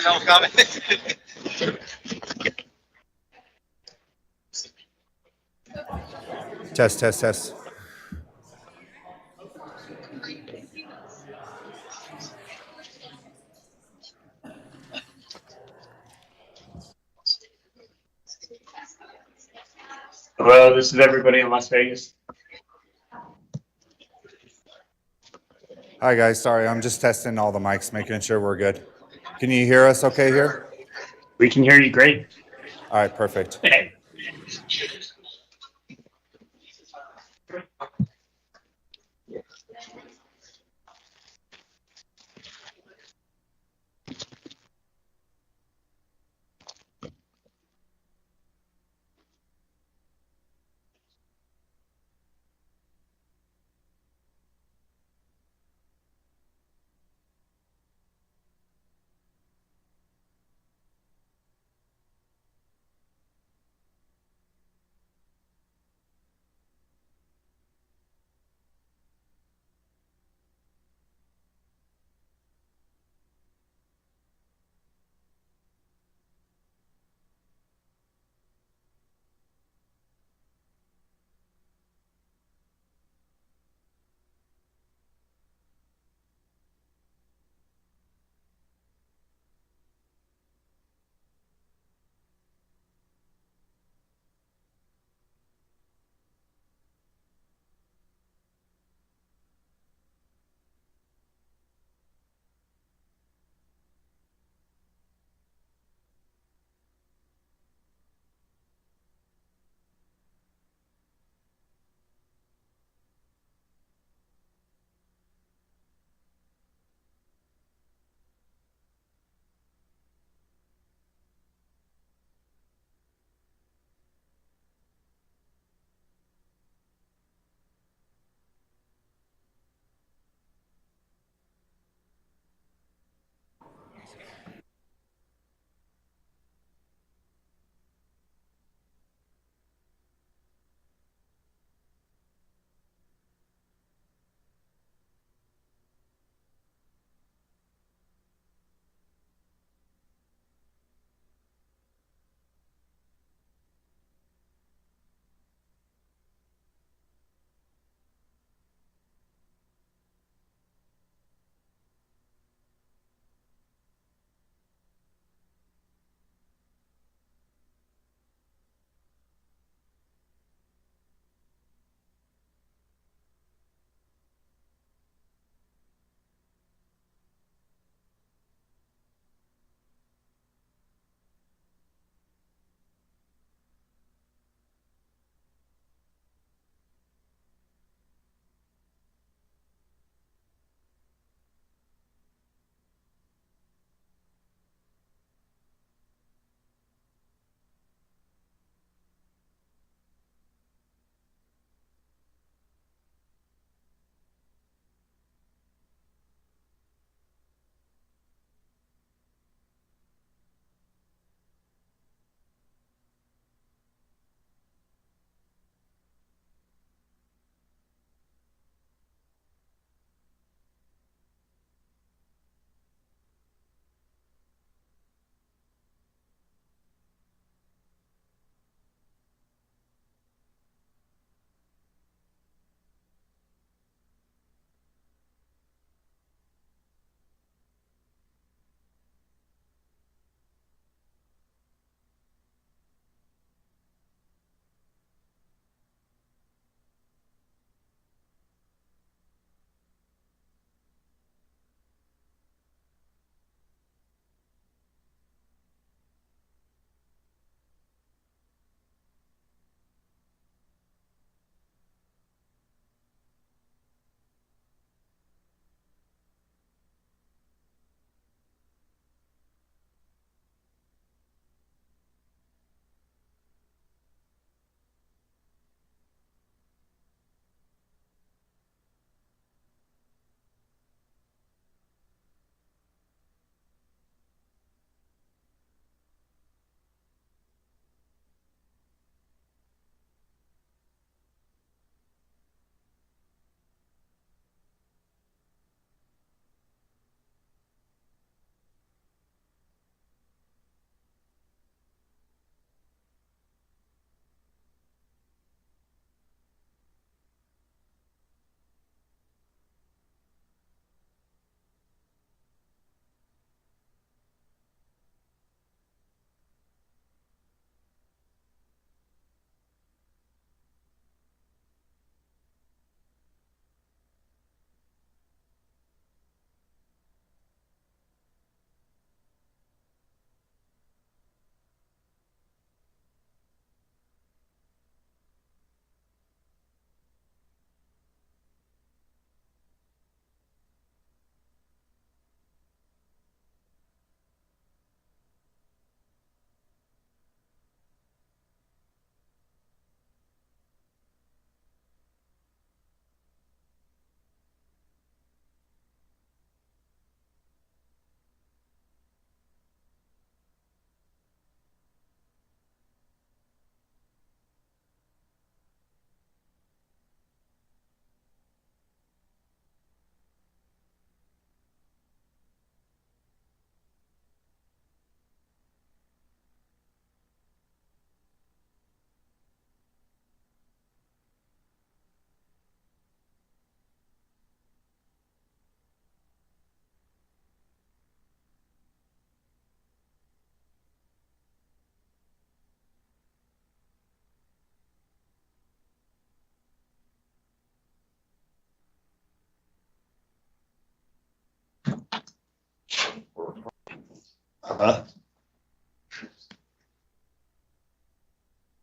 No comment. Test, test, test. Hello, this is everybody in Las Vegas. Hi, guys. Sorry, I'm just testing all the mics, making sure we're good. Can you hear us okay here? We can hear you great. All right, perfect. Hey.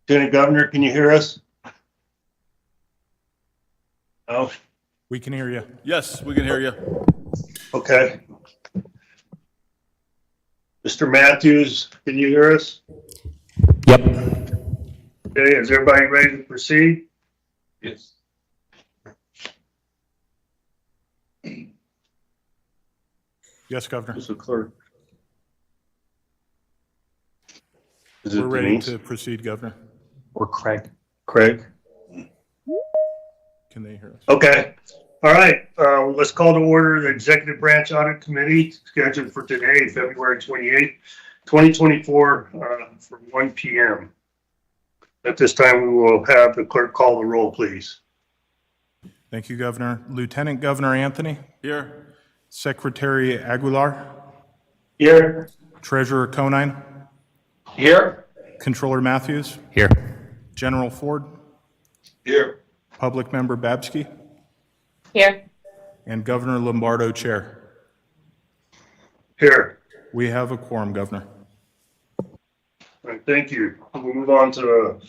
Lieutenant Governor, can you hear us? No? We can hear you. Yes, we can hear you. Okay. Mr. Matthews, can you hear us? Yep. Okay, is everybody ready to proceed? Yes. Yes, Governor. Mr. Clerk. Is We're it ready Denise to proceed, Governor. Or Craig. Craig? Can they hear us? Okay. All right. Let's call to order the Executive Branch Audit Committee scheduled for today, February 28th, 2024, for 1 p.m. At this time, we will have the clerk call the roll, please. Thank you, Governor. Lieutenant Governor Anthony, Here. Secretary Aguilar, Here. Treasurer Conine, Here. Controller Matthews, Here. General Ford, Here. Public Member Babsky, Here. and Governor Lombardo, Chair. Here. We have a quorum, Governor. All right, thank you. We'll move on to the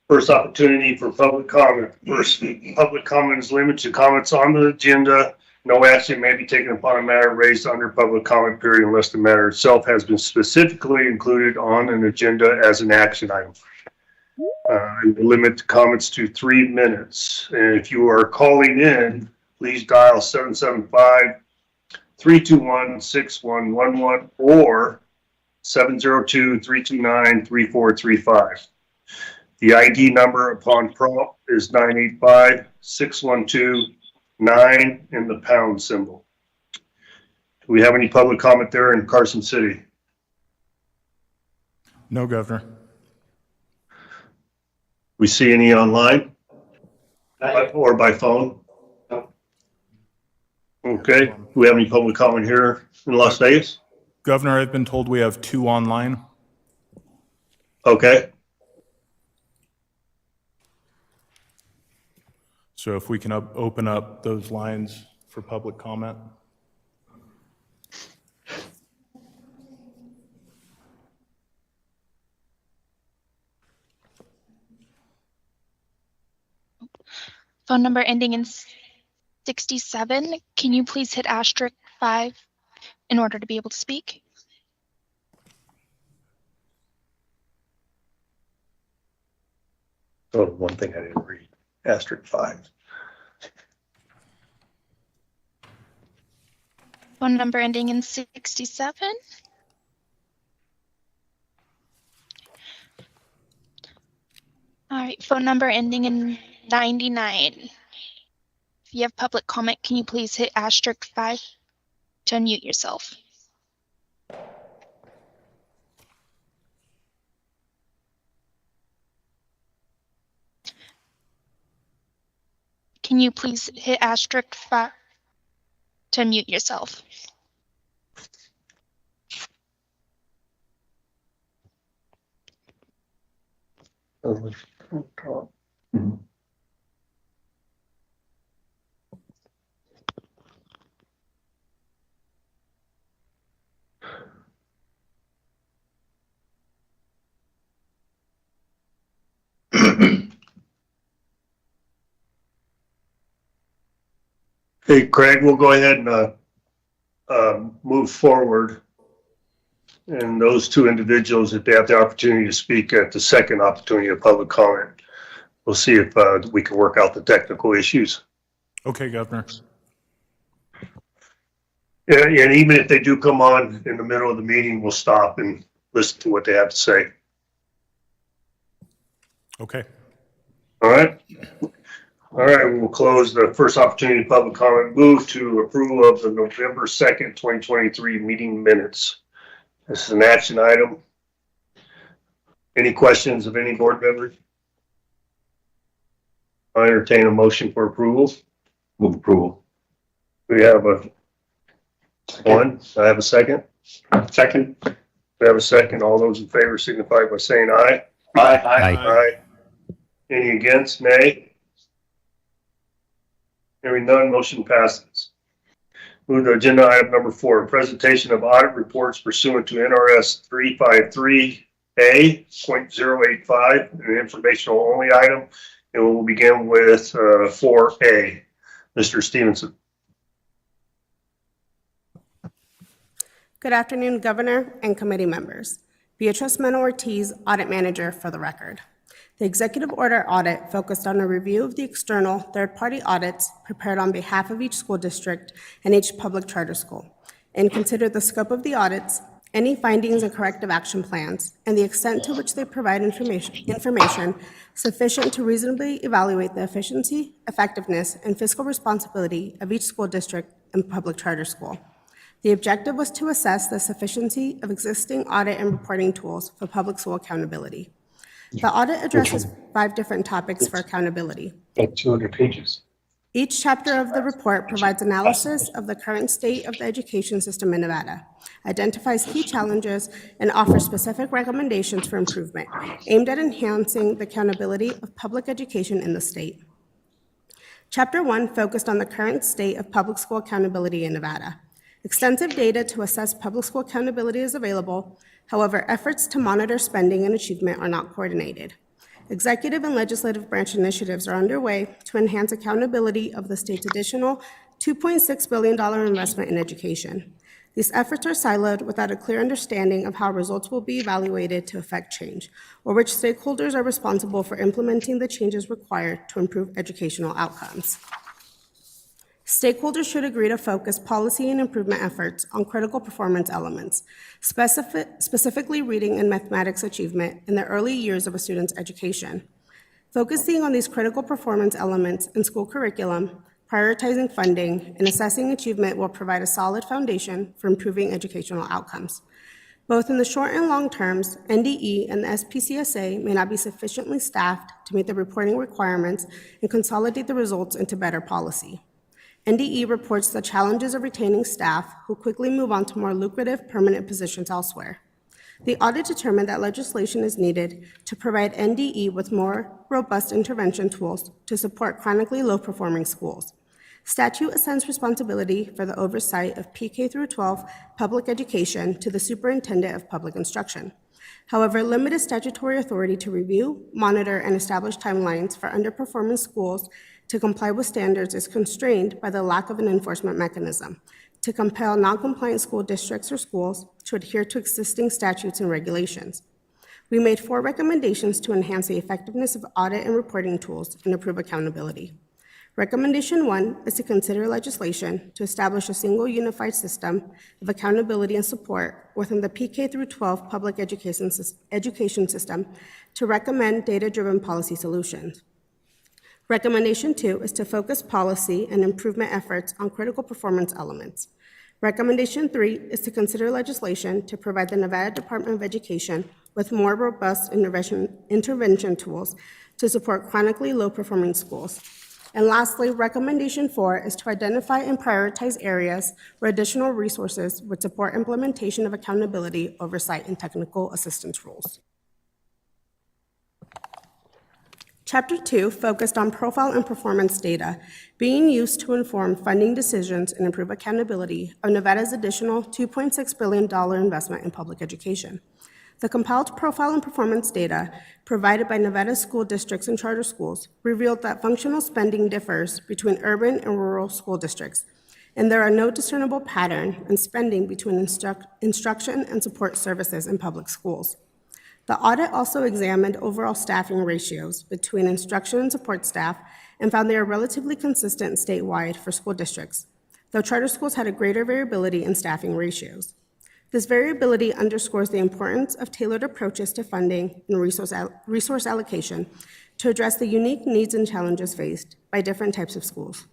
first opportunity for public comment. First, public comment is limited to comments on the agenda. No action may be taken upon a matter raised under public comment period unless the matter itself has been specifically included on an agenda as an action item. Limit comments to 3 minutes. And if you are calling in, please dial 775-321-6111 or 702-329-3435. The ID number upon prompt is 985-612-9 and the pound symbol. Do we have any public comment there in Carson City? No, Governor. We see any online or by phone? Okay. Do we have any public comment here in Las Vegas? Governor, I've been told we have 2 online. Okay. So if we can open up those lines for public comment. Phone number ending in 67. Can you please hit asterisk 5 in order to be able to speak? Oh, one thing I didn't read. Asterisk 5. Phone number ending in 67. All right, phone number ending in 99. If you have public comment, can you please hit asterisk 5 to unmute yourself? Can you please hit asterisk 5 to unmute yourself? Hey, Craig, we'll go ahead and move forward. And those 2 individuals, if they have the opportunity to speak at the second opportunity of public comment, we'll see if we can work out the technical issues. Okay, Governor. Yeah, and even if they do come on in the middle of the meeting, we'll stop and listen to what they have to say. Okay. All right. All right, we will close the first opportunity of public comment. Move to approval of the November 2nd, 2023 meeting minutes. This is an action item. Any questions of any board members? I entertain a motion for approval. Move approval. We have a one. I have a second. Second. We have a second. All those in favor signify by saying aye. Aye. Aye. Any against? Nay. Hearing none, motion passes. Move to agenda item number 4, presentation of audit reports pursuant to NRS 353A.085, an informational only item. And we'll begin with 4A. Mr. Stevenson. Good afternoon, Governor and committee members. Beatrice Mena-Ortiz, Audit Manager for the record. The executive order audit focused on a review of the external third-party audits prepared on behalf of each school district and each public charter school, and considered the scope of the audits, any findings and corrective action plans, and the extent to which they provide information sufficient to reasonably evaluate the efficiency, effectiveness, and fiscal responsibility of each school district and public charter school. The objective was to assess the sufficiency of existing audit and reporting tools for public school accountability. The audit addresses 5 different topics for accountability. At 200 pages. Each chapter of the report provides analysis of the current state of the education system in Nevada, identifies key challenges, and offers specific recommendations for improvement aimed at enhancing the accountability of public education in the state. Chapter 1 focused on the current state of public school accountability in Nevada. Extensive data to assess public school accountability is available. However, efforts to monitor spending and achievement are not coordinated. Executive and legislative branch initiatives are underway to enhance accountability of the state's additional $2.6 billion investment in education. These efforts are siloed without a clear understanding of how results will be evaluated to affect change, or which stakeholders are responsible for implementing the changes required to improve educational outcomes. Stakeholders should agree to focus policy and improvement efforts on critical performance elements, specifically reading and mathematics achievement in the early years of a student's education. Focusing on these critical performance elements in school curriculum, prioritizing funding, and assessing achievement will provide a solid foundation for improving educational outcomes. Both in the short and long terms, NDE and the SPCSA may not be sufficiently staffed to meet the reporting requirements and consolidate the results into better policy. NDE reports the challenges of retaining staff who quickly move on to more lucrative permanent positions elsewhere. The audit determined that legislation is needed to provide NDE with more robust intervention tools to support chronically low-performing schools. Statute assigns responsibility for the oversight of PK through 12 public education to the Superintendent of Public Instruction. However, limited statutory authority to review, monitor, and establish timelines for underperforming schools to comply with standards is constrained by the lack of an enforcement mechanism to compel non-compliant school districts or schools to adhere to existing statutes and regulations. We made 4 recommendations to enhance the effectiveness of audit and reporting tools and improve accountability. Recommendation 1 is to consider legislation to establish a single unified system of accountability and support within the PK through 12 public education system to recommend data-driven policy solutions. Recommendation 2 is to focus policy and improvement efforts on critical performance elements. Recommendation 3 is to consider legislation to provide the Nevada Department of Education with more robust intervention tools to support chronically low-performing schools. And lastly, recommendation 4 is to identify and prioritize areas where additional resources would support implementation of accountability, oversight, and technical assistance rules. Chapter 2 focused on profile and performance data being used to inform funding decisions and improve accountability of Nevada's additional $2.6 billion investment in public education. The compiled profile and performance data provided by Nevada school districts and charter schools revealed that functional spending differs between urban and rural school districts, and there are no discernible pattern in spending between instruction and support services in public schools. The audit also examined overall staffing ratios between instruction and support staff and found they are relatively consistent statewide for school districts, though charter schools had a greater variability in staffing ratios. This variability underscores the importance of tailored approaches to funding and resource allocation to address the unique needs and challenges faced by different types of schools.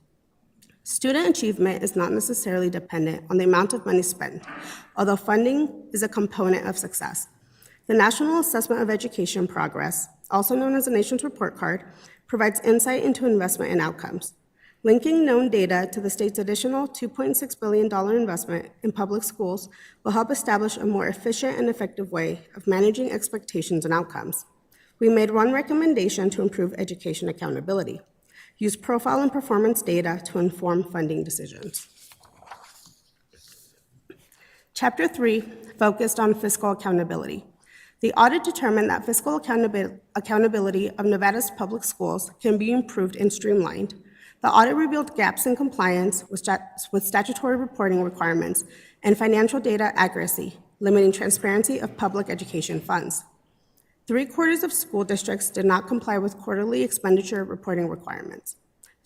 Student achievement is not necessarily dependent on the amount of money spent, although funding is a component of success. The National Assessment of Education Progress, also known as the Nation's Report Card, provides insight into investment and outcomes. Linking known data to the state's additional $2.6 billion investment in public schools will help establish a more efficient and effective way of managing expectations and outcomes. We made 1 recommendation to improve education accountability. Use profile and performance data to inform funding decisions. Chapter 3 focused on fiscal accountability. The audit determined that fiscal accountability of Nevada's public schools can be improved and streamlined. The audit revealed gaps in compliance with statutory reporting requirements and financial data accuracy, limiting transparency of public education funds. 3/4 of school districts did not comply with quarterly expenditure reporting requirements.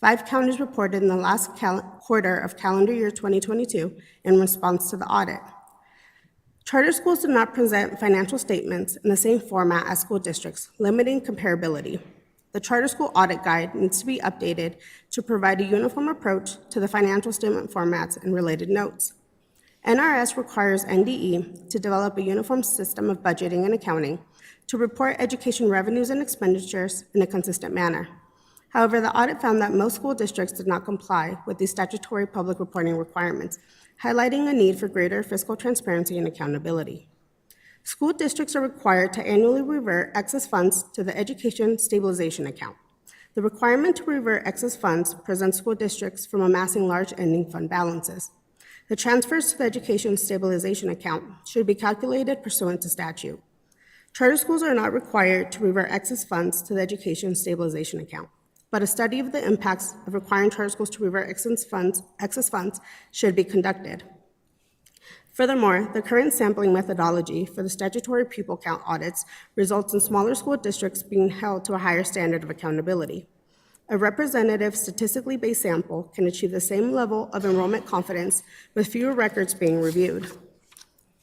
5 counties reported in the last quarter of calendar year 2022 in response to the audit. Charter schools did not present financial statements in the same format as school districts, limiting comparability. The Charter School Audit Guide needs to be updated to provide a uniform approach to the financial statement formats and related notes. NRS requires NDE to develop a uniform system of budgeting and accounting to report education revenues and expenditures in a consistent manner. However, the audit found that most school districts did not comply with these statutory public reporting requirements, highlighting a need for greater fiscal transparency and accountability. School districts are required to annually revert excess funds to the Education Stabilization Account. The requirement to revert excess funds prevents school districts from amassing large ending fund balances. The transfers to the Education Stabilization Account should be calculated pursuant to statute. Charter schools are not required to revert excess funds to the Education Stabilization Account, but a study of the impacts of requiring charter schools to revert excess funds should be conducted. Furthermore, the current sampling methodology for the statutory pupil count audits results in smaller school districts being held to a higher standard of accountability. A representative, statistically based sample can achieve the same level of enrollment confidence with fewer records being reviewed.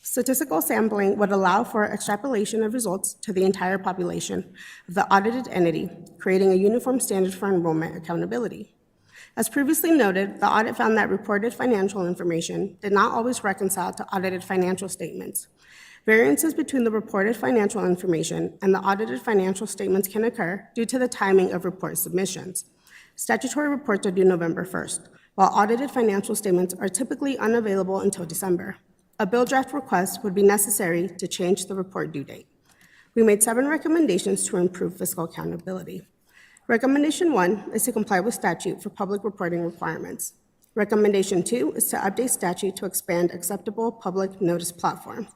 Statistical sampling would allow for extrapolation of results to the entire population of the audited entity, creating a uniform standard for enrollment accountability. As previously noted, the audit found that reported financial information did not always reconcile to audited financial statements. Variances between the reported financial information and the audited financial statements can occur due to the timing of report submissions. Statutory reports are due November 1st, while audited financial statements are typically unavailable until December. A bill draft request would be necessary to change the report due date. We made 7 recommendations to improve fiscal accountability. Recommendation 1 is to comply with statute for public reporting requirements. Recommendation 2 is to update statute to expand acceptable public notice platform.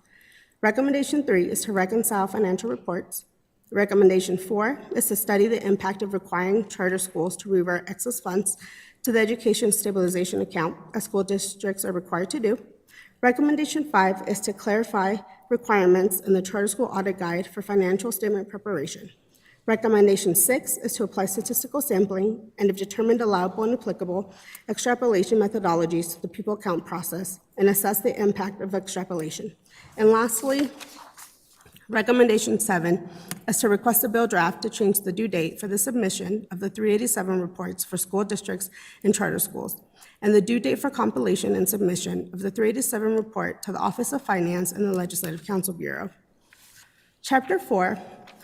Recommendation 3 is to reconcile financial reports. Recommendation 4 is to study the impact of requiring charter schools to revert excess funds to the Education Stabilization Account, as school districts are required to do. Recommendation 5 is to clarify requirements in the Charter School Audit Guide for financial statement preparation. Recommendation 6 is to apply statistical sampling and, if determined allowable and applicable, extrapolation methodologies to the pupil count process and assess the impact of extrapolation. And lastly, Recommendation 7 is to request a bill draft to change the due date for the submission of the 387 reports for school districts and charter schools, and the due date for compilation and submission of the 387 report to the Office of Finance and the Legislative Counsel Bureau. Chapter 4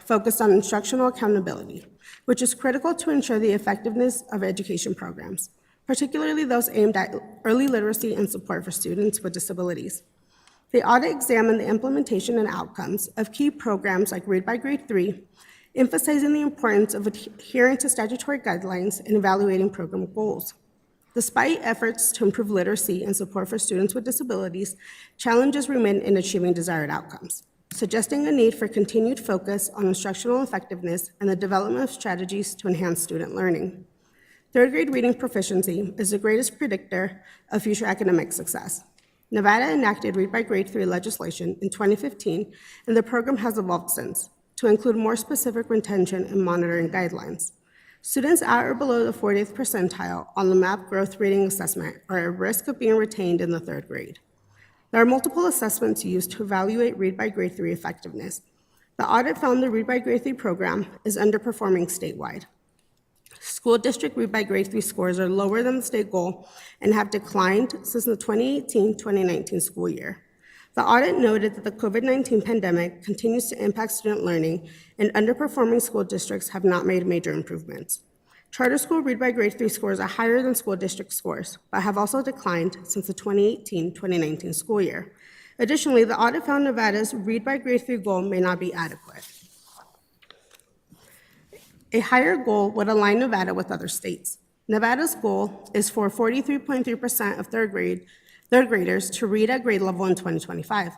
focused on instructional accountability, which is critical to ensure the effectiveness of education programs, particularly those aimed at early literacy and support for students with disabilities. The audit examined the implementation and outcomes of key programs like Read by Grade 3, emphasizing the importance of adhering to statutory guidelines and evaluating program goals. Despite efforts to improve literacy and support for students with disabilities, challenges remain in achieving desired outcomes, suggesting a need for continued focus on instructional effectiveness and the development of strategies to enhance student learning. Third grade reading proficiency is the greatest predictor of future academic success. Nevada enacted Read by Grade 3 legislation in 2015, and the program has evolved since to include more specific retention and monitoring guidelines. Students at or below the 40th percentile on the MAP Growth Rating Assessment are at risk of being retained in the 3rd grade. There are multiple assessments used to evaluate Read by Grade 3 effectiveness. The audit found the Read by Grade 3 program is underperforming statewide. School district Read by Grade 3 scores are lower than the state goal and have declined since the 2018-2019 school year. The audit noted that the COVID-19 pandemic continues to impact student learning, and underperforming school districts have not made major improvements. Charter school Read by Grade 3 scores are higher than school district scores, but have also declined since the 2018-2019 school year. Additionally, the audit found Nevada's Read by Grade 3 goal may not be adequate. A higher goal would align Nevada with other states. Nevada's goal is for 43.3% of third graders to read at grade level in 2025.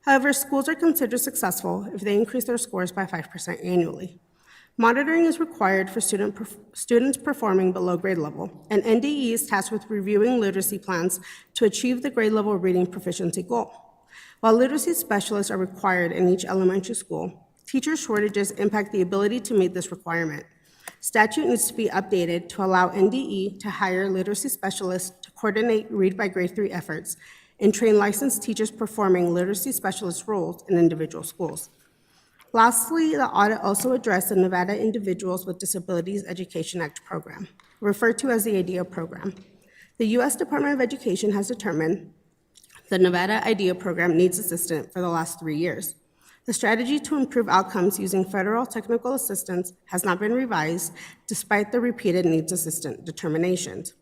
However, schools are considered successful if they increase their scores by 5% annually. Monitoring is required for students performing below grade level, and NDE is tasked with reviewing literacy plans to achieve the grade level reading proficiency goal. While literacy specialists are required in each elementary school, teacher shortages impact the ability to meet this requirement. Statute needs to be updated to allow NDE to hire literacy specialists to coordinate Read by Grade 3 efforts and train licensed teachers performing literacy specialist roles in individual schools. Lastly, the audit also addressed the Nevada Individuals with Disabilities Education Act program, referred to as the IDEA program. The U.S. Department of Education has determined the Nevada IDEA program needs assistance for the last 3 years. The strategy to improve outcomes using federal technical assistance has not been revised despite the repeated needs assistance determinations.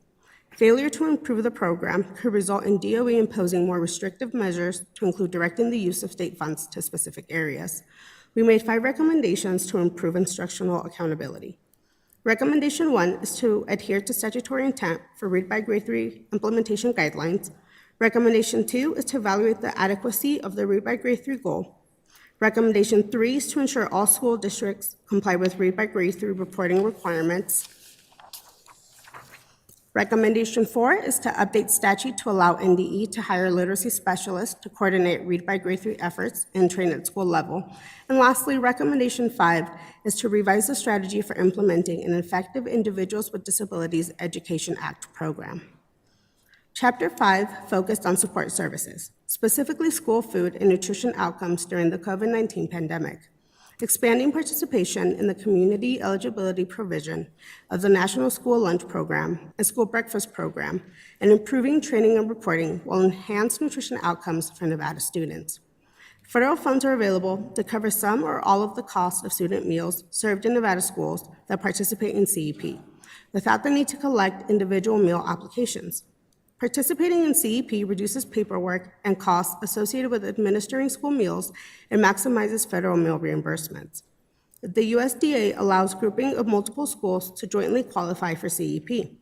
Failure to improve the program could result in DOE imposing more restrictive measures to include directing the use of state funds to specific areas. We made 5 recommendations to improve instructional accountability. Recommendation 1 is to adhere to statutory intent for Read by Grade 3 implementation guidelines. Recommendation 2 is to evaluate the adequacy of the Read by Grade 3 goal. Recommendation 3 is to ensure all school districts comply with Read by Grade 3 reporting requirements. Recommendation 4 is to update statute to allow NDE to hire literacy specialists to coordinate Read by Grade 3 efforts and train at school level. And lastly, recommendation 5 is to revise the strategy for implementing an effective Individuals with Disabilities Education Act program. Chapter 5 focused on support services, specifically school food and nutrition outcomes during the COVID-19 pandemic. Expanding participation in the community eligibility provision of the National School Lunch Program and School Breakfast Program, and improving training and reporting will enhance nutrition outcomes for Nevada students. Federal funds are available to cover some or all of the costs of student meals served in Nevada schools that participate in CEP, without the need to collect individual meal applications. Participating in CEP reduces paperwork and costs associated with administering school meals and maximizes federal meal reimbursements. The USDA allows grouping of multiple schools to jointly qualify for CEP.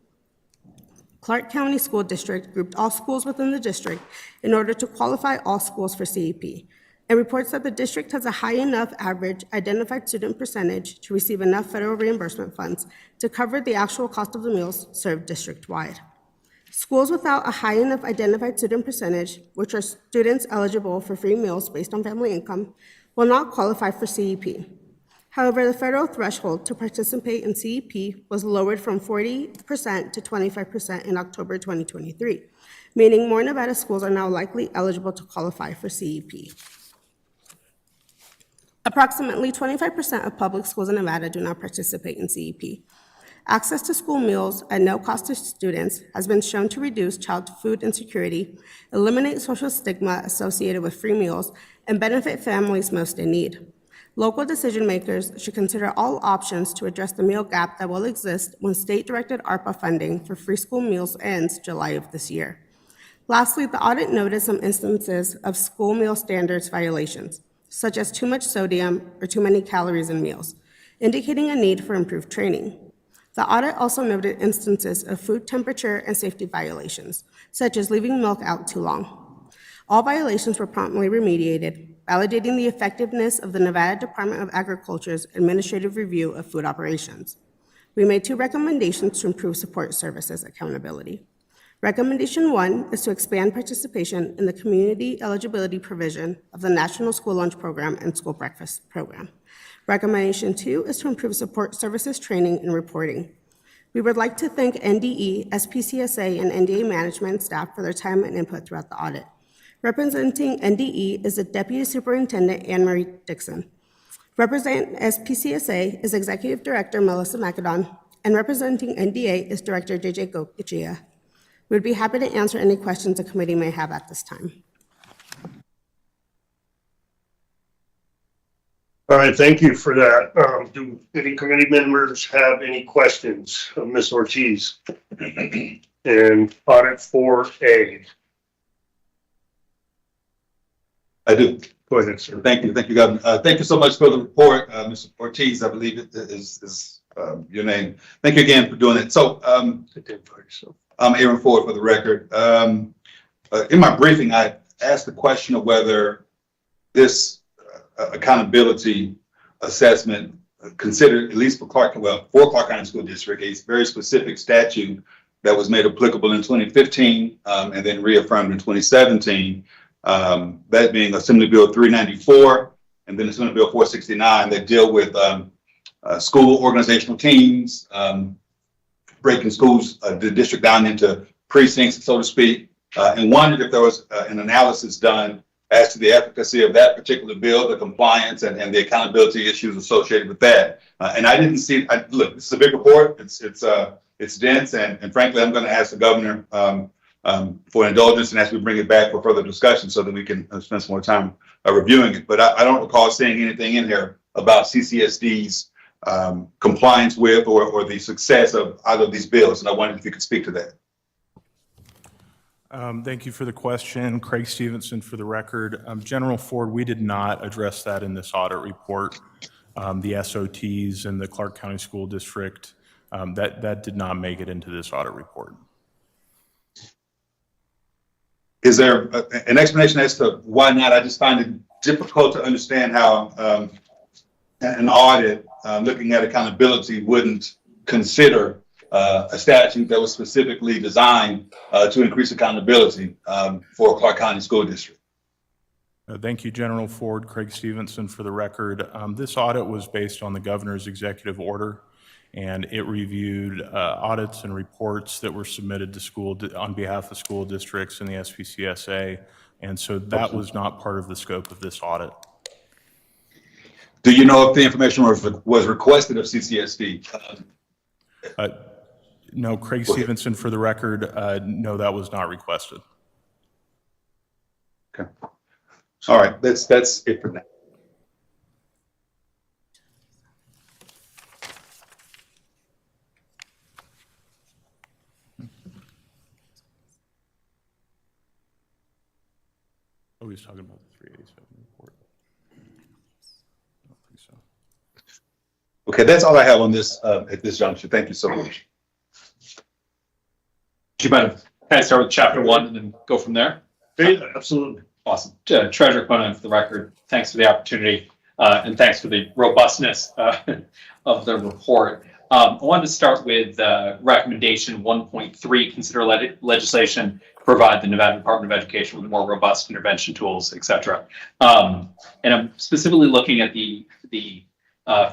Clark County School District grouped all schools within the district in order to qualify all schools for CEP, and reports that the district has a high enough average identified student percentage to receive enough federal reimbursement funds to cover the actual cost of the meals served district-wide. Schools without a high enough identified student percentage, which are students eligible for free meals based on family income, will not qualify for CEP. However, the federal threshold to participate in CEP was lowered from 40% to 25% in October 2023, meaning more Nevada schools are now likely eligible to qualify for CEP. Approximately 25% of public schools in Nevada do not participate in CEP. Access to school meals at no cost to students has been shown to reduce child food insecurity, eliminate social stigma associated with free meals, and benefit families most in need. Local decision makers should consider all options to address the meal gap that will exist when state-directed ARPA funding for free school meals ends July of this year. Lastly, the audit noted some instances of school meal standards violations, such as too much sodium or too many calories in meals, indicating a need for improved training. The audit also noted instances of food temperature and safety violations, such as leaving milk out too long. All violations were promptly remediated, validating the effectiveness of the Nevada Department of Agriculture's administrative review of food operations. We made 2 recommendations to improve support services accountability. Recommendation 1 is to expand participation in the community eligibility provision of the National School Lunch Program and School Breakfast Program. Recommendation 2 is to improve support services training and reporting. We would like to thank NDE, SPCSA, and NDA management staff for their time and input throughout the audit. Representing NDE is the Deputy Superintendent Anne-Marie Dixon. Representing SPCSA is Executive Director Melissa McAdon, and representing NDA is Director JJ Gochia. We'd be happy to answer any questions the committee may have at this time. All right, thank you for that. Do any committee members have any questions of Ms. Ortiz? And audit 4A. I do. Go ahead, sir. Thank you, Governor. Thank you so much for the report, Ms. Ortiz, I believe it is your name. Thank you again for doing it. So, I'm Aaron Ford for the record. in my briefing, I asked the question of whether this accountability assessment considered, at least for Clark County School District, a very specific statute that was made applicable in 2015 and then reaffirmed in 2017. That being Assembly Bill 394 and then Assembly Bill 469 that deal with school organizational teams, breaking schools, the district down into precincts, so to speak, and wondered if there was an analysis done as to the efficacy of that particular bill, the compliance and the accountability issues associated with that. And I didn't see, look, this is a big report. It's dense, and frankly, I'm going to ask the governor for indulgence and as we bring it back for further discussion so that we can spend some more time reviewing it. But I don't recall seeing anything in here about CCSD's compliance with or the success of either of these bills. And I wondered if you could speak to that. Thank you for the question. Craig Stevenson for the record. General Ford, we did not address that in this audit report. The SOTs and the Clark County School District, that did not make it into this audit report. Is there an explanation as to why not? I just find it difficult to understand how an audit looking at accountability wouldn't consider a statute that was specifically designed to increase accountability for Clark County School District. Thank you, General Ford. Craig Stevenson for the record. This audit was based on the governor's executive order, and it reviewed audits and reports that were submitted to school on behalf of school districts and the SPCSA, and so that was not part of the scope of this audit. Do you know if the information was requested of CCSD? No, Craig Stevenson for the record, no, that was not requested. Okay. All right, that's it for now. Oh, he's talking about the 387 report. I don't think so. Okay, that's all I have on this at this juncture. Thank you so much. Do you mind kind of start with chapter 1 and then go from there? Absolutely. Awesome. Treasurer Conan for the record, thanks for the opportunity and thanks for the robustness of the report. I wanted to start with recommendation 1.3, consider legislation to provide the Nevada Department of Education with more robust intervention tools, et cetera. And I'm specifically looking at the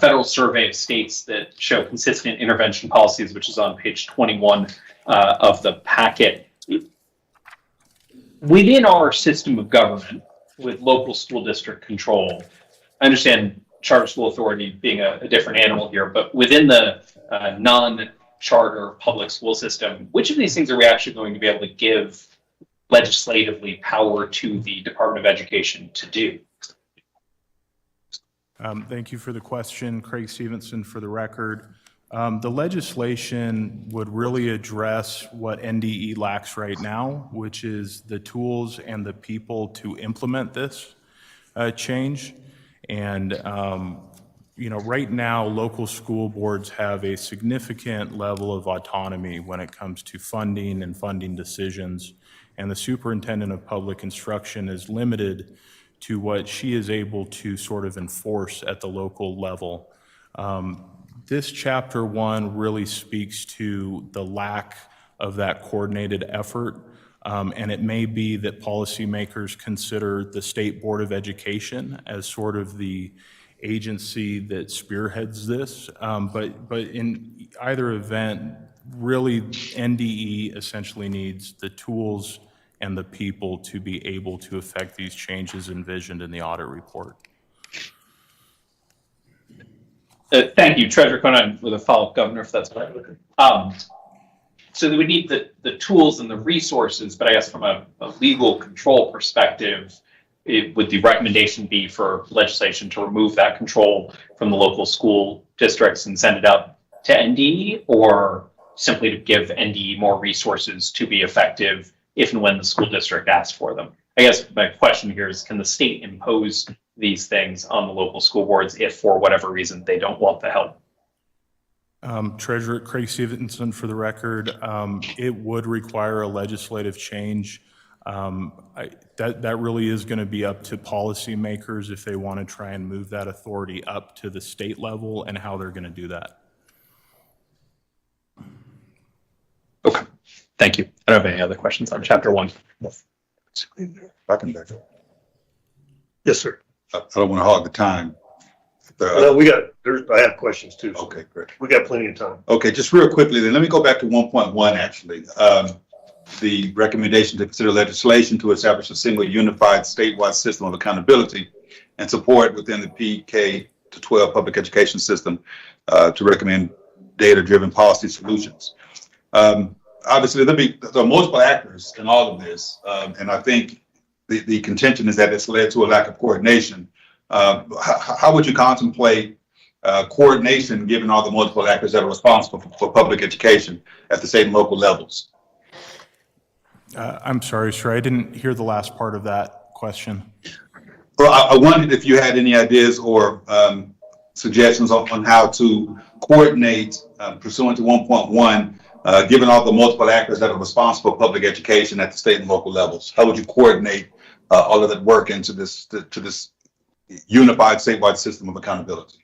federal survey of states that show consistent intervention policies, which is on page 21 of the packet. Within our system of government, with local school district control, I understand charter school authority being a different animal here, but within the non-charter public school system, which of these things are we actually going to be able to give legislatively power to the Department of Education to do? Thank you for the question, Craig Stevenson for the record. The legislation would really address what NDE lacks right now, which is the tools and the people to implement this change. And, you know, right now, local school boards have a significant level of autonomy when it comes to funding and funding decisions. And the superintendent of public instruction is limited to what she is able to sort of enforce at the local level. This chapter 1 really speaks to the lack of that coordinated effort. And it may be that policymakers consider the State Board of Education as sort of the agency that spearheads this. But in either event, really NDE essentially needs the tools and the people to be able to affect these changes envisioned in the audit report. Thank you, Treasurer Conan, with a follow-up, Governor, if that's all right. So we need the tools and the resources, but I guess from a legal control perspective, would the recommendation be for legislation to remove that control from the local school districts and send it out to NDE, or simply to give NDE more resources to be effective if and when the school district asks for them? I guess my question here is, can the state impose these things on the local school boards if for whatever reason they don't want the help? Treasurer Craig Stevenson for the record, it would require a legislative change. That really is going to be up to policymakers if they want to try and move that authority up to the state level and how they're going to do that. Okay, thank you. I don't have any other questions on chapter 1. I can back up. Yes, sir. I don't want to hog the time. No, I have questions too. So Okay, great. we got plenty of time. Okay, just real quickly, then let me go back to 1.1 actually. The recommendation to consider legislation to establish a single unified statewide system of accountability and support within the PK to 12 public education system to recommend data-driven policy solutions. Obviously, there are multiple actors in all of this, and I think the contention is that it's led to a lack of coordination. How would you contemplate coordination given all the multiple actors that are responsible for public education at the state and local levels? I'm sorry, sir, I didn't hear the last part of that question. Well, I wondered if you had any ideas or suggestions on how to coordinate pursuant to 1.1, given all the multiple actors that are responsible for public education at the state and local levels. How would you coordinate all of that work into this unified statewide system of accountability?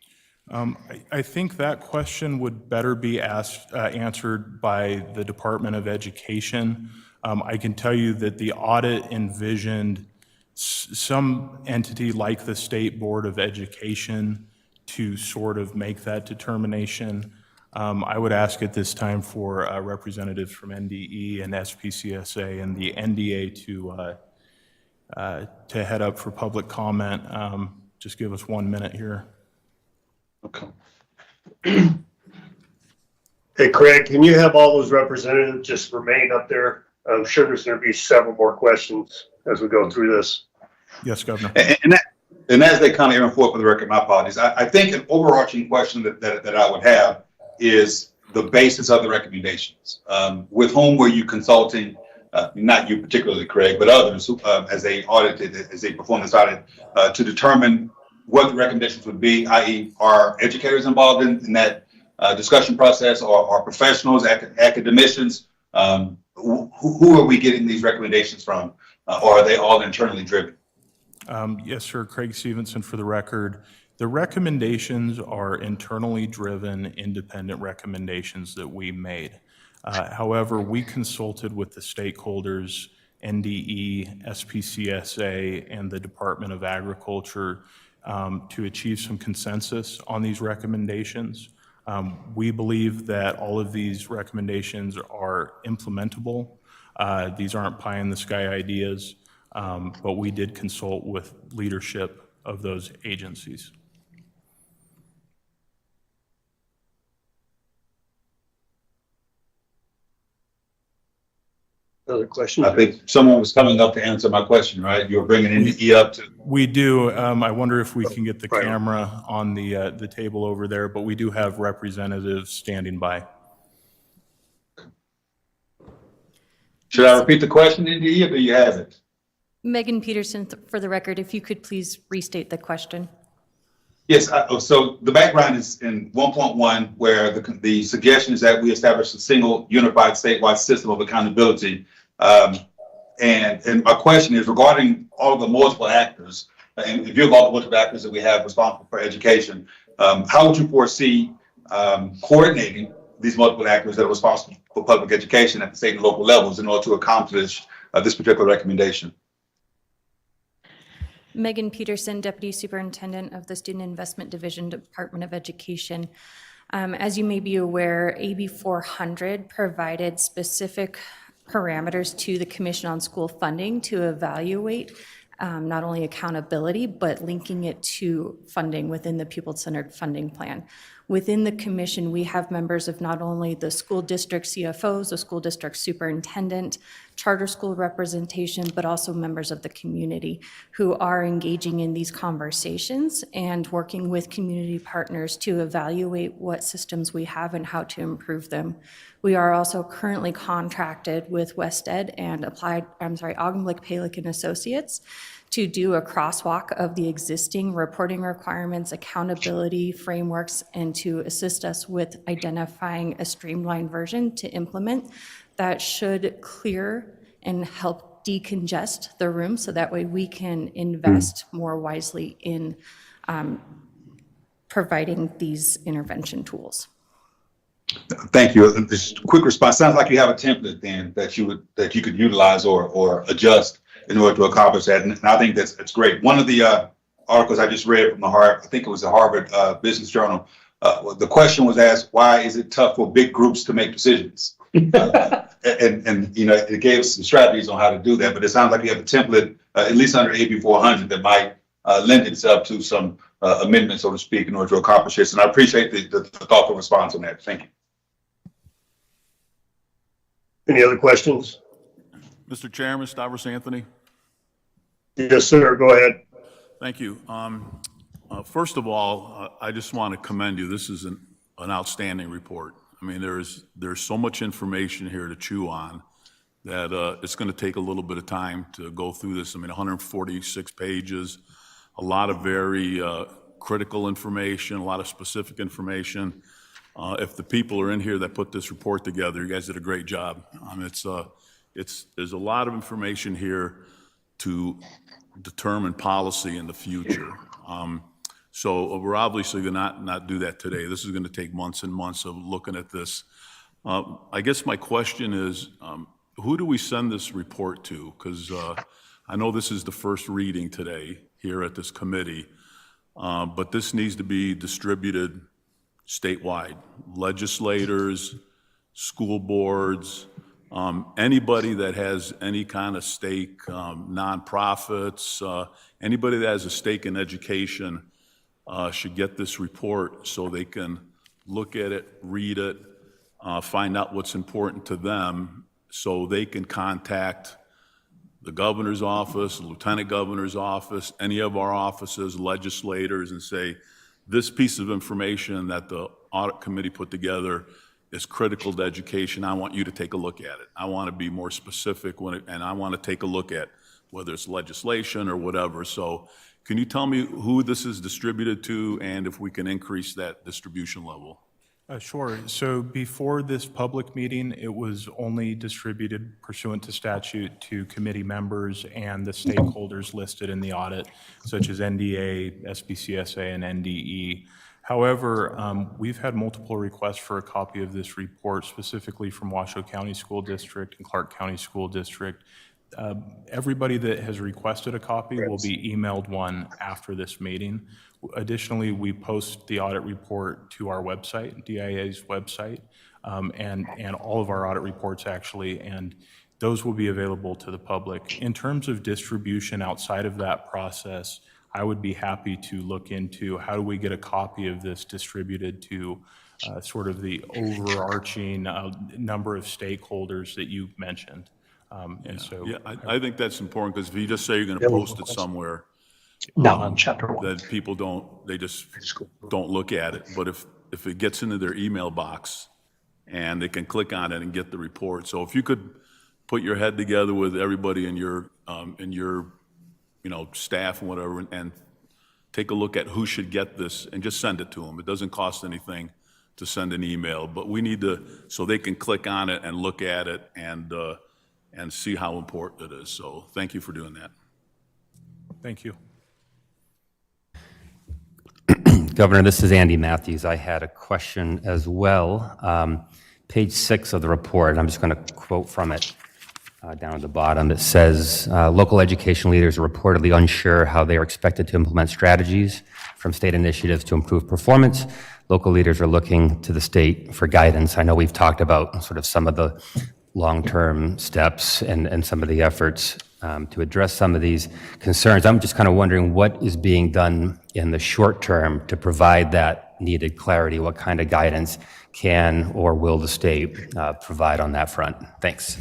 I think that question would better be answered by the Department of Education. I can tell you that the audit envisioned some entity like the State Board of Education to sort of make that determination. I would ask at this time for representatives from NDE and SPCSA and the NDA to head up for public comment. Just give us 1 minute here. Okay. Hey, Craig, can you have all those representatives just remain up there? I'm sure there's going to be several more questions as we go through this. Yes, Governor. And as they kind of enter forth for the record, my apologies. I think an overarching question that I would have is the basis of the recommendations. With whom were you consulting? Not you particularly, Craig, but others who, as they performed this audit, to determine what the recommendations would be, i.e. are educators involved in that discussion process, or are professionals, academicians? Who are we getting these recommendations from, or are they all internally driven? Yes, sir. Craig Stevenson for the record. The recommendations are internally driven, independent recommendations that we made. However, we consulted with the stakeholders, NDE, SPCSA, and the Department of Agriculture to achieve some consensus on these recommendations. We believe that all of these recommendations are implementable. These aren't pie in the sky ideas, but we did consult with leadership of those agencies. Other questions? I think someone was coming up to answer my question, right? You're bringing NDE up to. We do. I wonder if we can get the camera on the table over there, but we do have representatives standing by. Should I repeat the question, NDE, or do you have it? Megan Peterson, for the record, if you could please restate the question. Yes, so the background is in 1.1, where the suggestion is that we establish a single unified statewide system of accountability. And my question is regarding all of the multiple actors, and in view of all the multiple actors that we have responsible for education, how would you foresee coordinating these multiple actors that are responsible for public education at the state and local levels in order to accomplish this particular recommendation? Megan Peterson, Deputy Superintendent of the Student Investment Division, Department of Education. As you may be aware, AB 400 provided specific parameters to the Commission on School Funding to evaluate not only accountability, but linking it to funding within the pupil-centered funding plan. Within the commission, we have members of not only the school district CFOs, the school district superintendent, charter school representation, but also members of the community who are engaging in these conversations and working with community partners to evaluate what systems we have and how to improve them. We are also currently contracted with WestEd and Augenblick Palick and Associates to do a crosswalk of the existing reporting requirements, accountability frameworks, and to assist us with identifying a streamlined version to implement that should clear and help decongest the room so that way we can invest more wisely in providing these intervention tools. Thank you. Just a quick response. Sounds like you have a template then that you could utilize or adjust in order to accomplish that. And I think that's great. One of the articles I just read from I think it was the Harvard Business Journal. The question was asked, why is it tough for big groups to make decisions? And you know, it gave us some strategies on how to do that. But it sounds like you have a template, at least under AB 400, that might lend itself to some amendments, so to speak, in order to accomplish this. And I appreciate the thoughtful response on that. Thank you. Any other questions? Mr. Chairman, Stavros Anthony. Yes, sir. Go ahead. Thank you. First of all, I just want to commend you. This is an outstanding report. I mean, there's so much information here to chew on that it's going to take a little bit of time to go through this. I mean, 146 pages, a lot of very critical information, a lot of specific information. If the people are in here that put this report together, you guys did a great job. There's a lot of information here to determine policy in the future. So we're obviously going to not do that today. This is going to take months and months of looking at this. I guess my question is, who do we send this report to? Because I know this is the first reading today here at this committee, but this needs to be distributed statewide. Legislators, school boards, anybody that has any kind of stake, nonprofits, anybody that has a stake in education should get this report so they can look at it, read it, find out what's important to them so they can contact the governor's office, the lieutenant governor's office, any of our offices, legislators, and say, this piece of information that the audit committee put together is critical to education. I want you to take a look at it. I want to be more specific and I want to take a look at whether it's legislation or whatever. So can you tell me who this is distributed to and if we can increase that distribution level? Sure. So before this public meeting, it was only distributed pursuant to statute to committee members and the stakeholders listed in the audit, such as NDA, SBCSA, and NDE. However, we've had multiple requests for a copy of this report, specifically from Washoe County School District and Clark County School District. Everybody that has requested a copy will be emailed one after this meeting. Additionally, we post the audit report to our website, DIA's website, and all of our audit reports actually, and those will be available to the public. In terms of distribution outside of that process, I would be happy to look into how do we get a copy of this distributed to sort of the overarching number of stakeholders that you mentioned. I think that's important because if you just say you're going to post it somewhere, Not on chapter 1. that people just don't look at it. But if it gets into their email box and they can click on it and get the report. So if you could put your head together with everybody in your staff and whatever and take a look at who should get this and just send it to them. It doesn't cost anything to send an email, but we need to, so they can click on it and look at it and see how important it is. So thank you for doing that. Thank you. Governor, this is Andy Matthews. I had a question as well. Page 6 of the report, and I'm just going to quote from it down at the bottom. It says, local education leaders are reportedly unsure how they are expected to implement strategies from state initiatives to improve performance. Local leaders are looking to the state for guidance. I know we've talked about sort of some of the long-term steps and some of the efforts to address some of these concerns. I'm just kind of wondering what is being done in the short term to provide that needed clarity. What kind of guidance can or will the state provide on that front? Thanks.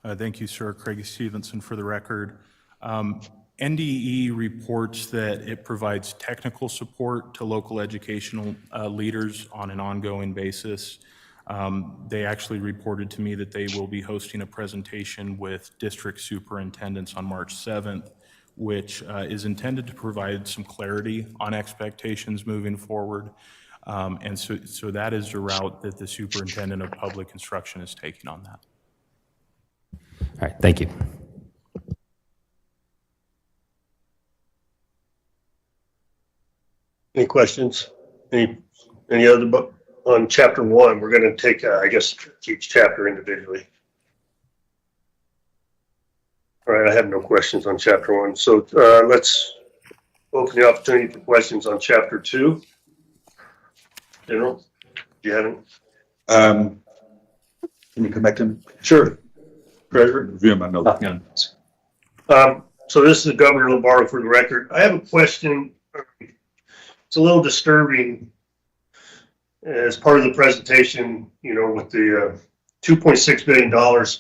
Thank you, sir. Craig Stevenson for the record. NDE reports that it provides technical support to local educational leaders on an ongoing basis. They actually reported to me that they will be hosting a presentation with district superintendents on March 7th, which is intended to provide some clarity on expectations moving forward. And so that is the route that the superintendent of public instruction is taking on that. All right, thank you. Any questions? Any other book on chapter 1? We're going to take, I guess, each chapter individually. All right, I have no questions on chapter 1. So let's open the opportunity for questions on chapter 2. General, do you have any? Can you come back to me? Sure. Treasurer? Review my notes. Nothing on this. So this is Governor Lombardo for the record. I have a question. It's a little disturbing as part of the presentation, you know, with the $2.6 billion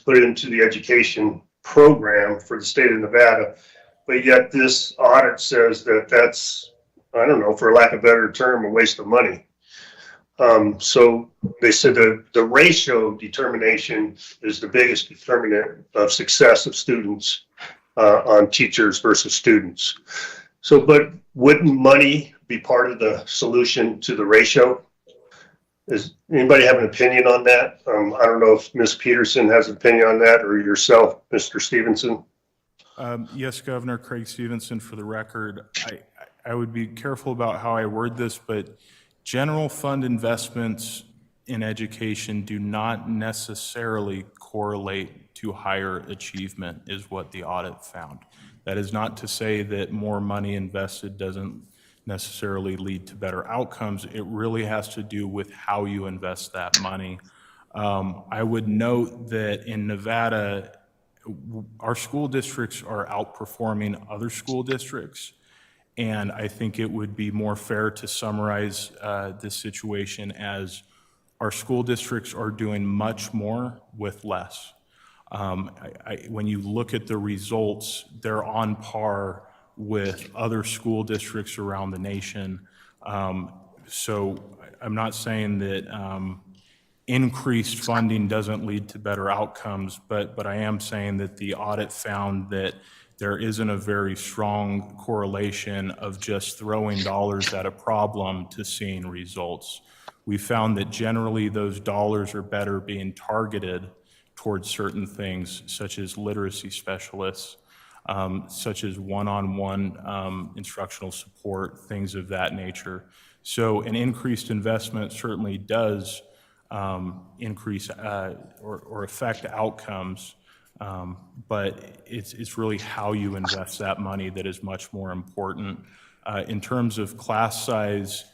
put into the education program for the state of Nevada. But yet this audit says that that's, I don't know, for lack of a better term, a waste of money. So they said the ratio determination is the biggest determinant of success of students on teachers versus students. So, but wouldn't money be part of the solution to the ratio? Does anybody have an opinion on that? I don't know if Ms. Peterson has an opinion on that, or yourself, Mr. Stevenson. Yes, Governor, Craig Stevenson for the record. I would be careful about how I word this, but general fund investments in education do not necessarily correlate to higher achievement, is what the audit found. That is not to say that more money invested doesn't necessarily lead to better outcomes. It really has to do with how you invest that money. I would note that in Nevada, our school districts are outperforming other school districts. And I think it would be more fair to summarize this situation as our school districts are doing much more with less. When you look at the results, they're on par with other school districts around the nation. So I'm not saying that increased funding doesn't lead to better outcomes, but I am saying that the audit found that there isn't a very strong correlation of just throwing dollars at a problem to seeing results. We found that generally those dollars are better being targeted towards certain things, such as literacy specialists, such as one-on-one instructional support, things of that nature. So an increased investment certainly does increase or affect outcomes, but it's really how you invest that money that is much more important. In terms of class size,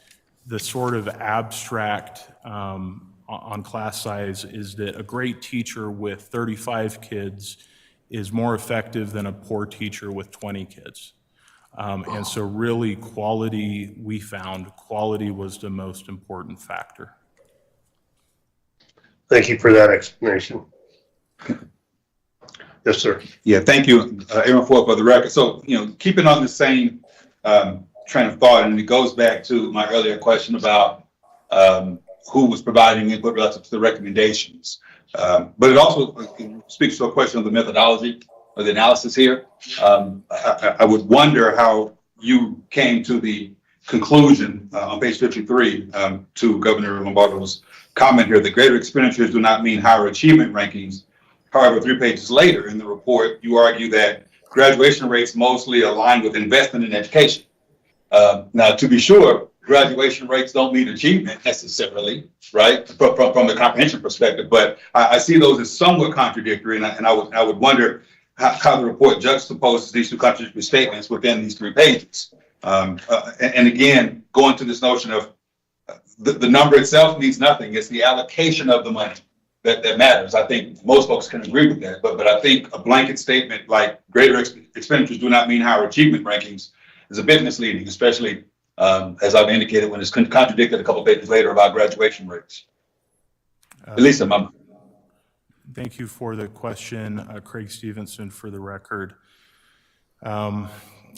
the sort of abstract on class size is that a great teacher with 35 kids is more effective than a poor teacher with 20 kids. And so really quality, we found quality was the most important factor. Thank you for that explanation. Yes, sir. Yeah, thank you, Aaron Ford, for the record. So, you know, keeping on the same train of thought, and it goes back to my earlier question about who was providing input relative to the recommendations. But it also speaks to a question of the methodology of the analysis here. I would wonder how you came to the conclusion on page 53 to Governor Lombardo's comment here that greater expenditures do not mean higher achievement rankings. However, 3 pages later in the report, you argue that graduation rates mostly align with investment in education. Now, to be sure, graduation rates don't mean achievement necessarily, right, from the comprehension perspective, but I see those as somewhat contradictory, and I would wonder how the report juxtaposes these two contradictory statements within these 3 pages. And again, going to this notion of the number itself means nothing. It's the allocation of the money that matters. I think most folks can agree with that, but I think a blanket statement like greater expenditures do not mean higher achievement rankings is a bit misleading, especially as I've indicated when it's contradicted a couple of pages later about graduation rates. At least in my mind. Thank you for the question, Craig Stevenson, for the record.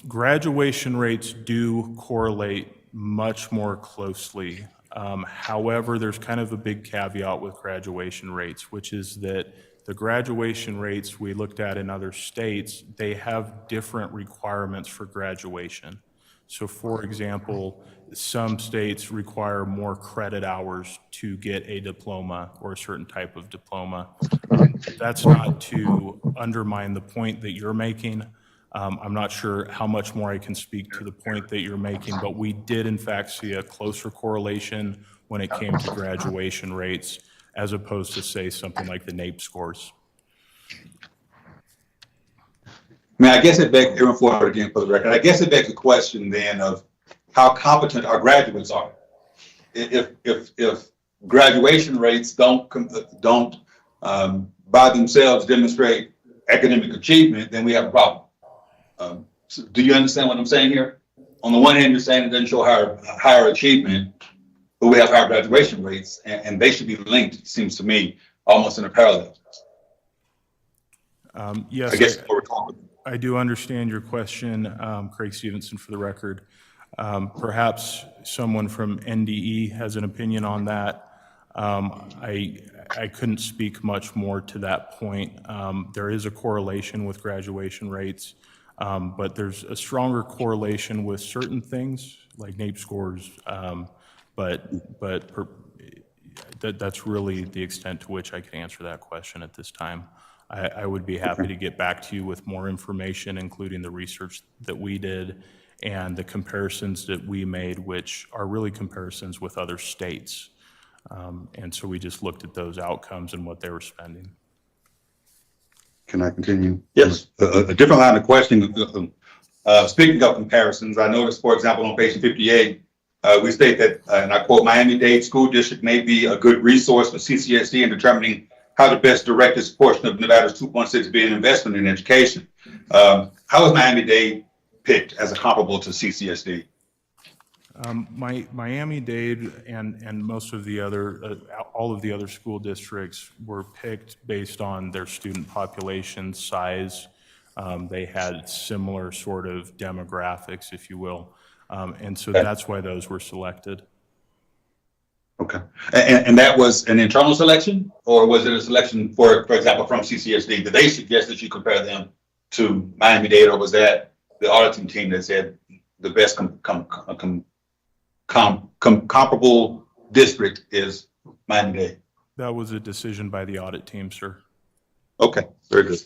Graduation rates do correlate much more closely. However, there's kind of a big caveat with graduation rates, which is that the graduation rates we looked at in other states, they have different requirements for graduation. So for example, some states require more credit hours to get a diploma or a certain type of diploma. That's not to undermine the point that you're making. I'm not sure how much more I can speak to the point that you're making, but we did in fact see a closer correlation when it came to graduation rates as opposed to, say, something like the NAEP scores. I mean, I guess it begs, Aaron Ford again for the record, I guess it begs the question then of how competent our graduates are. If graduation rates don't by themselves demonstrate academic achievement, then we have a problem. So do you understand what I'm saying here? On the one hand, you're saying it doesn't show higher achievement, but we have higher graduation rates, and they should be linked, it seems to me, almost in a parallel. Yes, I guess what we're talking about. I do understand your question, Craig Stevenson, for the record. Perhaps someone from NDE has an opinion on that. I couldn't speak much more to that point. There is a correlation with graduation rates, but there's a stronger correlation with certain things like NAEP scores, that's really the extent to which I can answer that question at this time. I would be happy to get back to you with more information, including the research that we did and the comparisons that we made, which are really comparisons with other states. And so we just looked at those outcomes and what they were spending. Can I continue? Yes. A different line of questioning. Speaking of comparisons, I noticed, for example, on page 58, we state that, and I quote, Miami-Dade School District may be a good resource for CCSD in determining how to best direct this portion of Nevada's $2.6 billion investment in education. How is Miami-Dade picked as a comparable to CCSD? Miami-Dade and most of the other, all of the other school districts were picked based on their student population size. They had similar sort of demographics, if you will. And so that's why those were selected. Okay. And that was an internal selection, or was it a selection, for example, from CCSD? Did they suggest that you compare them to Miami-Dade, or was that the auditing team that said the best comparable district is Miami-Dade? That was a decision by the audit team, sir. Okay, very good.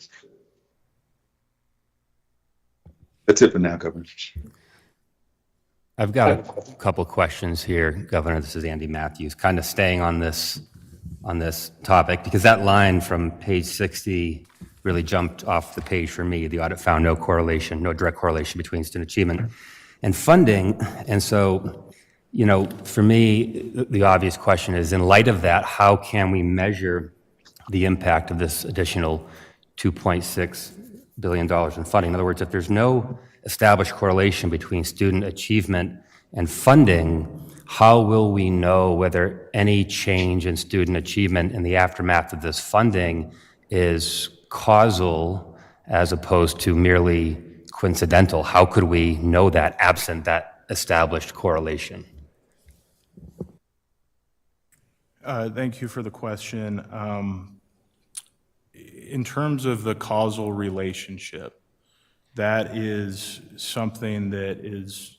That's it for now, Governor. I've got a couple questions here, Governor. This is Andy Matthews, kind of staying on this topic, because that line from page 60 really jumped off the page for me. The audit found no direct correlation between student achievement and funding. And so, you know, for me, the obvious question is, in light of that, how can we measure the impact of this additional $2.6 billion in funding? In other words, if there's no established correlation between student achievement and funding, how will we know whether any change in student achievement in the aftermath of this funding is causal as opposed to merely coincidental? How could we know that absent that established correlation? Thank you for the question. In terms of the causal relationship, that is something that is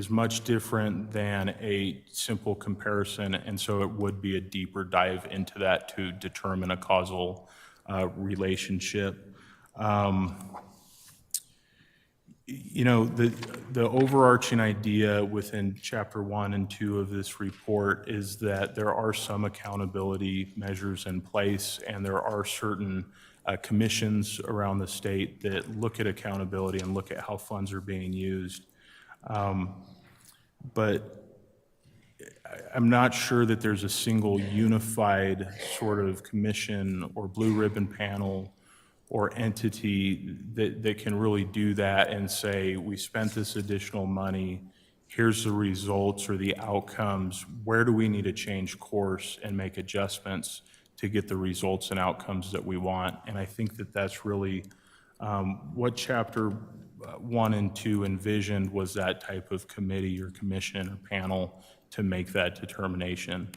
much different than a simple comparison, and so it would be a deeper dive into that to determine a causal relationship. You know, the overarching idea within Chapter 1 and 2 of this report is that there are some accountability measures in place, and there are certain commissions around the state that look at accountability and look at how funds are being used. But I'm not sure that there's a single unified sort of commission or blue ribbon panel or entity that can really do that and say, we spent this additional money, here's the results or the outcomes, where do we need to change course and make adjustments to get the results and outcomes that we want. And I think that that's really what Chapter 1 and 2 envisioned, was that type of committee or commission or panel to make that determination.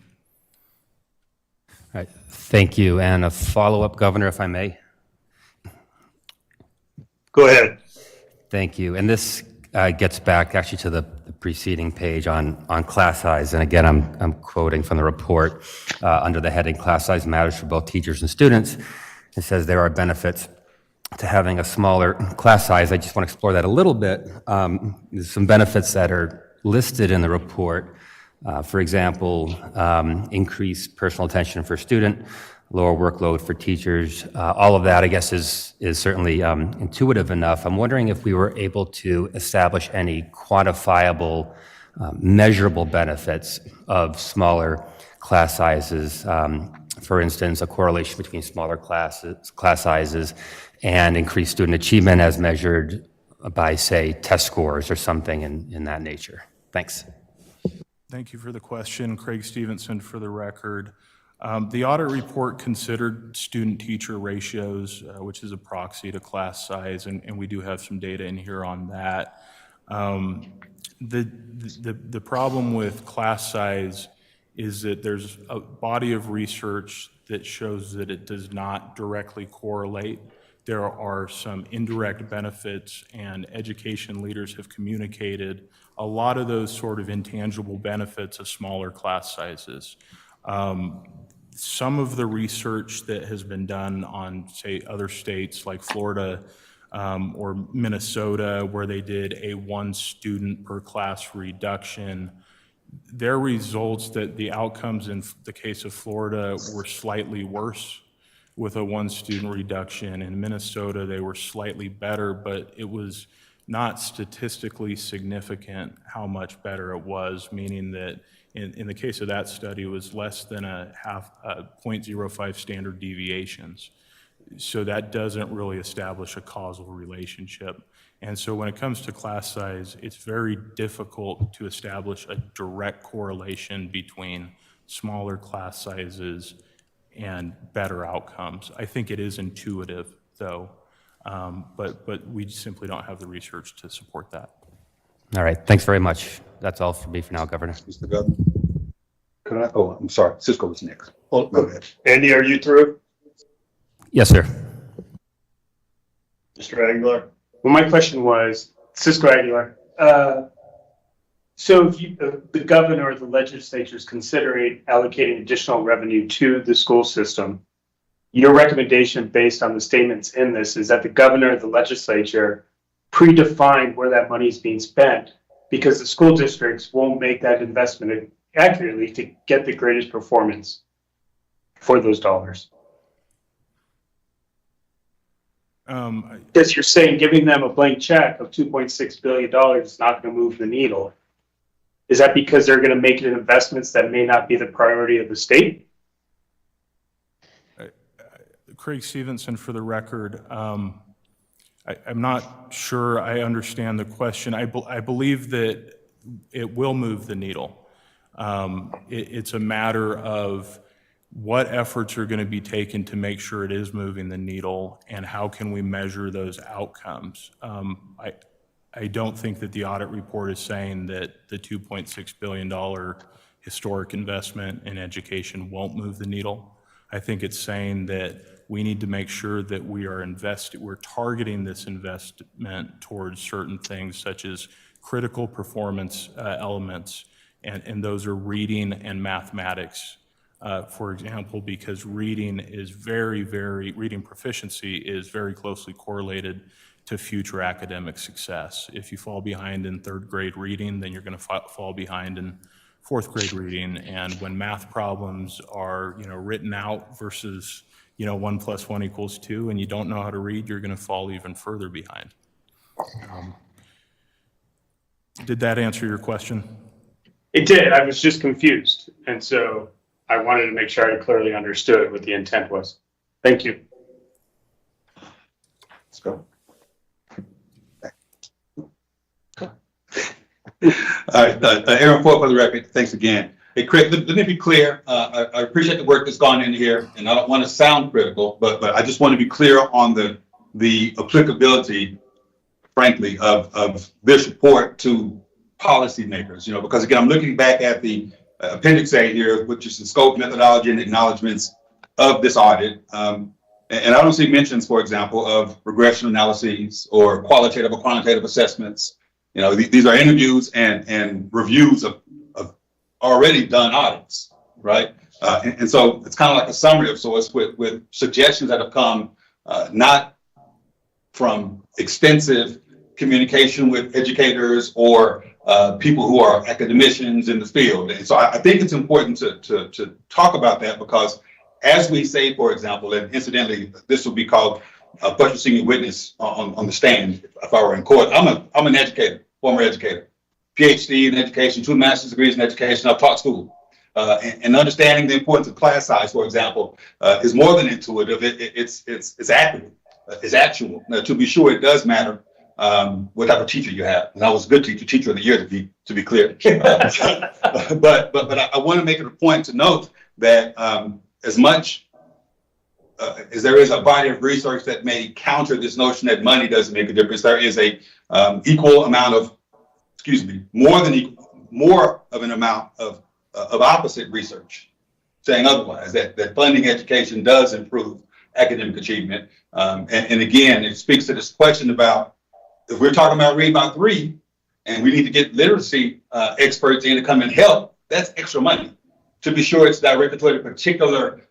All right, thank you. And a follow-up, Governor, if I may. Go ahead. Thank you. And this gets back actually to the preceding page on class size. And again, I'm quoting from the report under the heading "Class Size Matters for Both Teachers and Students." It says there are benefits to having a smaller class size. I just want to explore that a little bit. There's some benefits that are listed in the report. For example, increased personal attention for student, lower workload for teachers. All of that, I guess, is certainly intuitive enough. I'm wondering if we were able to establish any quantifiable, measurable benefits of smaller class sizes. For instance, a correlation between smaller class sizes and increased student achievement as measured by, say, test scores or something in that nature. Thanks. Thank you for the question. Craig Stevenson for the record. The audit report considered student-teacher ratios, which is a proxy to class size, and we do have some data in here on that. The problem with class size is that there's a body of research that shows that it does not directly correlate. There are some indirect benefits, and education leaders have communicated a lot of those sort of intangible benefits of smaller class sizes. Some of the research that has been done on, say, other states like Florida or Minnesota, where they did a 1 student per class reduction, their results that the outcomes in the case of Florida were slightly worse with a 1 student reduction. In Minnesota, they were slightly better, but it was not statistically significant how much better it was, meaning that in the case of that study, it was less than a 0.05 standard deviations. So that doesn't really establish a causal relationship. And so when it comes to class size, it's very difficult to establish a direct correlation between smaller class sizes and better outcomes. I think it is intuitive, though, but we simply don't have the research to support that. All right, thanks very much. That's all for me for now, Governor. Mr. Governor. Could I, oh, I'm sorry, Cisco was next. Well, Go ahead. Andy, are you through? Yes, sir. Mr. Aguilar? Well, my question was, Cisco Aguilar, so if the governor or the legislature is considering allocating additional revenue to the school system, your recommendation based on the statements in this is that the governor or the legislature predefine where that money is being spent, because the school districts won't make that investment accurately to get the greatest performance for those dollars. Because you're saying giving them a blank check of $2.6 billion is not going to move the needle. Is that because they're going to make it in investments that may not be the priority of the state? Craig Stevenson for the record. I'm not sure I understand the question. I believe that it will move the needle. It's a matter of what efforts are going to be taken to make sure it is moving the needle, and how can we measure those outcomes. I don't think that the audit report is saying that the $2.6 billion historic investment in education won't move the needle. I think it's saying that we need to make sure that we're targeting this investment towards certain things, such as critical performance elements, and those are reading and mathematics. For example, because reading proficiency is very closely correlated to future academic success. If you fall behind in 3rd grade reading, then you're going to fall behind in 4th grade reading. And when math problems are, written out versus, 1 + 1 = 2, and you don't know how to read, you're going to fall even further behind. Did that answer your question? It did. I was just confused. And so I wanted to make sure I clearly understood what the intent was. Thank you. Let's go. All right, Aaron Ford for the record, thanks again. Hey, Craig, let me be clear. I appreciate the work that's gone into here, and I don't want to sound critical, but I just want to be clear on the applicability, frankly, of this report to policymakers, because again, I'm looking back at the Appendix A here, which is the scope, methodology, and acknowledgements of this audit. And I don't see mentions, for example, of regression analyses or qualitative or quantitative assessments. These are interviews and reviews of already done audits, right? And so it's kind of like a summary of sorts with suggestions that have come not from extensive communication with educators or people who are academicians in the field. And so I think it's important to talk about that, because as we say, for example, and incidentally, this will be called a question senior witness on the stand if I were in court. I'm an educator, former educator, PhD in education, 2 master's degrees in education. I've taught school. And understanding the importance of class size, for example, is more than intuitive. It's accurate. It's actual. Now, to be sure, it does matter what type of teacher you have. And I was a good teacher of the year, to be clear. But I want to make it a point to note that as much as there is a body of research that may counter this notion that money doesn't make a difference, there is a equal amount of, more of an amount of opposite research saying otherwise, that funding education does improve academic achievement. And again, it speaks to this question about, if we're talking about read by 3 and we need to get literacy experts in to come and help, that's extra money. To be sure, it's directed toward a particular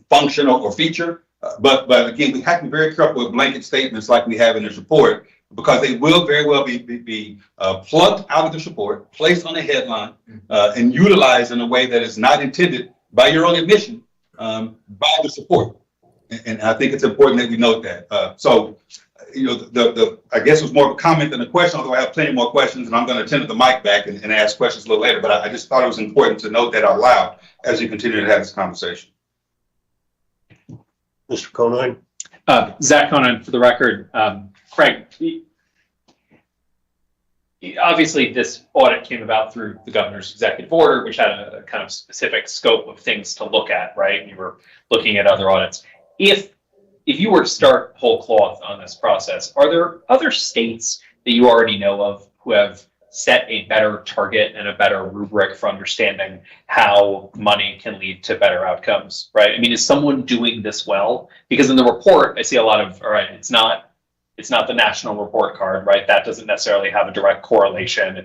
function or feature. But again, we have to be very careful with blanket statements like we have in this report, because they will very well be plucked out of this report, placed on a headline, and utilized in a way that is not intended by your own admission by the support. And I think it's important that we note that. I guess it was more of a comment than a question, although I have plenty more questions, and I'm going to turn the mic back and ask questions a little later. But I just thought it was important to note that out loud as we continue to have this conversation. Mr. Conine? Zach Conine, for the record. Craig, obviously this audit came about through the governor's executive order, which had a kind of specific scope of things to look at, right? You were looking at other audits. If you were to start whole cloth on this process, are there other states that you already know of who have set a better target and a better rubric for understanding how money can lead to better outcomes, right? I mean, is someone doing this well? Because in the report, I see a lot of, all right, it's not the national report card, right? That doesn't necessarily have a direct correlation.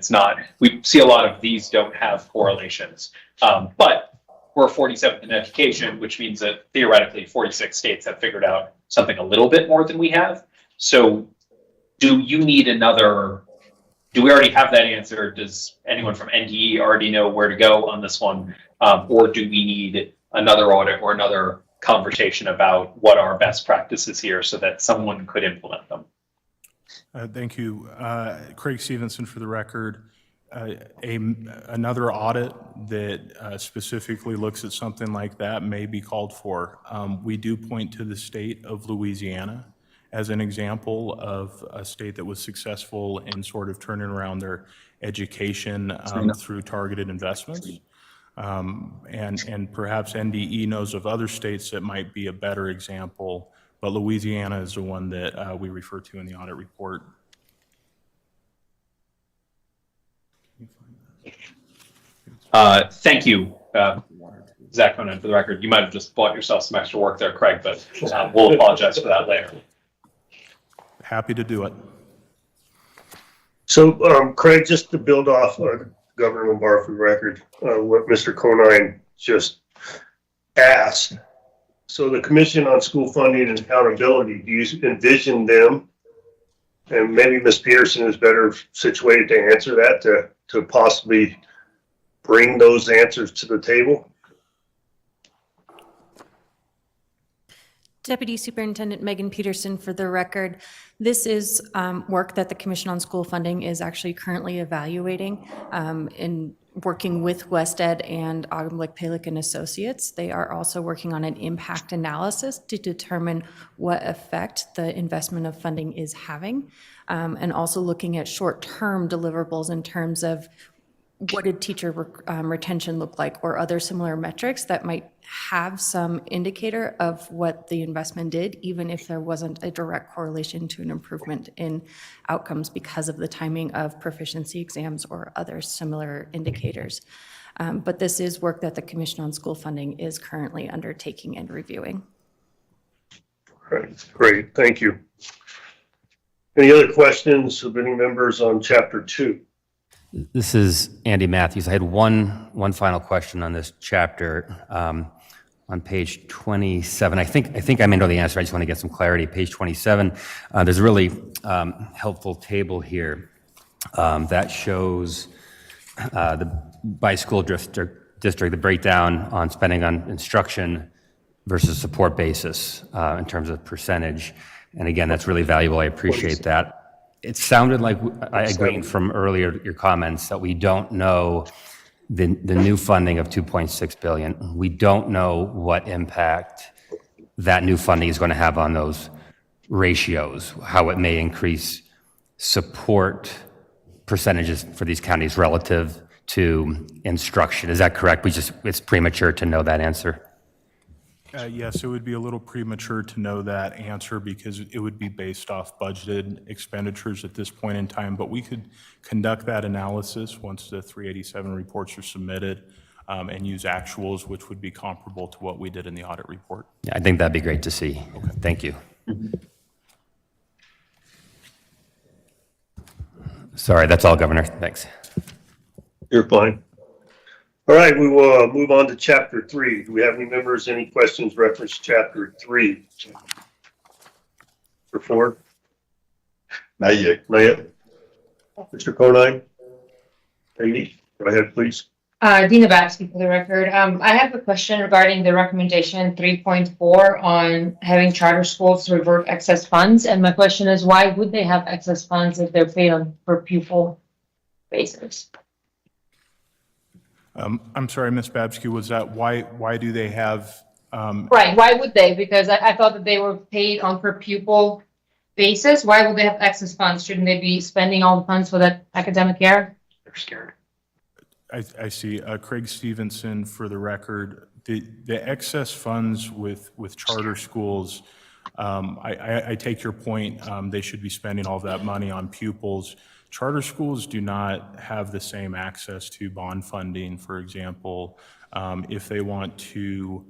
We see a lot of these don't have correlations. But we're 47th in education, which means that theoretically 46 states have figured out something a little bit more than we have. So do we already have that answer? Does anyone from NDE already know where to go on this one? Or do we need another audit or another conversation about what are best practices here so that someone could implement them? Thank you. Craig Stevenson for the record. Another audit that specifically looks at something like that may be called for. We do point to the state of Louisiana as an example of a state that was successful in sort of turning around their education through targeted investments. And perhaps NDE knows of other states that might be a better example, but Louisiana is the one that we refer to in the audit report. Thank you, Zach Conan, for the record. You might have just bought yourself some extra work there, Craig, but we'll apologize for that later. Happy to do it. So, Craig, just to build off Governor Lombardo for the record, what Mr. Conine just asked. So the Commission on School Funding and Accountability, do you envision them, and maybe Ms. Peterson is better situated to answer that, to possibly bring those answers to the table? Deputy Superintendent Megan Peterson for the record. This is work that the Commission on School Funding is actually currently evaluating in working with WestEd and Augenblick Palick and Associates. They are also working on an impact analysis to determine what effect the investment of funding is having, and also looking at short-term deliverables in terms of what did teacher retention look like, or other similar metrics that might have some indicator of what the investment did, even if there wasn't a direct correlation to an improvement in outcomes because of the timing of proficiency exams or other similar indicators. But this is work that the Commission on School Funding is currently undertaking and reviewing. Great, thank you. Any other questions of any members on Chapter 2? This is Andy Matthews. I had one final question on this chapter. On page 27, I think I may know the answer. I just want to get some clarity. Page 27, there's a really helpful table here that shows by school district, the breakdown on spending on instruction versus support basis in terms of percentage. And again, that's really valuable. I appreciate that. It sounded like I gleaned from earlier your comments that we don't know the new funding of 2.6 billion. We don't know what impact that new funding is going to have on those ratios, how it may increase support percentages for these counties relative to instruction. Is that correct? It's premature to know that answer. Yes, it would be a little premature to know that answer because it would be based off budgeted expenditures at this point in time, but we could conduct that analysis once the 387 reports are submitted and use actuals, which would be comparable to what we did in the audit report. Yeah, I think that'd be great to see. Okay. Thank you. Sorry, that's all, Governor. Thanks. You're fine. All right, we will move on to chapter 3. Do we have any members, any questions reference chapter 3? For 4? Not yet. Not yet. Mr. Conine? Amy, go ahead, please. Dina Babsky for the record. I have a question regarding the recommendation 3.4 on having charter schools revert excess funds. And my question is, why would they have excess funds if they're paid on per pupil basis? I'm sorry, Ms. Babsky, was that why do they have? Right, why would they? Because I thought that they were paid on per pupil basis. Why would they have excess funds? Shouldn't they be spending all the funds for that academic year? They're scared. I see. Craig Stevenson, for the record, the excess funds with charter schools, I take your point. They should be spending all of that money on pupils. Charter schools do not have the same access to bond funding, for example. If they want to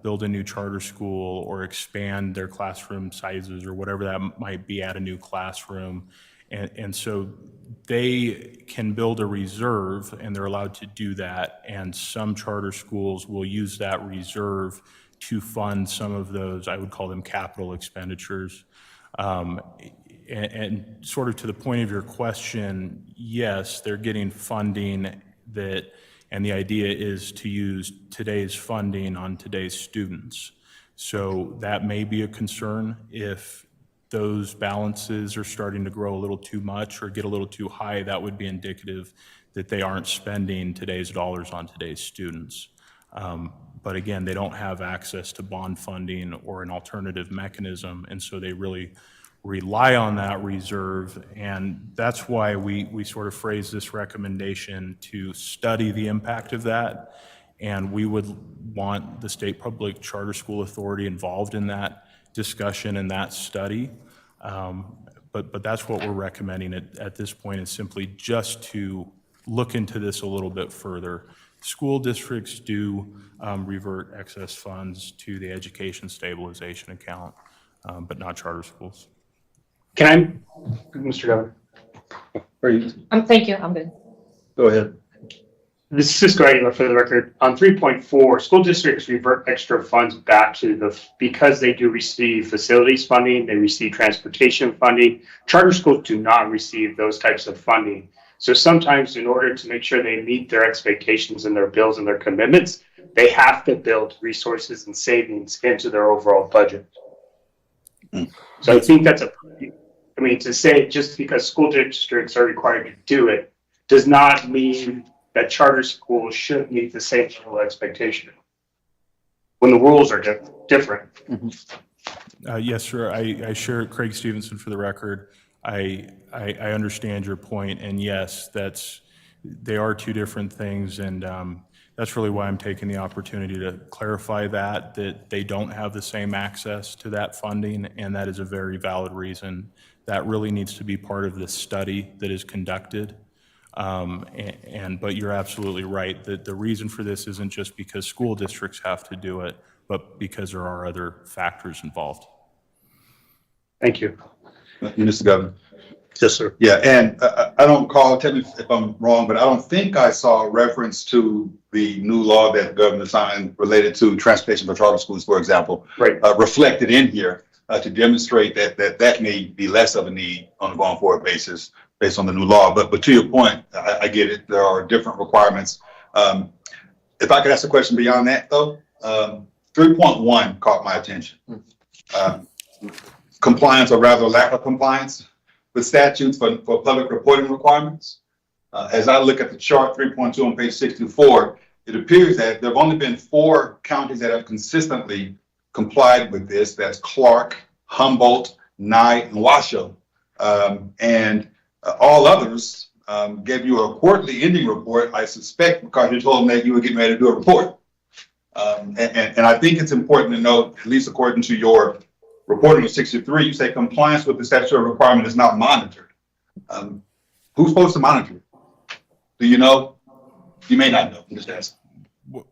build a new charter school or expand their classroom sizes or whatever that might be at a new classroom. And so they can build a reserve and they're allowed to do that. And some charter schools will use that reserve to fund some of those, I would call them capital expenditures. And sort of to the point of your question, yes, they're getting funding that, and the idea is to use today's funding on today's students. So that may be a concern if those balances are starting to grow a little too much or get a little too high. That would be indicative that they aren't spending today's dollars on today's students. But again, they don't have access to bond funding or an alternative mechanism, and so they really rely on that reserve, and that's why we sort of phrase this recommendation to study the impact of that, and we would want the State Public Charter School Authority involved in that discussion and that study. But that's what we're recommending at this point, is simply just to look into this a little bit further. School districts do revert excess funds to the education stabilization account, but not charter schools. Can I, Mr. Governor? Thank you, I'm good. Go ahead. This is Cisco Aguilar for the record. On 3.4, school districts revert extra funds back to because they do receive facilities funding, they receive transportation funding. Charter schools do not receive those types of funding. So sometimes in order to make sure they meet their expectations and their bills and their commitments, they have to build resources and savings into their overall budget. So I think that's to say just because school districts are required to do it does not mean that charter schools should meet the same level of expectation when the rules are different. Yes, sir. I share Craig Stevenson for the record. I understand your point, and yes, they are two different things, and that's really why I'm taking the opportunity to clarify that they don't have the same access to that funding, and that is a very valid reason. That really needs to be part of this study that is conducted. But you're absolutely right that the reason for this isn't just because school districts have to do it, but because there are other factors involved. Thank you. Mr. Governor. Yes, sir. Yeah, and I don't recall, tell me if I'm wrong, but I don't think I saw a reference to the new law that the governor signed related to transportation for charter schools, for example, Right. reflected in here to demonstrate that may be less of a need on a going forward basis based on the new law. But to your point, I get it. There are different requirements. If I could ask a question beyond that, though, 3.1 caught my attention. Compliance, or rather lack of compliance with statutes for public reporting requirements. As I look at the chart 3.2 on page 64, it appears that there have only been 4 counties that have consistently complied with this. That's Clark, Humboldt, Nye, and Washoe. And all others gave you a quarterly ending report, I suspect, because you told them that you were getting ready to do a report. And I think it's important to note, at least according to your reporting of 63, you say compliance with the statutory requirement is not monitored. Who's supposed to monitor it? Do you know? You may not know. I'm just asking.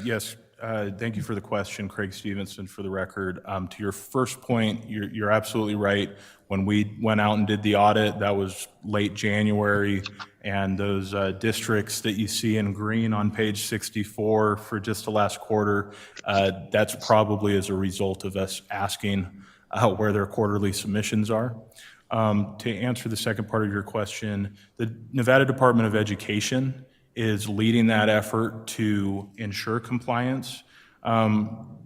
Yes, thank you for the question, Craig Stevenson, for the record. To your first point, you're absolutely right. When we went out and did the audit, that was late January, and those districts that you see in green on page 64 for just the last quarter, that's probably as a result of us asking where their quarterly submissions are. To answer the second part of your question, the Nevada Department of Education is leading that effort to ensure compliance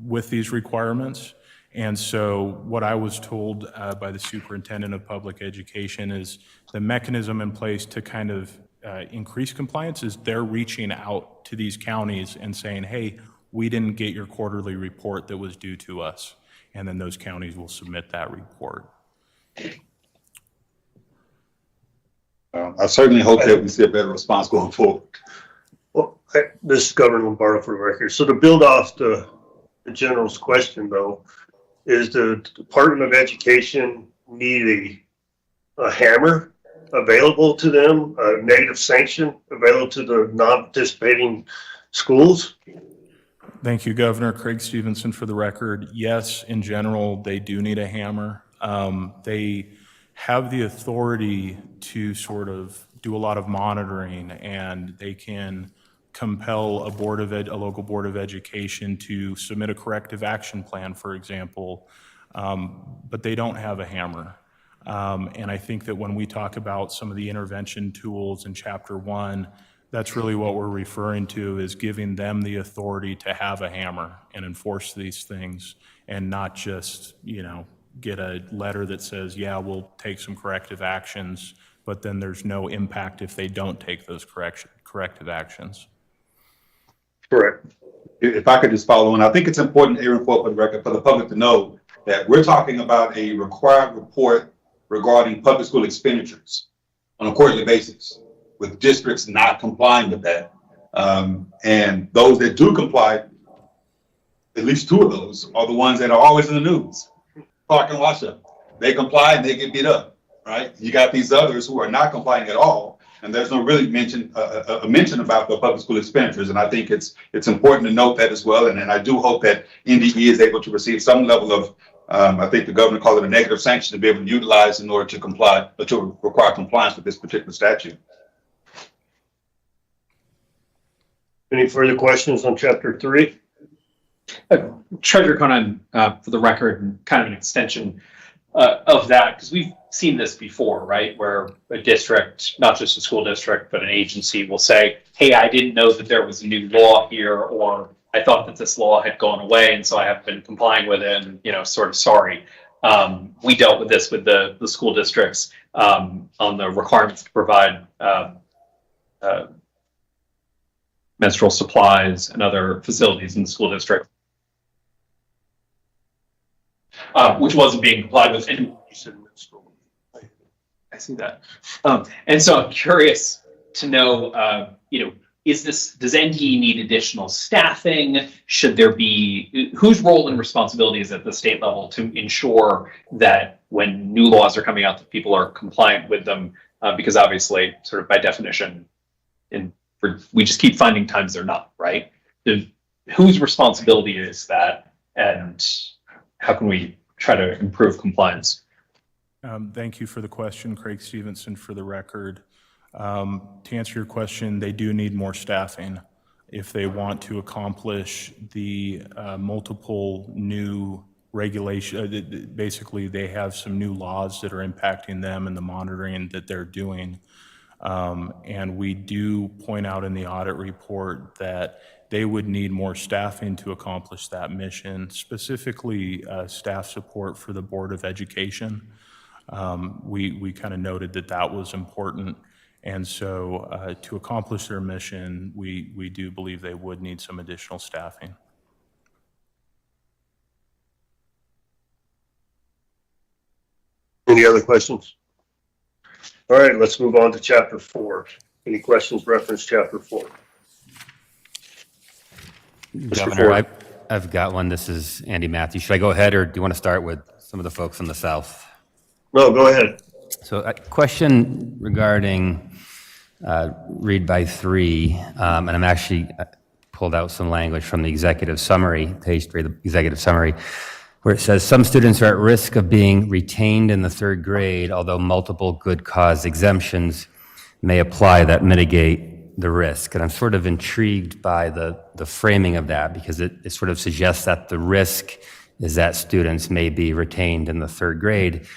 with these requirements. And so what I was told by the superintendent of public education is the mechanism in place to kind of increase compliance is they're reaching out to these counties and saying, hey, we didn't get your quarterly report that was due to us. And then those counties will submit that report. I certainly hope that we see a better response going forward. Well, this is Governor Lombardo for the record. So to build off the general's question, though, is the Department of Education need a hammer available to them, a negative sanction available to the non-participating schools? Thank you, Governor. Craig Stevenson for the record. Yes, in general, they do need a hammer. They have the authority to sort of do a lot of monitoring, and they can compel a local board of education to submit a corrective action plan, for example, but they don't have a hammer. And I think that when we talk about some of the intervention tools in Chapter 1, that's really what we're referring to, is giving them the authority to have a hammer and enforce these things, and not just, get a letter that says, yeah, we'll take some corrective actions, but then there's no impact if they don't take those corrective actions. Correct. If I could just follow on, I think it's important, Aaron, for the record, for the public to know that we're talking about a required report regarding public school expenditures on a quarterly basis, with districts not complying with that. And those that do comply, at least 2 of those are the ones that are always in the news. Clark and Washoe. They comply and they get beat up, right? You got these others who are not complying at all, and there's no really mention about the public school expenditures. And I think it's important to note that as well. And I do hope that NDE is able to receive some level of, I think the governor called it a negative sanction, to be able to utilize in order to comply, or to require compliance with this particular statute. Any further questions on Chapter 3? Treasurer Conan, for the record, kind of an extension of that, because we've seen this before, right? Where a district, not just a school district, but an agency will say, hey, I didn't know that there was a new law here, or I thought that this law had gone away, and so I haven't been complying with it, and, sort of sorry. We dealt with this with the school districts on the requirements to provide menstrual supplies and other facilities in the school district, which wasn't being complied with. And I see that. And so I'm curious to know, does NDE need additional staffing? Should there be, whose role and responsibility is at the state level to ensure that when new laws are coming out, that people are compliant with them? Because obviously, sort of by definition, we just keep finding times they're not, right? Whose responsibility is that, and how can we try to improve compliance? Thank you for the question, Craig Stevenson, for the record. To answer your question, they do need more staffing if they want to accomplish the multiple new regulation. Basically, they have some new laws that are impacting them and the monitoring that they're doing. And we do point out in the audit report that they would need more staffing to accomplish that mission, specifically staff support for the Board of Education. We kind of noted that that was important. And so to accomplish their mission, we do believe they would need some additional staffing. Any other questions? All right, let's move on to chapter 4. Any questions reference chapter 4? Governor, I've got one. This is Andy Matthews. Should I go ahead, or do you want to start with some of the folks in the South? No, go ahead. So a question regarding read by 3, and I'm actually pulled out some language from the executive summary, page 3 of the executive summary, where it says some students are at risk of being retained in the 3rd grade, although multiple good cause exemptions may apply that mitigate the risk. And I'm sort of intrigued by the framing of that, because it sort of suggests that the risk is that students may be retained in the 3rd grade.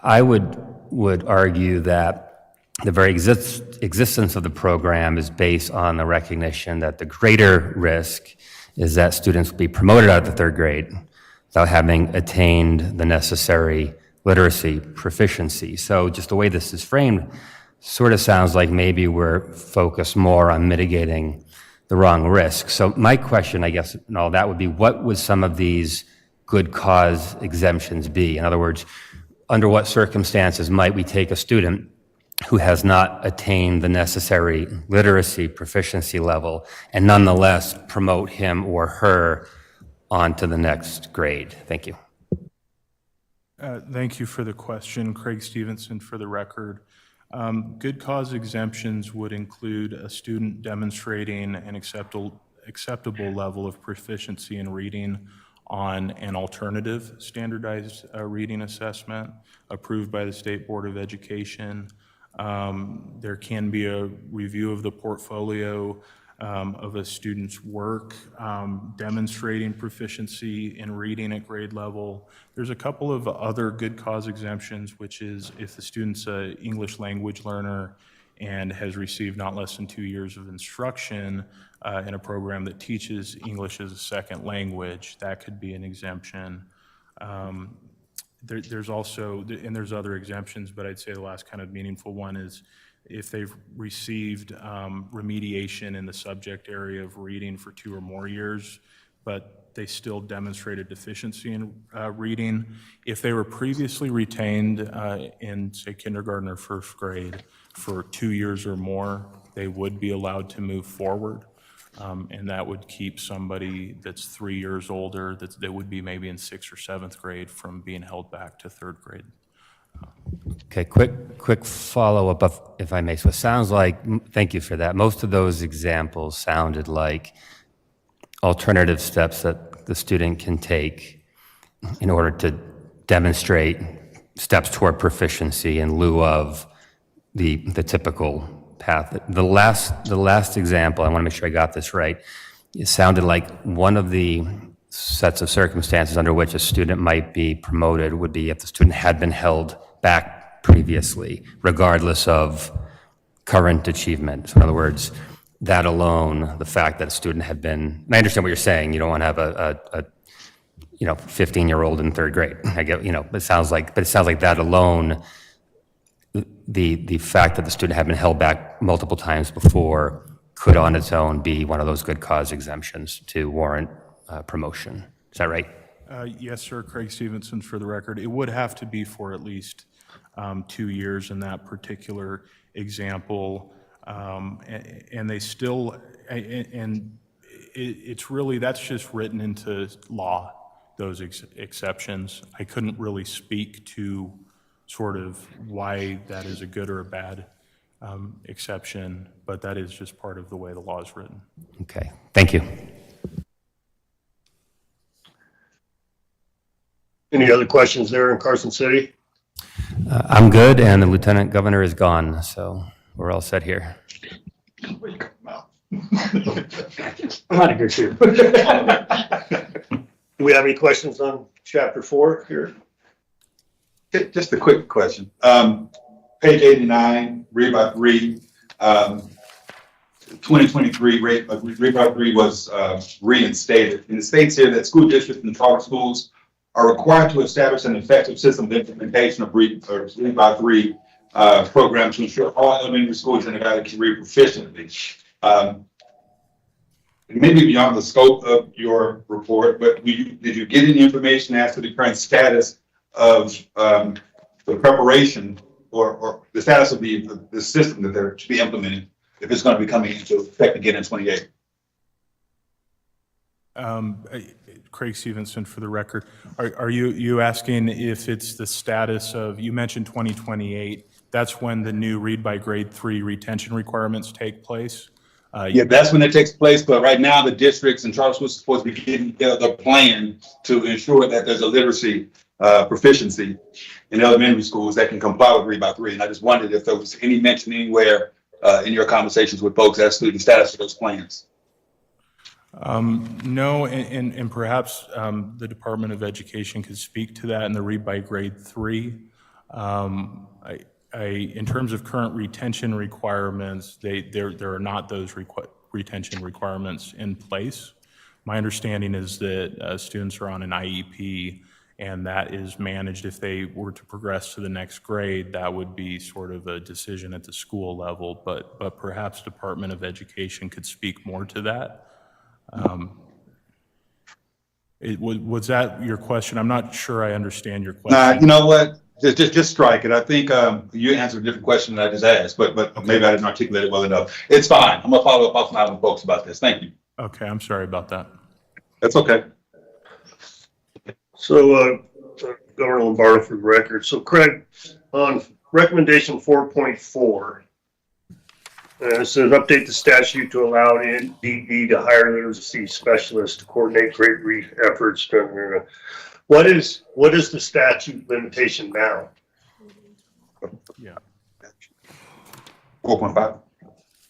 I would argue that the very existence of the program is based on the recognition that the greater risk is that students will be promoted out of the 3rd grade without having attained the necessary literacy proficiency. So just the way this is framed sort of sounds like maybe we're focused more on mitigating the wrong risk. So my question, I guess, and all that would be, what would some of these good cause exemptions be? In other words, under what circumstances might we take a student who has not attained the necessary literacy proficiency level and nonetheless promote him or her on to the next grade? Thank you. Thank you for the question, Craig Stevenson, for the record. Good cause exemptions would include a student demonstrating an acceptable level of proficiency in reading on an alternative standardized reading assessment approved by the State Board of Education. There can be a review of the portfolio of a student's work demonstrating proficiency in reading at grade level. There's a couple of other good cause exemptions, which is if the student's an English language learner and has received not less than 2 years of instruction in a program that teaches English as a second language, that could be an exemption. There's also, and there's other exemptions, but I'd say the last kind of meaningful one is if they've received remediation in the subject area of reading for 2 or more years, but they still demonstrated deficiency in reading. If they were previously retained in, say, kindergarten or 1st grade for 2 years or more, they would be allowed to move forward. And that would keep somebody that's 3 years older, that would be maybe in 6th or 7th grade, from being held back to 3rd grade. Okay, quick follow-up, if I may. So it sounds like, thank you for that. Most of those examples sounded like alternative steps that the student can take in order to demonstrate steps toward proficiency in lieu of the typical path. The last example, I want to make sure I got this right. It sounded like one of the sets of circumstances under which a student might be promoted would be if the student had been held back previously, regardless of current achievement. So in other words, that alone, the fact that a student had been, and I understand what you're saying, you don't want to have a 15-year-old in 3rd grade. I get, but it sounds like that alone, the fact that the student had been held back multiple times before could on its own be one of those good cause exemptions to warrant promotion. Is that right? Yes, sir. Craig Stevenson, for the record. It would have to be for at least 2 years in that particular example. And they still, and it's really, that's just written into law, those exceptions. I couldn't really speak to sort of why that is a good or a bad exception, but that is just part of the way the law is written. Okay, thank you. Any other questions there in Carson City? I'm good, and the Lieutenant Governor is gone, so we're all set here. I'm out of here too. Do we have any questions on chapter 4 here? Just a quick question. Page 89, read by 3, 2023 read by 3 was reinstated. And it states here that school districts and charter schools are required to establish an effective system of implementation of read by 3 program to ensure all elementary schools in Nevada can read proficiently. Maybe beyond the scope of your report, but did you get any information as to the current status of the preparation or the status of the system that they're to be implemented if it's going to be coming into effect again in 28? Craig Stevenson for the record. Are you asking if it's the status of, you mentioned 2028, that's when the new read by grade 3 retention requirements take place? Yeah, that's when it takes place. But right now, the districts and charter schools are supposed to be getting the plan to ensure that there's a literacy proficiency in elementary schools that can comply with read by 3. And I just wondered if there was any mention anywhere in your conversations with folks as to the status of those plans. No, and perhaps the Department of Education could speak to that in the read by grade 3. In terms of current retention requirements, there are not those retention requirements in place. My understanding is that students are on an IEP, and that is managed. If they were to progress to the next grade, that would be sort of a decision at the school level, but perhaps Department of Education could speak more to that. Was that your question? I'm not sure I understand your question. Nah, you know what? Just strike it. I think you answered a different question than I just asked, but okay. Maybe I didn't articulate it well enough. It's fine. I'm gonna follow up offline with folks about this. Thank you. Okay, I'm sorry about that. That's okay. So, Governor Lombardo for the record. So, Craig, on recommendation 4.4, it says update the statute to allow NDE to hire literacy specialists to coordinate grade read efforts. What is the statute limitation now? Yeah. 4.5.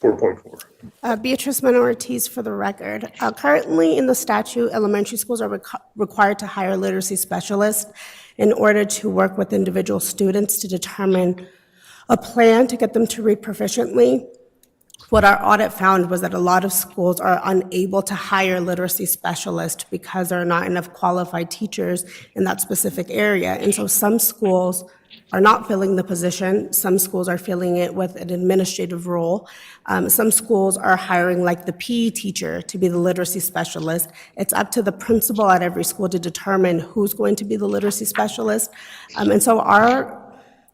4.4. Beatrice Mena-Ortiz for the record. Currently in the statute, elementary schools are required to hire literacy specialists in order to work with individual students to determine a plan to get them to read proficiently. What our audit found was that a lot of schools are unable to hire literacy specialists because there are not enough qualified teachers in that specific area. And so some schools are not filling the position. Some schools are filling it with an administrative role. Some schools are hiring like the PE teacher to be the literacy specialist. It's up to the principal at every school to determine who's going to be the literacy specialist. And so our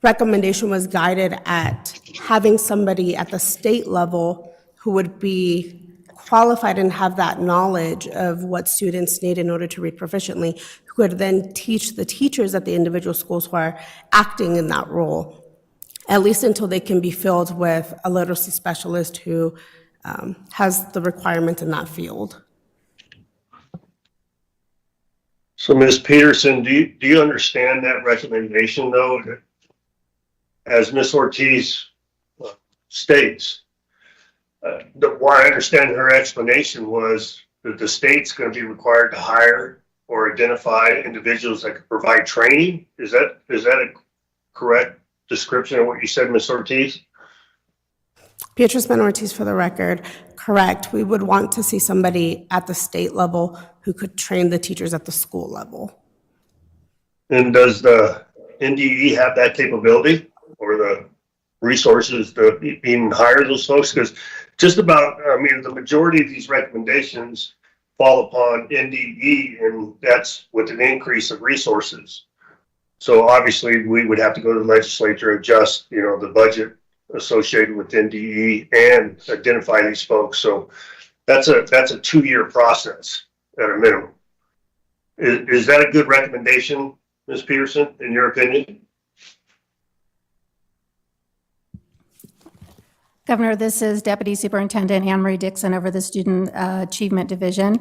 recommendation was guided at having somebody at the state level who would be qualified and have that knowledge of what students need in order to read proficiently, who could then teach the teachers at the individual schools who are acting in that role, at least until they can be filled with a literacy specialist who has the requirement in that field. So, Ms. Peterson, do you understand that recommendation, though? As Ms. Ortiz states, what I understand her explanation was that the state's going to be required to hire or identify individuals that could provide training. Is that a correct description of what you said, Ms. Ortiz? Beatrice Mena-Ortiz for the record. Correct. We would want to see somebody at the state level who could train the teachers at the school level. And does the NDE have that capability or the resources to even hire those folks? Because just about, the majority of these recommendations fall upon NDE, and that's with an increase of resources. So obviously we would have to go to the legislature, adjust, the budget associated with NDE and identify these folks. So that's a 2-year process at a minimum. Is that a good recommendation, Ms. Peterson, in your opinion? Governor, this is Deputy Superintendent Anne Marie Dixon over the Student Achievement Division.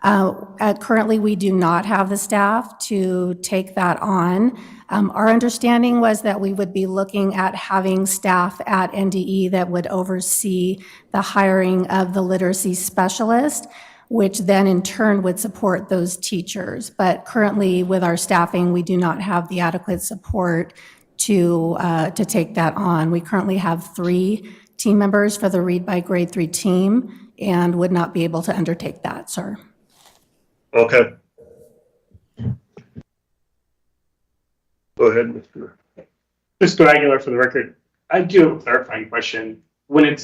Currently, we do not have the staff to take that on. Our understanding was that we would be looking at having staff at NDE that would oversee the hiring of the literacy specialist, which then in turn would support those teachers. But currently, with our staffing, we do not have the adequate support to take that on. We currently have 3 team members for the Read by Grade 3 team and would not be able to undertake that, sir. Okay. Go ahead, Mr. Mr. Aguilar, for the record, I do have a clarifying question. When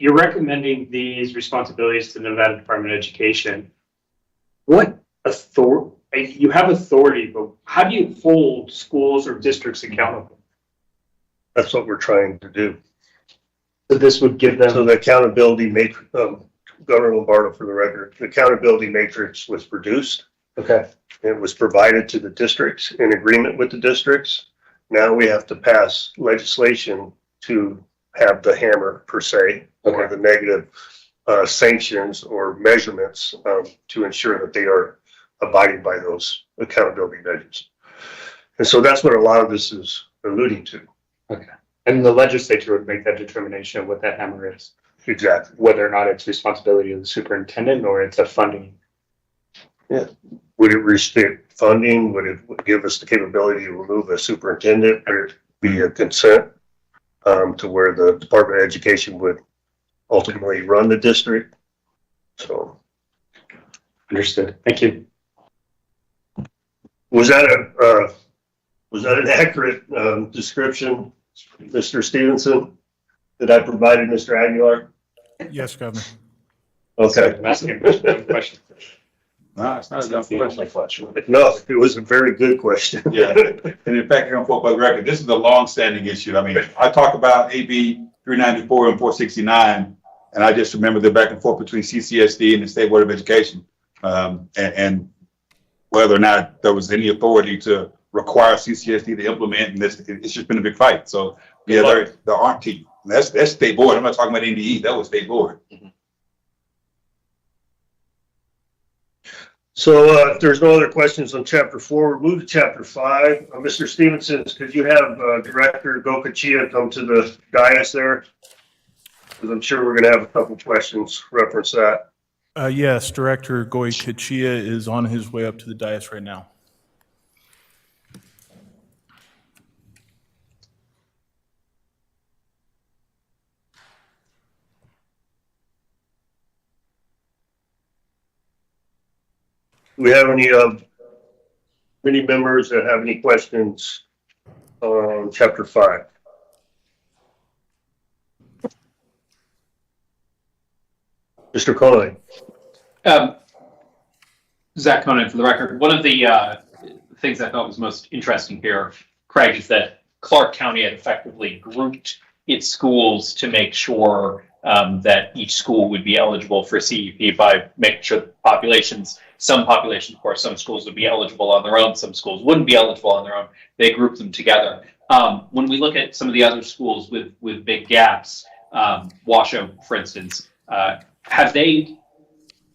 you're recommending these responsibilities to the Nevada Department of Education, what authority, you have authority, but how do you hold schools or districts accountable? That's what we're trying to do. So this would give So them, the accountability matrix, Governor Lombardo, for the record, the accountability matrix was produced. okay, It was provided to the districts in agreement with the districts. Now we have to pass legislation to have the hammer per se, or the negative sanctions or measurements to ensure that they are abiding by those accountability measures. And so that's what a lot of this is alluding to. okay. And the legislature would make that determination of what that hammer is, Exactly. whether or not it's responsibility of the superintendent or it's a funding. Yeah. Would it restrict funding? Would it give us the capability to remove a superintendent? Would it be a consent to where the Department of Education would ultimately run the district? So. Understood. Thank you. Was that an accurate description, Mr. Stevenson, that I provided, Mr. Aguilar? Yes, Governor. Okay. I'm asking a question. No, it's not a dumb question. No, it was a very good question. Yeah, and in fact, here on for the record, this is a long-standing issue. I mean, I talk about AB 394 and 469, and I just remember the back and forth between CCSD and the State Board of Education, and whether or not there was any authority to require CCSD to implement, and this, it's just been a big fight. So yeah, there aren't teeth. That's State Board. I'm not talking about NDE. That was State Board. So if there's no other questions on chapter 4, we'll move to chapter 5. Mr. Stevenson, could you have Director Gokachia come to the dais there? Because I'm sure we're going to have a couple questions reference that. Yes, Director Goy-Kachia is on his way up to the dais right now. Do we have any members that have any questions on chapter 5? Mr. Conley. Zach Conan, for the record. One of the things I thought was most interesting here, Craig, is that Clark County had effectively grouped its schools to make sure that each school would be eligible for CEP by making sure that some populations, of course, some schools would be eligible on their own, some schools wouldn't be eligible on their own. They grouped them together. When we look at some of the other schools with big gaps, Washoe, for instance, have they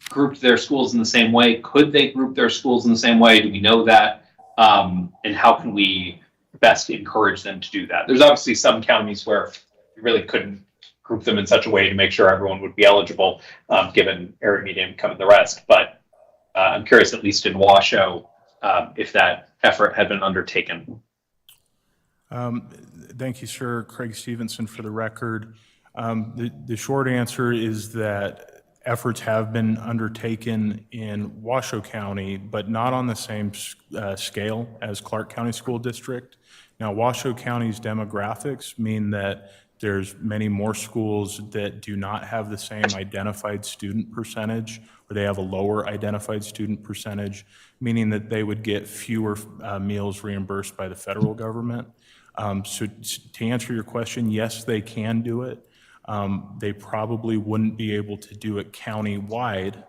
grouped their schools in the same way? Could they group their schools in the same way? Do we know that? And how can we best encourage them to do that? There's obviously some counties where you really couldn't group them in such a way to make sure everyone would be eligible, given area median income and the rest. But I'm curious, at least in Washoe, if that effort had been undertaken. Thank you, sir. Craig Stevenson for the record. The short answer is that efforts have been undertaken in Washoe County, but not on the same scale as Clark County School District. Now, Washoe County's demographics mean that there's many more schools that do not have the same identified student percentage, or they have a lower identified student percentage, meaning that they would get fewer meals reimbursed by the federal government. So to answer your question, yes, they can do it. They probably wouldn't be able to do it county-wide,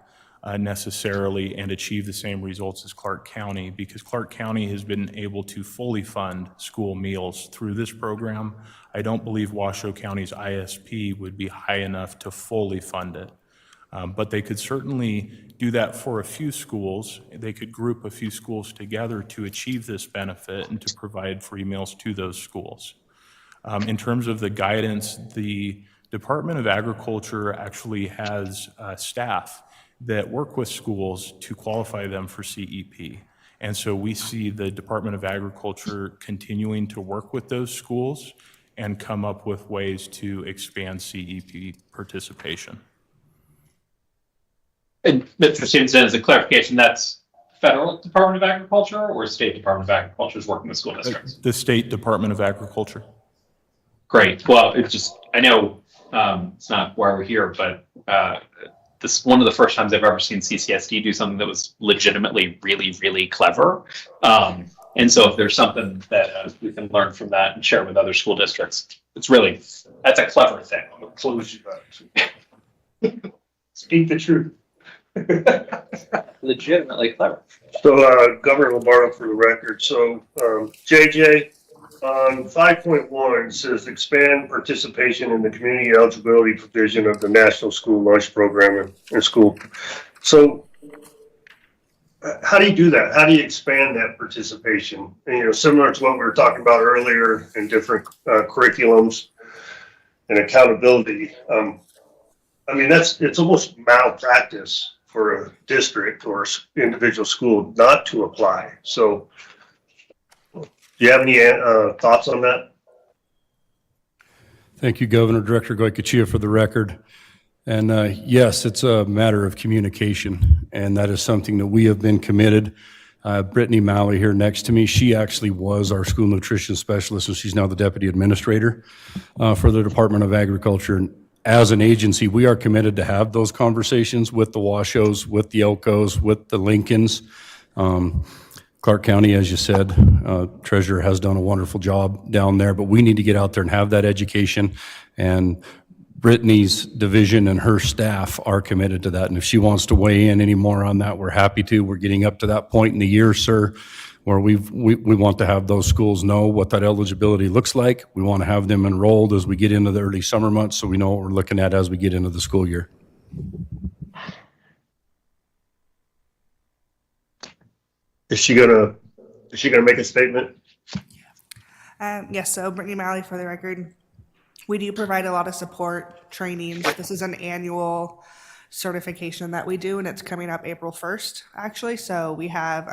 necessarily and achieve the same results as Clark County, because Clark County has been able to fully fund school meals through this program. I don't believe Washoe County's ISP would be high enough to fully fund it. But they could certainly do that for a few schools. They could group a few schools together to achieve this benefit and to provide free meals to those schools. In terms of the guidance, the Department of Agriculture actually has staff that work with schools to qualify them for CEP. And so we see the Department of Agriculture continuing to work with those schools and come up with ways to expand CEP participation. And Mr. Stevenson, as a clarification, that's federal Department of Agriculture or State Department of Agriculture is working with school districts? The State Department of Agriculture. Great. Well, it's just, I know it's not why we're here, but this one of the first times I've ever seen CCSD do something that was legitimately really, really clever. And so if there's something that we can learn from that and share with other school districts, it's really, that's a clever thing. Speak the truth. Legitimately clever. So, Governor Lombardo, for the record, so, JJ, on 5.1 says expand participation in the community eligibility provision of the National School Lunch Program in school. So, how do you do that? How do you expand that participation? And, similar to what we were talking about earlier in different curriculums and accountability. I mean, it's almost malpractice for a district or individual school not to apply. So do you have any thoughts on that? Thank you, Governor. Director Goycochea, for the record. And yes, it's a matter of communication, and that is something that we have been committed. Brittany Malley here next to me, she actually was our school nutrition specialist, and she's now the deputy administrator for the Department of Agriculture. As an agency, we are committed to have those conversations with the Washoes, with the Elkos, with the Lincolns. Clark County, as you said, Treasurer has done a wonderful job down there, but we need to get out there and have that education. And Brittany's division and her staff are committed to that. And if she wants to weigh in any more on that, we're happy to. We're getting up to that point in the year, sir, where we want to have those schools know what that eligibility looks like. We want to have them enrolled as we get into the early summer months, so we know what we're looking at as we get into the school year. Is she gonna make a statement? Yes, so Brittany Malley, for the record. We do provide a lot of support, trainings. This is an annual certification that we do, and it's coming up April 1st, actually. So we have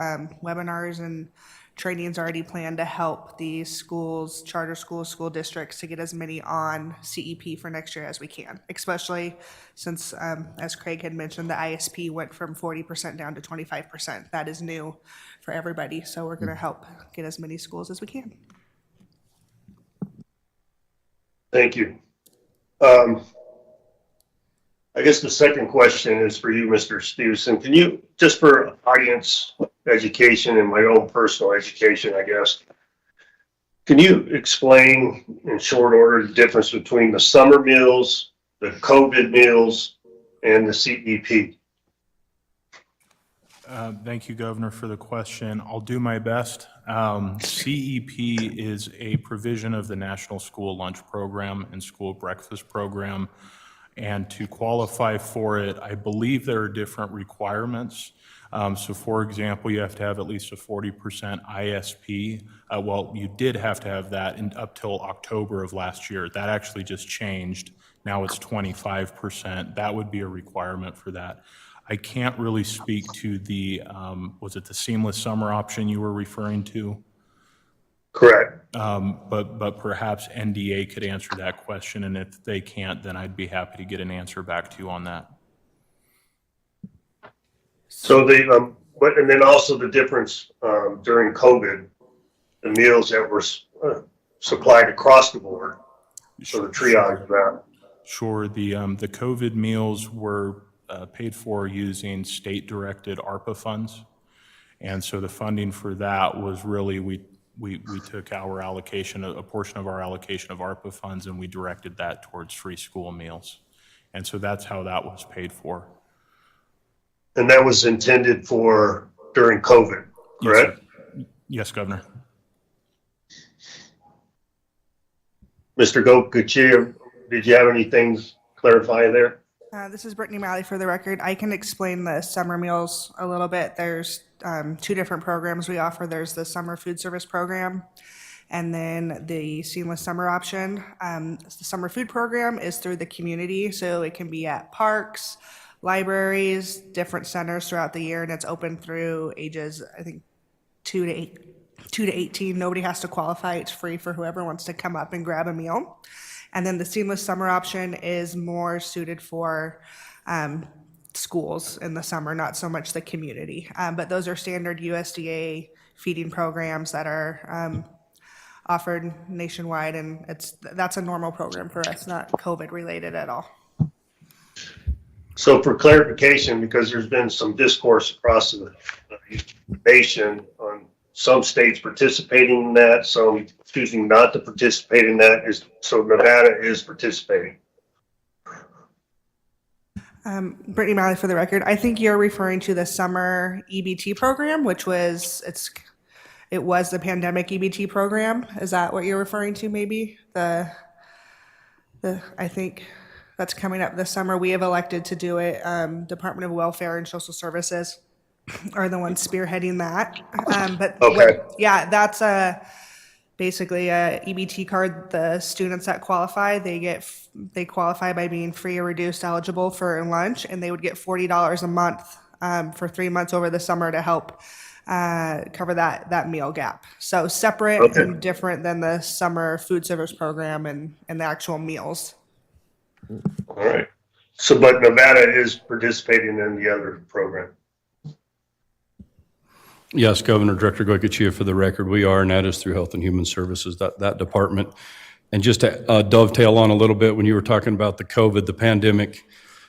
webinars and trainings already planned to help these schools, charter schools, school districts, to get as many on CEP for next year as we can, especially since, as Craig had mentioned, the ISP went from 40% down to 25%. That is new for everybody, so we're going to help get as many schools as we can. Thank you. I guess the second question is for you, Mr. Stevenson. Can you, just for audience education and my own personal education, I guess, can you explain in short order the difference between the summer meals, the COVID meals, and the CEP? Thank you, Governor, for the question. I'll do my best. CEP is a provision of the National School Lunch Program and School Breakfast Program. And to qualify for it, I believe there are different requirements. So for example, you have to have at least a 40% ISP. Well, you did have to have that up till October of last year. That actually just changed. Now it's 25%. That would be a requirement for that. I can't really speak to the, was it the seamless summer option you were referring to? Correct. But perhaps NDA could answer that question, and if they can't, then I'd be happy to get an answer back to you on that. So the, but, and then also the difference during COVID, the meals that were supplied across the board, so the triage of that. Sure, the COVID meals were paid for using state-directed ARPA funds. And so the funding for that was really, we took our allocation, a portion of our allocation of ARPA funds, and we directed that towards free school meals. And so that's how that was paid for. And that was intended for during COVID, correct? Yes, Governor. Mr. Gokachia, did you have anything to clarify there? This is Brittany Malley for the record. I can explain the summer meals a little bit. There's two different programs we offer. There's the summer food service program and then the seamless summer option. The summer food program is through the community, so it can be at parks, libraries, different centers throughout the year, and it's open through ages, I think, 2 to 18. Nobody has to qualify. It's free for whoever wants to come up and grab a meal. And then the seamless summer option is more suited for schools in the summer, not so much the community. But those are standard USDA feeding programs that are offered nationwide, and that's a normal program for us, not COVID related at all. So for clarification, because there's been some discourse across the nation on some states participating in that, some choosing not to participate in that, so Nevada is participating. Brittany Malley for the record. I think you're referring to the summer EBT program, which was it was the pandemic EBT program. Is that what you're referring to? Maybe I think that's coming up this summer. We have elected to do it. Department of Welfare and Social Services are the ones spearheading that. But okay. Yeah, that's basically a EBT card. The students that qualify, they qualify by being free or reduced eligible for lunch, and they would get $40 a month for 3 months over the summer to help cover that meal gap. So separate and different than the summer food service program and the actual meals. All right. So, but Nevada is participating in the other program. Yes, Governor, Director Goycochea, for the record, we are, and that is through Health and Human Services, that department. And just to dovetail on a little bit, when you were talking about the COVID, the pandemic,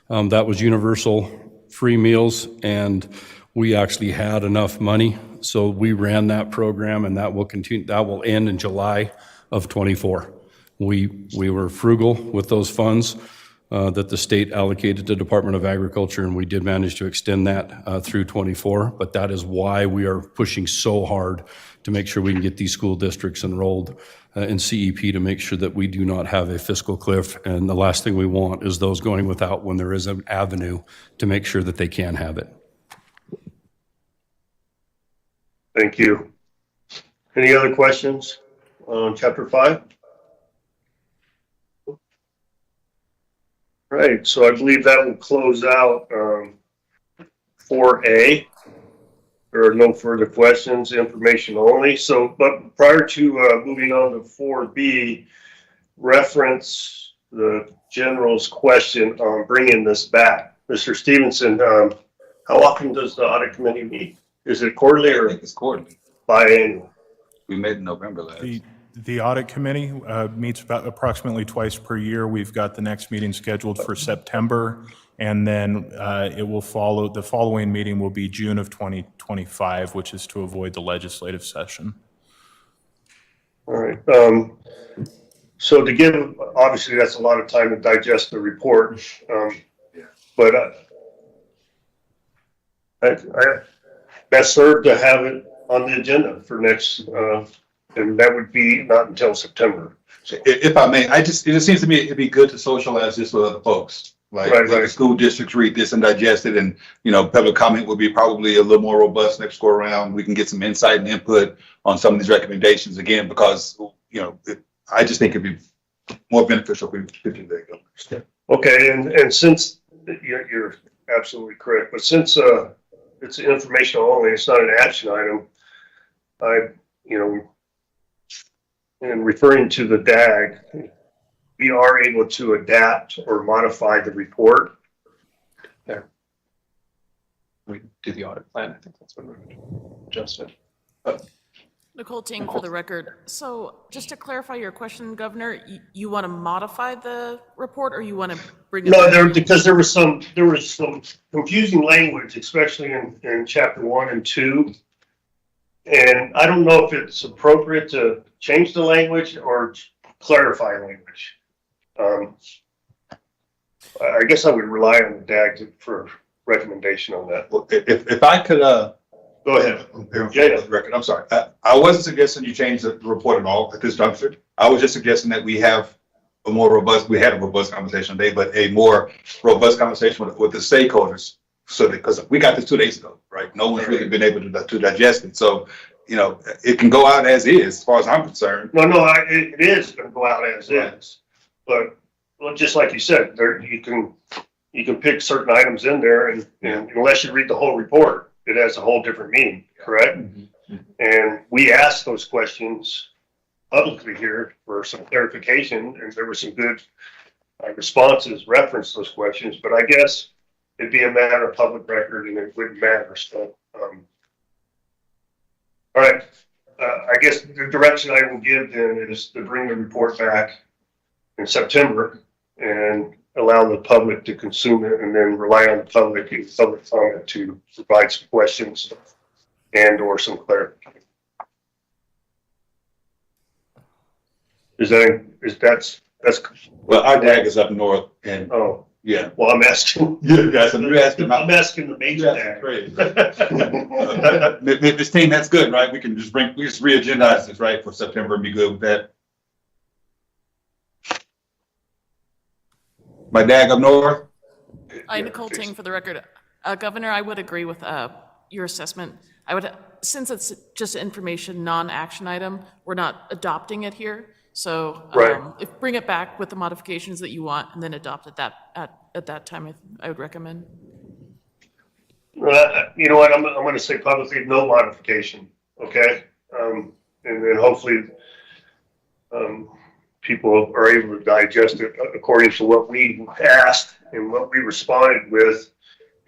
that was universal free meals, and we actually had enough money, so we ran that program, and that will continue. That will end in July of 24. We were frugal with those funds that the state allocated to Department of Agriculture, and we did manage to extend that through 24. But that is why we are pushing so hard to make sure we can get these school districts enrolled in CEP to make sure that we do not have a fiscal cliff. And the last thing we want is those going without when there is an avenue to make sure that they can have it. Thank you. Any other questions on Chapter 5? Right, so I believe that will close out 4A. There are no further questions, information only. So, but prior to moving on to 4B, reference the general's question on bringing this back. Mr. Stevenson, how often does the audit committee meet? Is it quarterly or? I think it's quarterly. Biannual? We met in November last. The audit committee meets about approximately twice per year. We've got the next meeting scheduled for September, and then it will follow. The following meeting will be June of 2025, which is to avoid the legislative session. All right. So to give, obviously that's a lot of time to digest the report. But I best served to have it on the agenda for next, and that would be not until September. If I may, it just seems to me it'd be good to socialize this with other folks. Like, Right. the school districts read this and digest it, and, public comment will be probably a little more robust next go around. We can get some insight and input on some of these recommendations again, because, I just think it'd be more beneficial if we could do that. Okay, and since you're absolutely correct, but since it's informational only, it's not an action item. In referring to the DAG, we are able to adapt or modify the report. There. We do the audit plan. I think that's what we're going to adjust it. Nicole Ting for the record. So just to clarify your question, Governor, you want to modify the report or you want to bring it? No, because there was some confusing language, especially in Chapter 1 and 2. And I don't know if it's appropriate to change the language or clarify language. I guess I would rely on the DAG for recommendation on that. Well, if I could, Go ahead. yeah, record, I'm sorry. I wasn't suggesting you change the report at all at this juncture. I was just suggesting that we have a more robust, we had a robust conversation today, but a more robust conversation with the stakeholders. So that, because we got this 2 days ago, right? No one's really been able to digest it. So, you know, it can go out as is, as far as I'm concerned. No, it is gonna go out as is, but, well, just like you said, there, you can pick certain items in there and unless you read the whole report, it has a whole different meaning, correct? And we asked those questions publicly here for some clarification, and there were some good responses referenced those questions, but I guess it'd be a matter of public record and it wouldn't matter, so, all right, I guess the direction I will give then is to bring the report back in September and allow the public to consume it and then rely on the public and public comment to provide some questions and or some clarification. That's Well, our DAG is up north and, oh, yeah. well, I'm asking. Yeah, guys, I'm asking. I'm asking the major DAG. This team, that's good, right? We just re-agendize this, right, for September and be good with that. My DAG up north? Nicole Ting for the record. Governor, I would agree with your assessment. I would, since it's just information, non-action item, we're not adopting it here. So if bring it back with the modifications that you want and then adopt it at that time, I would recommend. You know what, I'm going to say publicly, no modification, okay? And then hopefully people are able to digest it according to what we asked and what we responded with.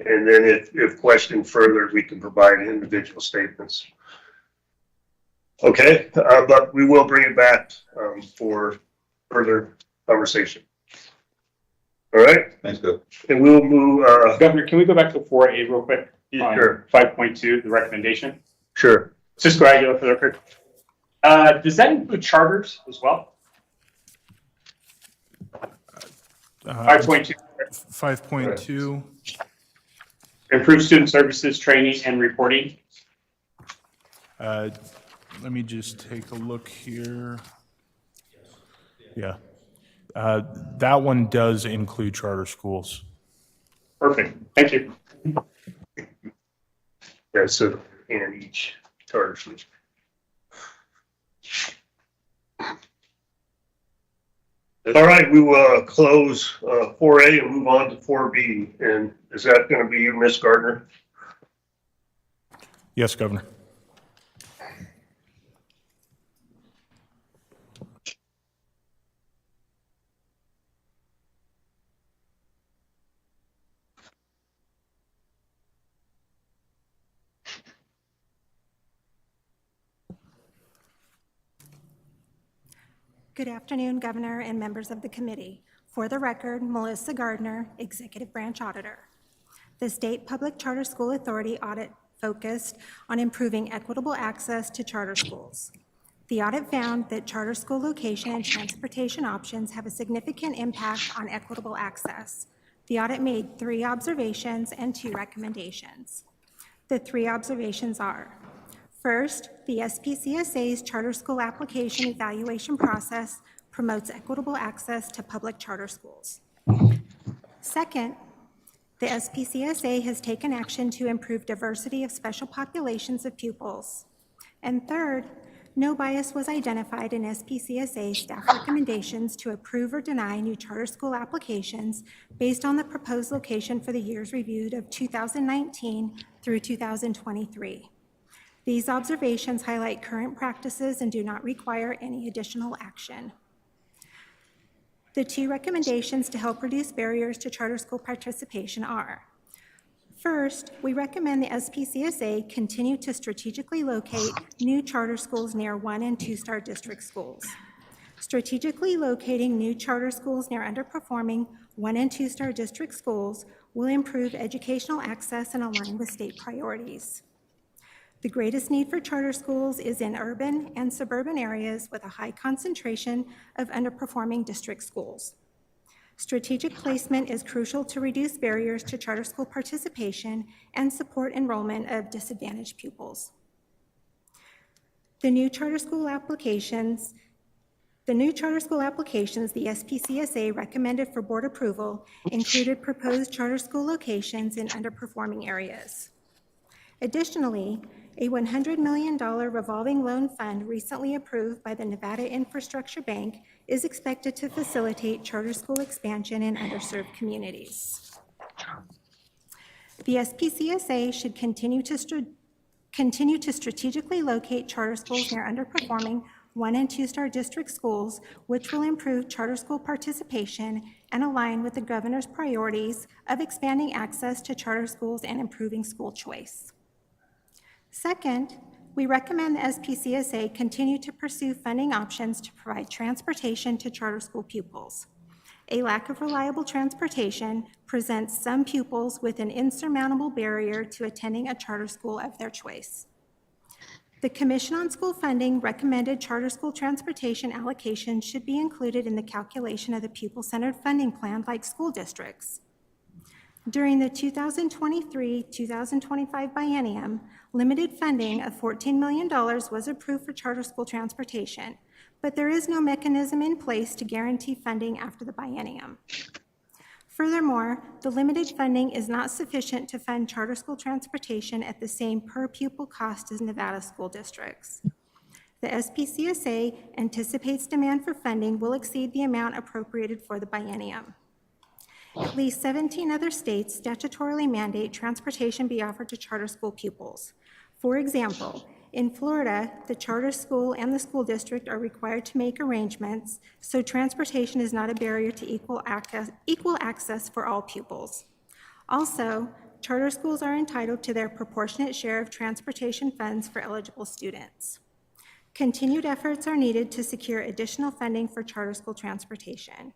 And then if questioned further, we can provide individual statements. Okay, but we will bring it back for further conversation. All right? Thanks, Bill. And we'll move. Governor, can we go back to 4A real quick? Sure. 5.2, the recommendation. Sure. Cisco Aguilar for the record. Does that include charters as well? 5.2. 5.2. Improve student services, training, and reporting. Let me just take a look here. Yeah. That one does include charter schools. Perfect. Thank you. Yeah, so in each charter school. All right, we will close 4A and move on to 4B. And is that going to be you, Ms. Gardner? Yes, Governor. Good afternoon, Governor and members of the committee. For the record, Melissa Gardner, Executive Branch Auditor. The State Public Charter School Authority audit focused on improving equitable access to charter schools. The audit found that charter school location and transportation options have a significant impact on equitable access. The audit made 3 observations and 2 recommendations. The 3 observations are: first, the SPCSA's charter school application evaluation process promotes equitable access to public charter schools. Second, the SPCSA has taken action to improve diversity of special populations of pupils. And third, no bias was identified in SPCSA staff recommendations to approve or deny new charter school applications based on the proposed location for the years reviewed of 2019 through 2023. These observations highlight current practices and do not require any additional action. The 2 recommendations to help reduce barriers to charter school participation are: first, we recommend the SPCSA continue to strategically locate new charter schools near 1- and 2-star district schools. Strategically locating new charter schools near underperforming 1- and 2-star district schools will improve educational access and align with state priorities. The greatest need for charter schools is in urban and suburban areas with a high concentration of underperforming district schools. Strategic placement is crucial to reduce barriers to charter school participation and support enrollment of disadvantaged pupils. The new charter school applications the SPCSA recommended for board approval included proposed charter school locations in underperforming areas. Additionally, a $100 million revolving loan fund recently approved by the Nevada Infrastructure Bank is expected to facilitate charter school expansion in underserved communities. The SPCSA should continue to strategically locate charter schools near underperforming 1- and 2-star district schools, which will improve charter school participation and align with the governor's priorities of expanding access to charter schools and improving school choice. Second, we recommend the SPCSA continue to pursue funding options to provide transportation to charter school pupils. A lack of reliable transportation presents some pupils with an insurmountable barrier to attending a charter school of their choice. The Commission on School Funding recommended charter school transportation allocation should be included in the calculation of the pupil-centered funding plan like school districts. During the 2023-2025 biennium, limited funding of $14 million was approved for charter school transportation, but there is no mechanism in place to guarantee funding after the biennium. Furthermore, the limited funding is not sufficient to fund charter school transportation at the same per-pupil cost as Nevada school districts. The SPCSA anticipates demand for funding will exceed the amount appropriated for the biennium. At least 17 other states statutorily mandate transportation be offered to charter school pupils. For example, in Florida, the charter school and the school district are required to make arrangements so transportation is not a barrier to equal access for all pupils. Also, charter schools are entitled to their proportionate share of transportation funds for eligible students. Continued efforts are needed to secure additional funding for charter school transportation.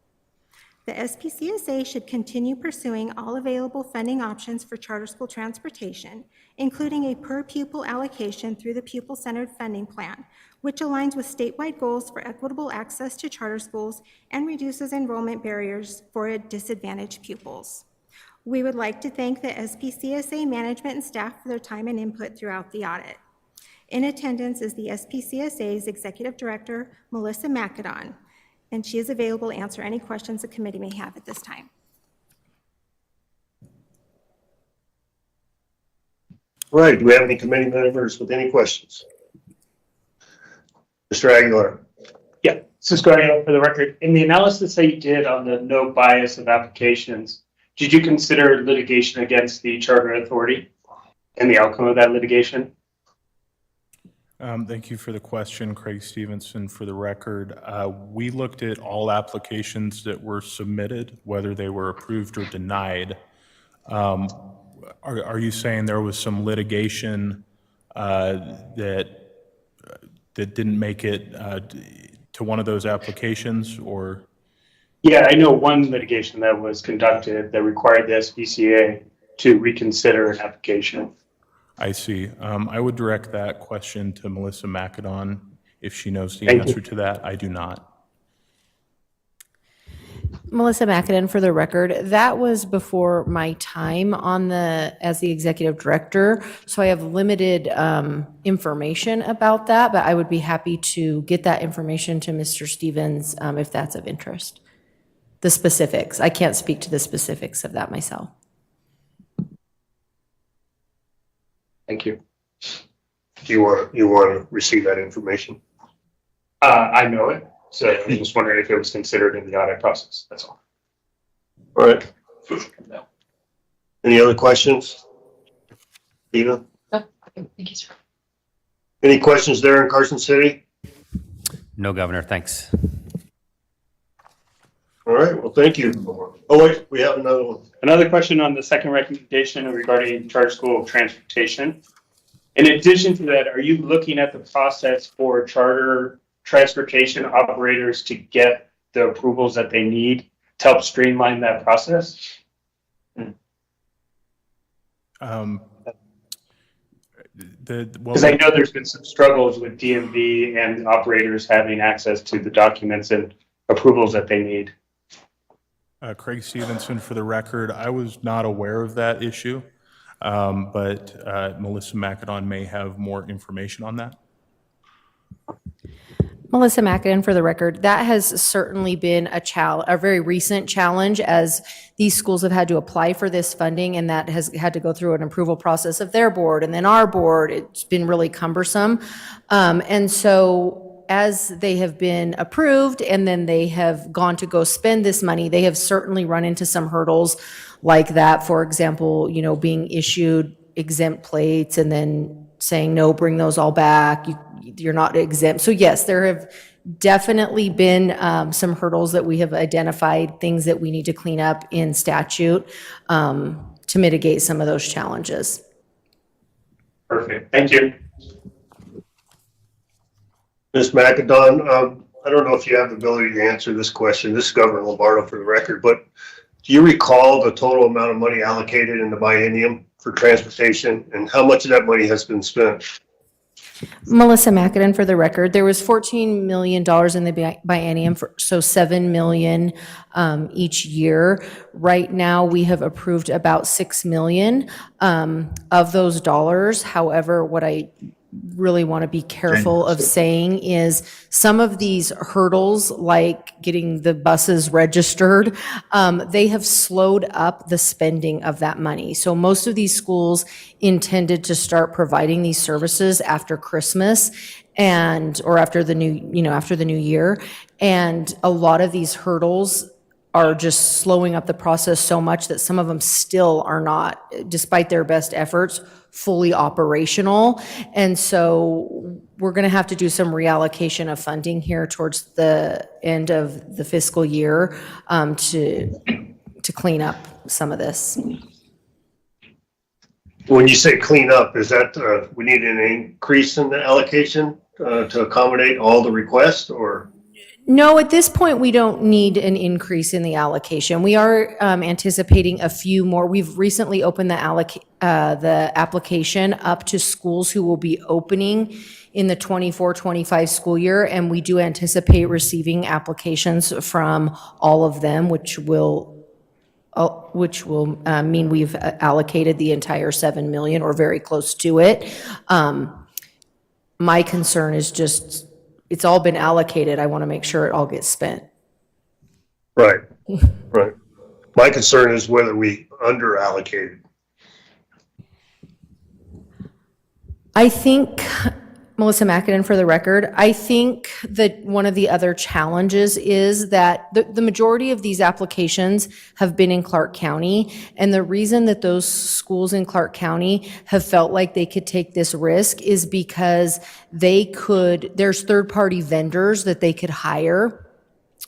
The SPCSA should continue pursuing all available funding options for charter school transportation, including a per-pupil allocation through the pupil-centered funding plan, which aligns with statewide goals for equitable access to charter schools and reduces enrollment barriers for disadvantaged pupils. We would like to thank the SPCSA management and staff for their time and input throughout the audit. In attendance is the SPCSA's Executive Director, Melissa McAdon, and she is available to answer any questions the committee may have at this time. Right, do we have any committee members with any questions? Mr. Aguilar. Yeah, Cisco Aguilar for the record. In the analysis that you did on the no bias of applications, did you consider litigation against the charter authority and the outcome of that litigation? Thank you for the question, Craig Stevenson. For the record, we looked at all applications that were submitted, whether they were approved or denied. Are you saying there was some litigation that didn't make it to one of those applications, or? Yeah, I know one litigation that was conducted that required the SPCA to reconsider an application. I see. I would direct that question to Melissa McAdon if she knows the Thank answer you. to that. I do not. Melissa McAdon for the record. That was before my time on as the executive director, so I have limited information about that, but I would be happy to get that information to Mr. Stevens if that's of interest. The specifics. I can't speak to the specifics of that myself. Thank you. Do you want to receive that information? I know it, so I'm just wondering if it was considered in the audit process, that's all. All right. Any other questions? Dina? No, thank you, sir. Any questions there in Carson City? No, Governor, thanks. All right, well, thank you. Oh, wait, we have another one. Another question on the second recommendation regarding charter school transportation. In addition to that, are you looking at the process for charter transportation operators to get the approvals that they need to help streamline that process? Because I know there's been some struggles with DMV and operators having access to the documents and approvals that they need. Craig Stevenson for the record. I was not aware of that issue, but Melissa McAdon may have more information on that. Melissa McAdon for the record. That has certainly been a very recent challenge as these schools have had to apply for this funding, and that has had to go through an approval process of their board and then our board. It's been really cumbersome. And so as they have been approved and then they have gone to go spend this money, they have certainly run into some hurdles like that. For example, being issued exempt plates and then saying, no, bring those all back. You're not exempt. So yes, there have definitely been some hurdles that we have identified, things that we need to clean up in statute to mitigate some of those challenges. Perfect. Thank you. Ms. McAdon, I don't know if you have the ability to answer this question. This is Governor Lombardo for the record, but do you recall the total amount of money allocated in the biennium for transportation and how much of that money has been spent? Melissa McAdon for the record. There was $14 million in the biennium, so $7 million each year. Right now, we have approved about $6 million of those dollars. However, what I really want to be careful of saying is some of these hurdles, like getting the buses registered, they have slowed up the spending of that money. So most of these schools intended to start providing these services after Christmas or after the new year. And a lot of these hurdles are just slowing up the process so much that some of them still are not, despite their best efforts, fully operational. And so we're going to have to do some reallocation of funding here towards the end of the fiscal year to clean up some of this. When you say clean up, is that we need an increase in the allocation to accommodate all the requests, or? No, at this point, we don't need an increase in the allocation. We are anticipating a few more. We've recently opened the application up to schools who will be opening in the 24-25 school year, and we do anticipate receiving applications from all of them, which will mean we've allocated the entire $7 million or very close to it. My concern is just, it's all been allocated. I want to make sure it all gets spent. Right, right. My concern is whether we under allocated. I think, Melissa McAdon for the record, I think that one of the other challenges is that the majority of these applications have been in Clark County. And the reason that those schools in Clark County have felt like they could take this risk is because there's third-party vendors that they could hire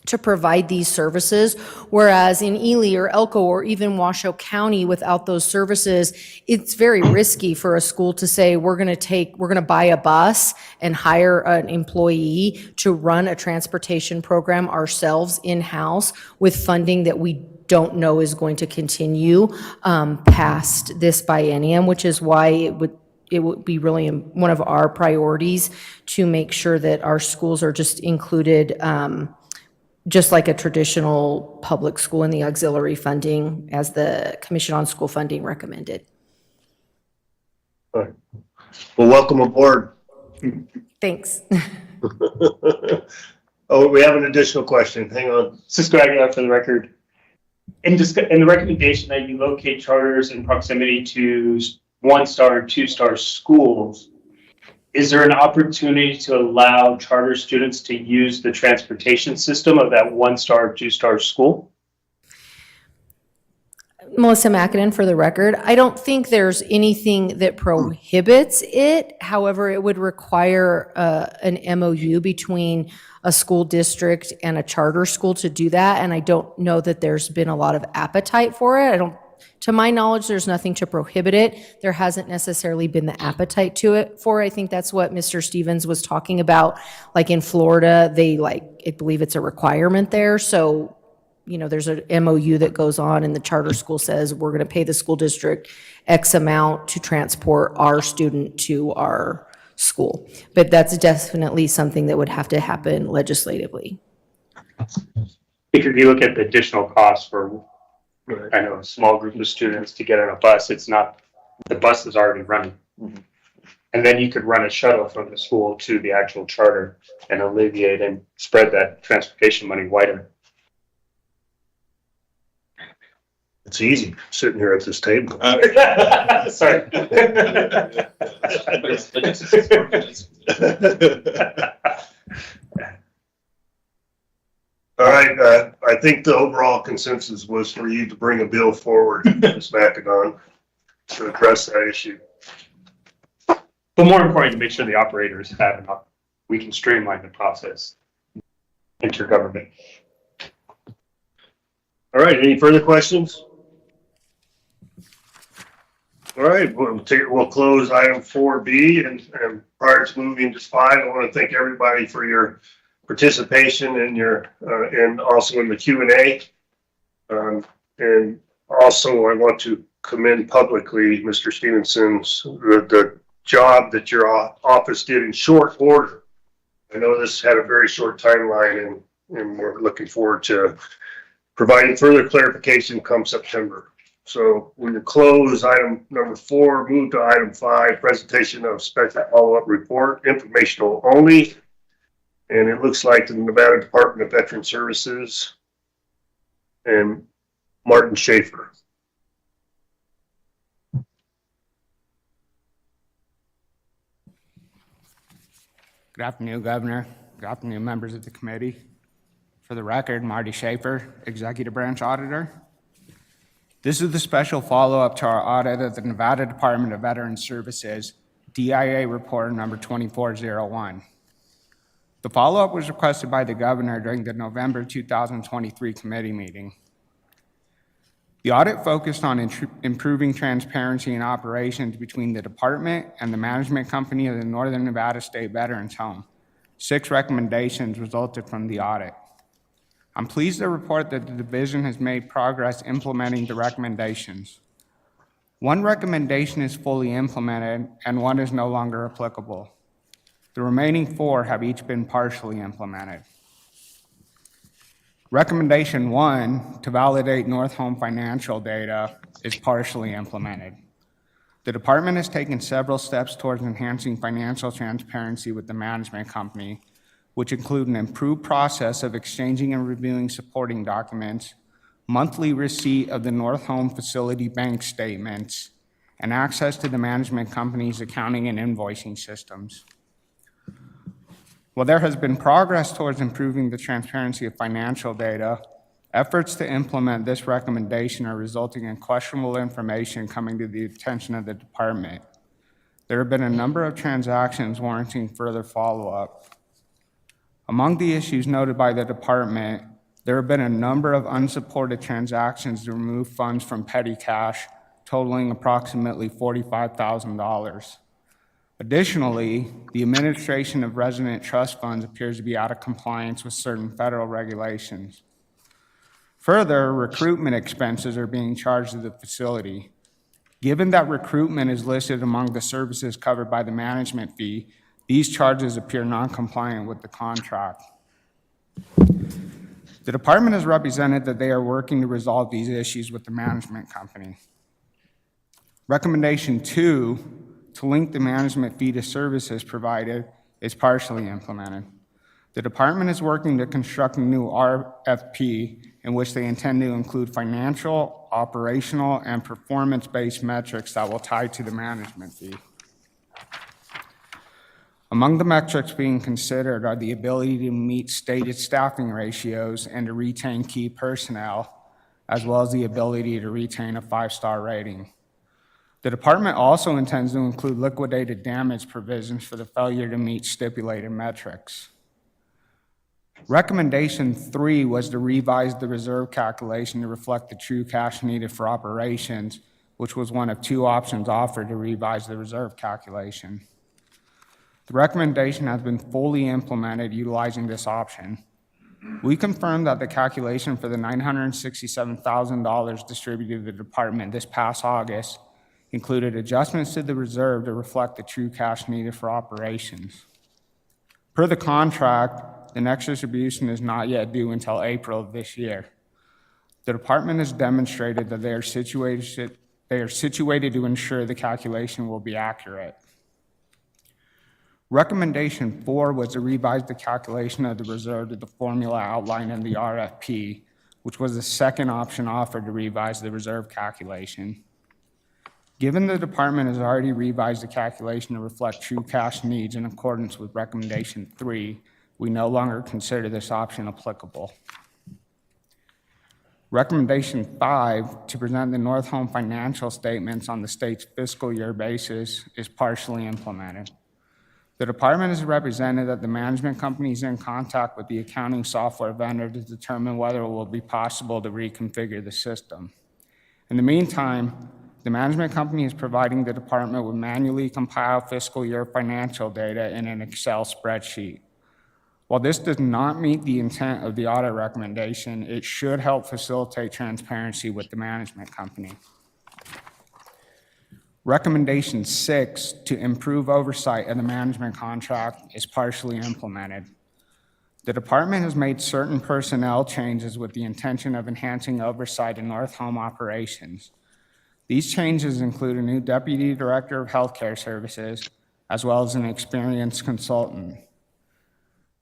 to provide these services, whereas in Ely or Elko or even Washoe County, without those services, it's very risky for a school to say, we're going to buy a bus and hire an employee to run a transportation program ourselves in-house with funding that we don't know is going to continue past this biennium, which is why it would be really one of our priorities to make sure that our schools are just included just like a traditional public school in the auxiliary funding as the Commission on School Funding recommended. All right. Well, welcome aboard. Thanks. Oh, we have an additional question. Hang on. Cisco Aguilar for the record. In the recommendation that you locate charters in proximity to 1-star and 2-star schools, is there an opportunity to allow charter students to use the transportation system of that 1-star, 2-star school? Melissa McAdon for the record. I don't think there's anything that prohibits it. However, it would require an MOU between a school district and a charter school to do that. And I don't know that there's been a lot of appetite for it. To my knowledge, there's nothing to prohibit it. There hasn't necessarily been the appetite for it. I think that's what Mr. Stevens was talking about. Like in Florida, I believe it's a requirement there. So, there's an MOU that goes on and the charter school says, we're going to pay the school district X amount to transport our student to our school. But that's definitely something that would have to happen legislatively. Because if you look at the additional costs for, I know, a small group of students to get on a bus, it's not, the bus is already running. And then you could run a shuttle from the school to the actual charter and alleviate and spread that transportation money wider. It's easy sitting here at this table. Sorry. All right, I think the overall consensus was for you to bring a bill forward, Ms. McAdon, to address that issue. But more important, to make sure the operators have enough, we can streamline the process. Intergovernment. All right, any further questions? All right, we'll close item 4B, and prior to moving to 5, I want to thank everybody for your participation and and also in the Q&A. And also I want to commend publicly Mr. Stevenson's, the job that your office did in short order. I know this had a very short timeline, and we're looking forward to providing further clarification come September. So we will close item number 4, move to item 5, presentation of special follow-up report, informational only. And it looks like the Nevada Department of Veteran Services and Martin Schaefer. Good afternoon, Governor. Good afternoon, members of the committee. For the record, Marty Schaefer, Executive Branch Auditor. This is the special follow-up to our audit of the Nevada Department of Veterans Services, DIA report number 2401. The follow-up was requested by the Governor during the November 2023 committee meeting. The audit focused on improving transparency in operations between the department and the management company of the Northern Nevada State Veterans Home. 6 recommendations resulted from the audit. I'm pleased to report that the division has made progress implementing the recommendations. 1 recommendation is fully implemented and 1 is no longer applicable. The remaining 4 have each been partially implemented. Recommendation 1, to validate North Home financial data, is partially implemented. The department has taken several steps towards enhancing financial transparency with the management company, which include an improved process of exchanging and reviewing supporting documents, monthly receipt of the North Home facility bank statements, and access to the management company's accounting and invoicing systems. While there has been progress towards improving the transparency of financial data, efforts to implement this recommendation are resulting in questionable information coming to the attention of the department. There have been a number of transactions warranting further follow-up. Among the issues noted by the department, there have been a number of unsupported transactions to remove funds from petty cash, totaling approximately $45,000. Additionally, the administration of resident trust funds appears to be out of compliance with certain federal regulations. Further, recruitment expenses are being charged to the facility. Given that recruitment is listed among the services covered by the management fee, these charges appear non-compliant with the contract. The department has represented that they are working to resolve these issues with the management company. Recommendation 2, to link the management fee to services provided, is partially implemented. The department is working to construct a new RFP in which they intend to include financial, operational, and performance-based metrics that will tie to the management fee. Among the metrics being considered are the ability to meet stated staffing ratios and to retain key personnel, as well as the ability to retain a 5-star rating. The department also intends to include liquidated damage provisions for the failure to meet stipulated metrics. Recommendation 3 was to revise the reserve calculation to reflect the true cash needed for operations, which was one of 2 options offered to revise the reserve calculation. The recommendation has been fully implemented utilizing this option. We confirmed that the calculation for the $967,000 distributed to the department this past August included adjustments to the reserve to reflect the true cash needed for operations. Per the contract, the next distribution is not yet due until April of this year. The department has demonstrated that they are situated to ensure the calculation will be accurate. Recommendation 4 was to revise the calculation of the reserve to the formula outlined in the RFP, which was the second option offered to revise the reserve calculation. Given the department has already revised the calculation to reflect true cash needs in accordance with recommendation 3, we no longer consider this option applicable. Recommendation 5, to present the North Home financial statements on the state's fiscal year basis, is partially implemented. The department has represented that the management company is in contact with the accounting software vendor to determine whether it will be possible to reconfigure the system. In the meantime, the management company is providing the department with manually compiled fiscal year financial data in an Excel spreadsheet. While this does not meet the intent of the audit recommendation, it should help facilitate transparency with the management company. Recommendation 6, to improve oversight of the management contract, is partially implemented. The department has made certain personnel changes with the intention of enhancing oversight in North Home operations. These changes include a new Deputy Director of Healthcare Services, as well as an experienced consultant.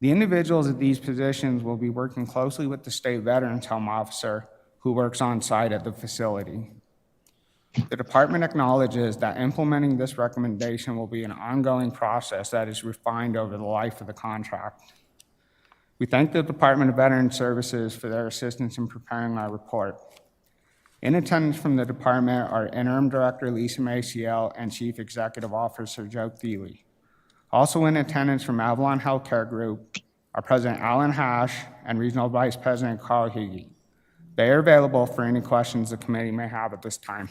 The individuals at these positions will be working closely with the State Veterans Home Officer, who works on site at the facility. The department acknowledges that implementing this recommendation will be an ongoing process that is refined over the life of the contract. We thank the Department of Veterans Services for their assistance in preparing our report. In attendance from the department are Interim Director Lisa Maciel and Chief Executive Officer Joe Thiele. Also in attendance from Avalon Healthcare Group are President Alan Hash and Regional Vice President Carl Huggie. They are available for any questions the committee may have at this time.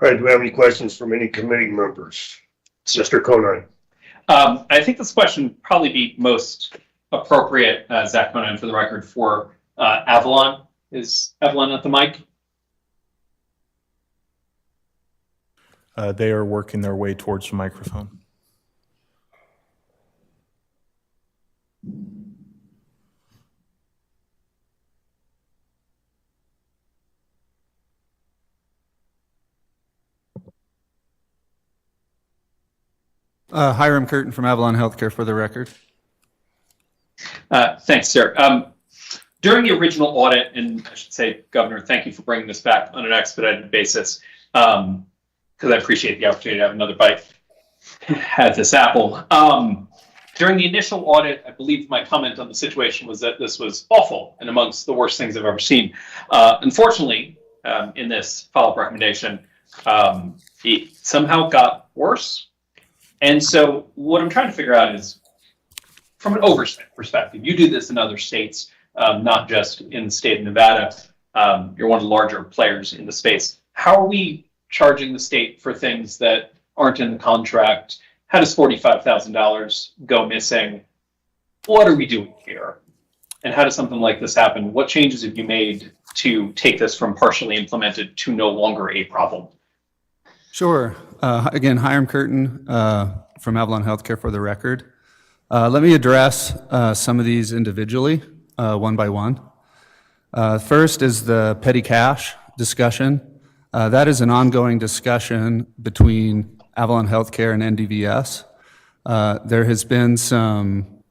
All right, do we have any questions from any committee members? Mr. Conine. I think this question would probably be most appropriate, Zach Conine, for the record, for Avalon. Is Avalon at the mic? They are working their way towards the microphone. Hiram Curtin from Avalon Healthcare for the record. Thanks, sir. During the original audit, and I should say, Governor, thank you for bringing this back on an expedited basis, because I appreciate the opportunity to have another bite at this apple. During the initial audit, I believe my comment on the situation was that this was awful and amongst the worst things I've ever seen. Unfortunately, in this follow-up recommendation, it somehow got worse. And so what I'm trying to figure out is, from an oversight perspective, you do this in other states, not just in the state of Nevada. You're one of the larger players in the space. How are we charging the state for things that aren't in the contract? How does $45,000 go missing? What are we doing here? And how does something like this happen? What changes have you made to take this from partially implemented to no longer a problem? Sure. Again, Hiram Curtin from Avalon Healthcare for the record. Let me address some of these individually, one by one. First is the petty cash discussion. That is an ongoing discussion between Avalon Healthcare and NDVS. There has been some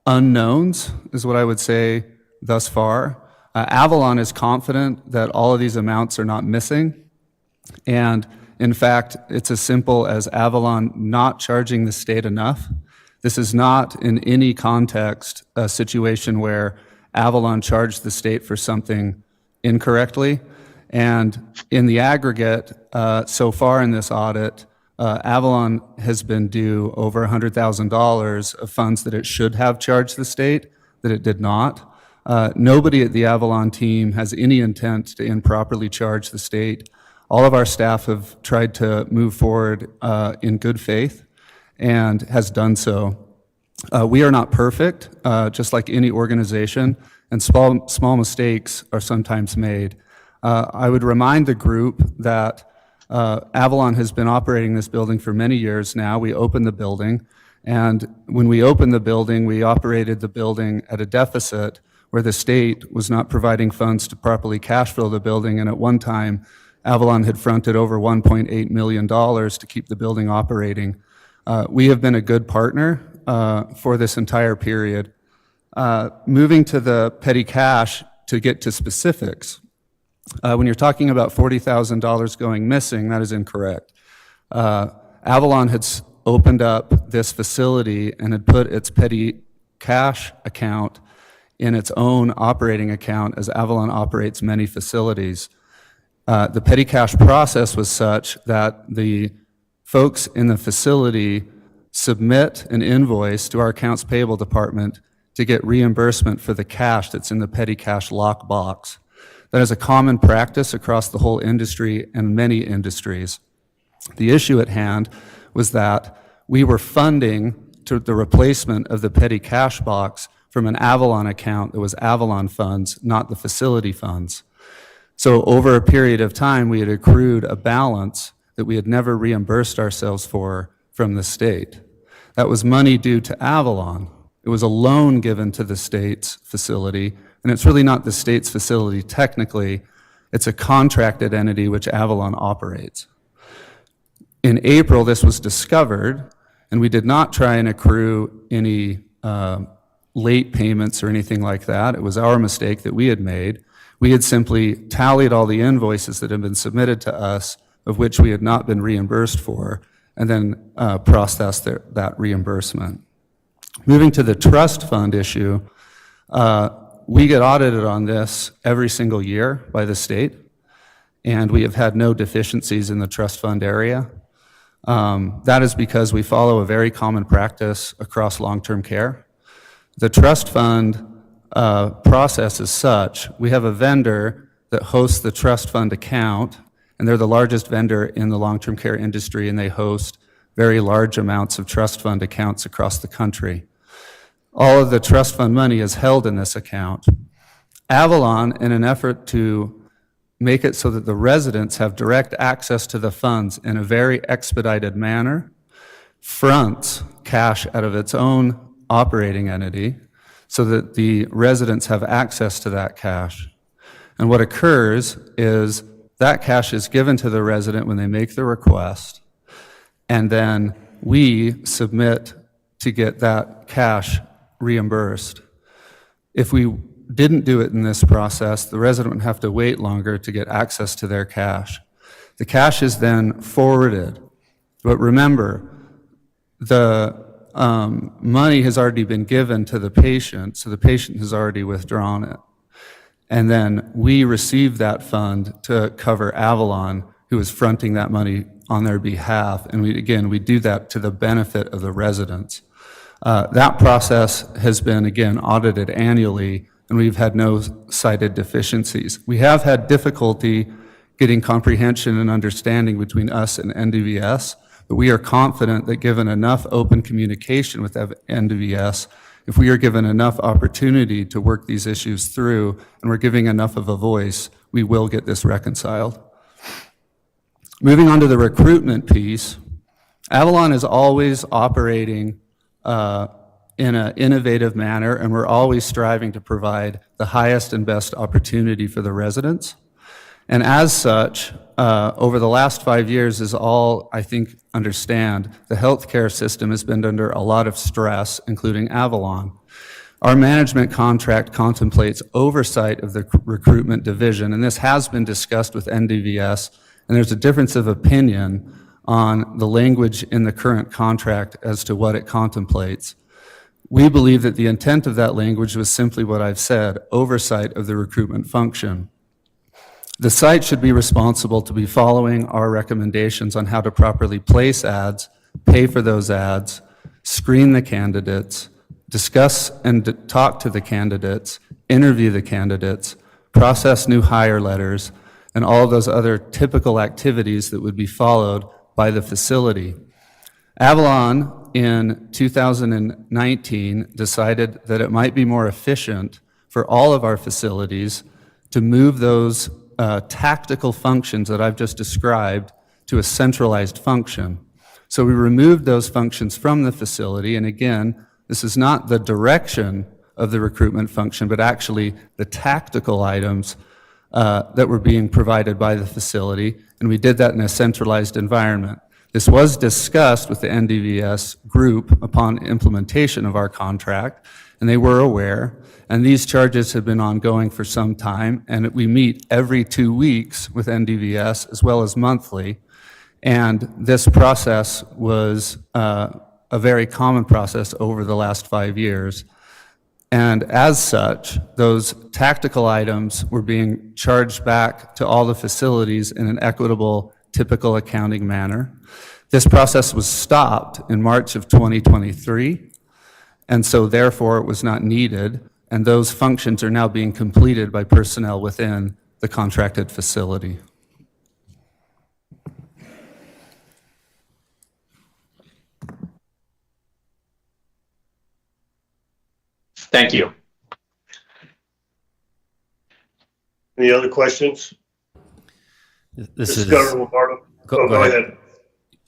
unknowns, is what I would say thus far. Avalon is confident that all of these amounts are not missing. And in fact, it's as simple as Avalon not charging the state enough. This is not in any context a situation where Avalon charged the state for something incorrectly. And in the aggregate, so far in this audit, Avalon has been due over $100,000 of funds that it should have charged the state, that it did not. Nobody at the Avalon team has any intent to improperly charge the state. All of our staff have tried to move forward in good faith and has done so. We are not perfect, just like any organization, and small mistakes are sometimes made. I would remind the group that Avalon has been operating this building for many years now. We opened the building, And when we opened the building, we operated the building at a deficit where the state was not providing funds to properly cash flow the building. And at one time, Avalon had fronted over $1.8 million to keep the building operating. We have been a good partner for this entire period. Moving to the petty cash to get to specifics, when you're talking about $40,000 going missing, that is incorrect. Avalon had opened up this facility and had put its petty cash account in its own operating account, as Avalon operates many facilities. The petty cash process was such that the folks in the facility submit an invoice to our accounts payable department to get reimbursement for the cash that's in the petty cash lockbox. That is a common practice across the whole industry and many industries. The issue at hand was that we were funding to the replacement of the petty cash box from an Avalon account that was Avalon funds, not the facility funds. So over a period of time, we had accrued a balance that we had never reimbursed ourselves for from the state. That was money due to Avalon. It was a loan given to the state's facility, and it's really not the state's facility technically. It's a contracted entity which Avalon operates. In April, this was discovered, and we did not try and accrue any late payments or anything like that. It was our mistake that we had made. We had simply tallied all the invoices that had been submitted to us, of which we had not been reimbursed for, and then processed that reimbursement. Moving to the trust fund issue, we get audited on this every single year by the state, and we have had no deficiencies in the trust fund area. That is because we follow a very common practice across long-term care. The trust fund process is such: we have a vendor that hosts the trust fund account, and they're the largest vendor in the long-term care industry, and they host very large amounts of trust fund accounts across the country. All of the trust fund money is held in this account. Avalon, in an effort to make it so that the residents have direct access to the funds in a very expedited manner, fronts cash out of its own operating entity so that the residents have access to that cash. And what occurs is that cash is given to the resident when they make the request, and then we submit to get that cash reimbursed. If we didn't do it in this process, the resident would have to wait longer to get access to their cash. The cash is then forwarded. But remember, the money has already been given to the patient, so the patient has already withdrawn it. And then we receive that fund to cover Avalon, who is fronting that money on their behalf. And we do that to the benefit of the residents. That process has been, again, audited annually, and we've had no cited deficiencies. We have had difficulty getting comprehension and understanding between us and NDVS, but we are confident that given enough open communication with NDVS, if we are given enough opportunity to work these issues through and we're giving enough of a voice, we will get this reconciled. Moving on to the recruitment piece, Avalon is always operating in an innovative manner, and we're always striving to provide the highest and best opportunity for the residents. And as such, over the last 5 years, as all I think understand, the healthcare system has been under a lot of stress, including Avalon. Our management contract contemplates oversight of the recruitment division, and this has been discussed with NDVS, and there's a difference of opinion on the language in the current contract as to what it contemplates. We believe that the intent of that language was simply what I've said, oversight of the recruitment function. The site should be responsible to be following our recommendations on how to properly place ads, pay for those ads, screen the candidates, discuss and talk to the candidates, interview the candidates, process new hire letters, and all of those other typical activities that would be followed by the facility. Avalon in 2019 decided that it might be more efficient for all of our facilities to move those tactical functions that I've just described to a centralized function. So we removed those functions from the facility, and again, this is not the direction of the recruitment function, but actually the tactical items that were being provided by the facility, and we did that in a centralized environment. This was discussed with the NDVS group upon implementation of our contract, and they were aware, and these charges have been ongoing for some time, and we meet every 2 weeks with NDVS as well as monthly, and this process was a very common process over the last 5 years. And as such, those tactical items were being charged back to all the facilities in an equitable, typical accounting manner. This process was stopped in March of 2023, and so therefore it was not needed, and those functions are now being completed by personnel within the contracted facility. Thank you. Any other questions? This is Governor Lombardo. Go ahead.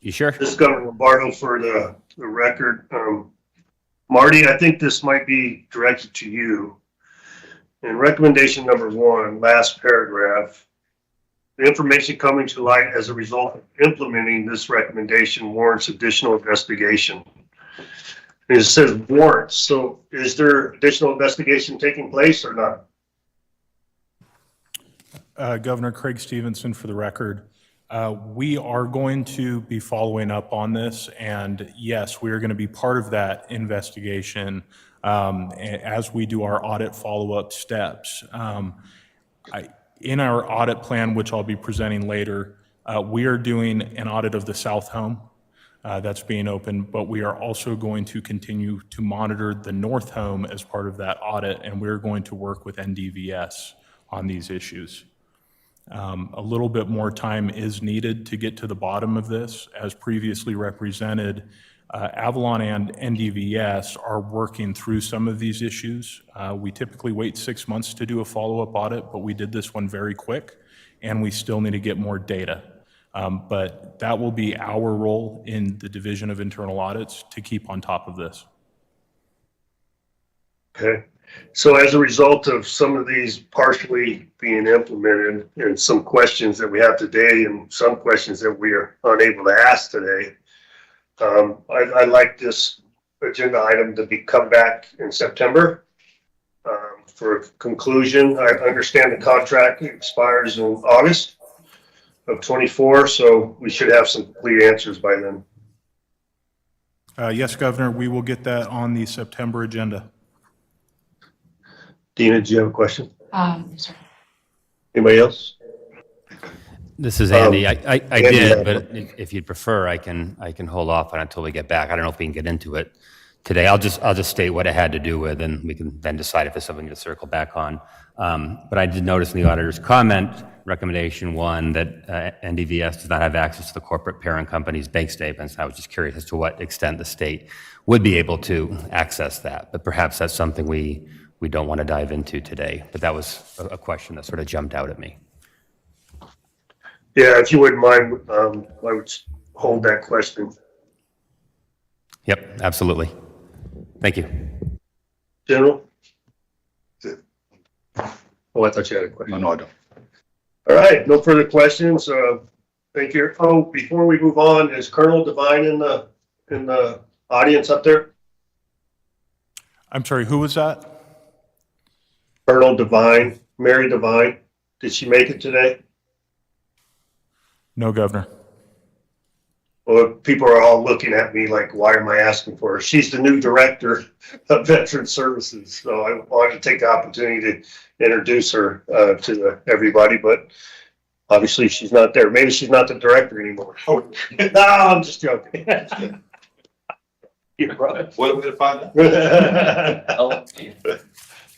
You sure? This is Governor Lombardo for the record. Marty, I think this might be directed to you. In recommendation number 1, last paragraph, the information coming to light as a result of implementing this recommendation warrants additional investigation. And it says warrants, so is there additional investigation taking place or not? Governor Craig Stevenson for the record. We are going to be following up on this, and yes, we are going to be part of that investigation as we do our audit follow-up steps. In our audit plan, which I'll be presenting later, we are doing an audit of the South Home that's being opened, but we are also going to continue to monitor the North Home as part of that audit, and we're going to work with NDVS on these issues. A little bit more time is needed to get to the bottom of this. As previously represented, Avalon and NDVS are working through some of these issues. We typically wait 6 months to do a follow-up audit, but we did this one very quick, and we still need to get more data. But that will be our role in the Division of Internal Audits to keep on top of this. Okay. So as a result of some of these partially being implemented and some questions that we have today and some questions that we are unable to ask today, I'd like this agenda item to come back in September for conclusion. I understand the contract expires in August of 24, so we should have some complete answers by then. Yes, Governor, we will get that on the September agenda. Dina, do you have a question? Sorry. Anybody else? This is Andy. I Andy, did, but if you'd prefer, I can hold off on it until we get back. I don't know if we can get into it today. I'll just state what it had to do with, and we can then decide if there's something to circle back on. But I did notice in the auditor's comment, recommendation 1, that NDVS does not have access to the corporate parent company's bank statements. I was just curious as to what extent the state would be able to access that. But perhaps that's something we don't want to dive into today. But that was a question that sort of jumped out at me. Yeah, if you wouldn't mind, I would hold that question. Yep, absolutely. Thank you. General? Oh, I thought you had a question. No, I don't. All right, no further questions. Thank you. Oh, before we move on, is Colonel Devine in the audience up there? I'm sorry, who was that? Colonel Devine, Mary Devine. Did she make it today? No, Governor. Well, people are all looking at me like, why am I asking for her? She's the new director of Veteran Services. So I wanted to take the opportunity to introduce her to everybody, but obviously she's not there. Maybe she's not the director anymore. Oh, no, I'm just joking. You're right. What did we find out?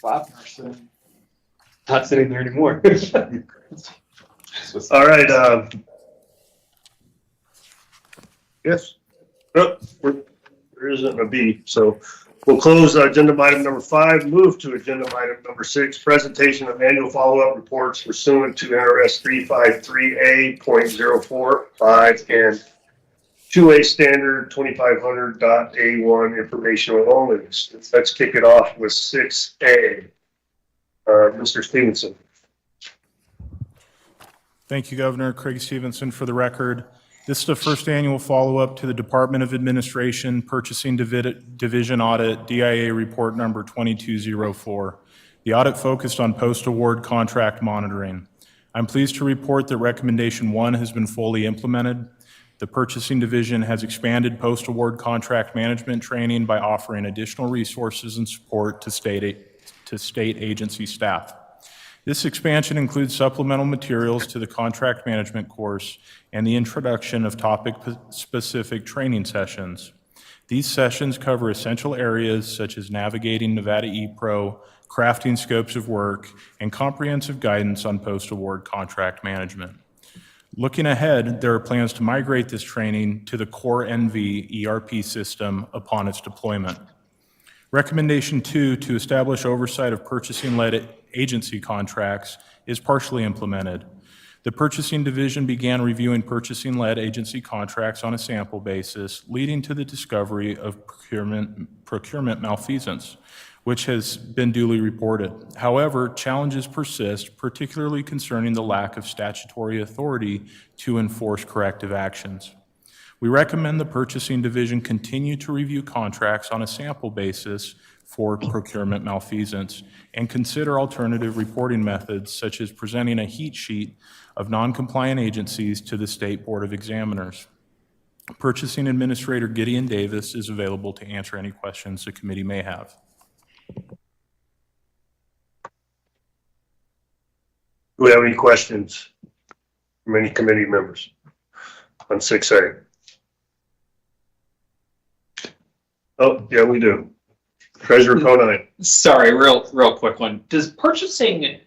Wow, person. Not sitting there anymore. All right. Yes. Oh, there isn't a B. So we'll close agenda item number 5, move to agenda item number 6, presentation of annual follow-up reports pursuant to NRS 353A.045 and 2A standard 2500.A1 informational only. Let's kick it off with 6A. Mr. Stevenson. Thank you, Governor. Craig Stevenson for the record. This is the first annual follow-up to the Department of Administration Purchasing Division Audit DIA Report Number 2204. The audit focused on post-award contract monitoring. I'm pleased to report that Recommendation 1 has been fully implemented. The Purchasing Division has expanded post-award contract management training by offering additional resources and support to state agency staff. This expansion includes supplemental materials to the contract management course and the introduction of topic-specific training sessions. These sessions cover essential areas such as navigating Nevada ePro, crafting scopes of work, and comprehensive guidance on post-award contract management. Looking ahead, there are plans to migrate this training to the core NV ERP system upon its deployment. Recommendation 2 to establish oversight of purchasing-led agency contracts is partially implemented. The Purchasing Division began reviewing purchasing-led agency contracts on a sample basis, leading to the discovery of procurement malfeasance, which has been duly reported. However, challenges persist, particularly concerning the lack of statutory authority to enforce corrective actions. We recommend the Purchasing Division continue to review contracts on a sample basis for procurement malfeasance and consider alternative reporting methods such as presenting a heat sheet of non-compliant agencies to the State Board of Examiners. Purchasing Administrator Gideon Davis is available to answer any questions the committee may have. Do we have any questions from any committee members on 6A? Oh, yeah, we do. Treasurer Conine. Sorry, real quick one. Does purchasing,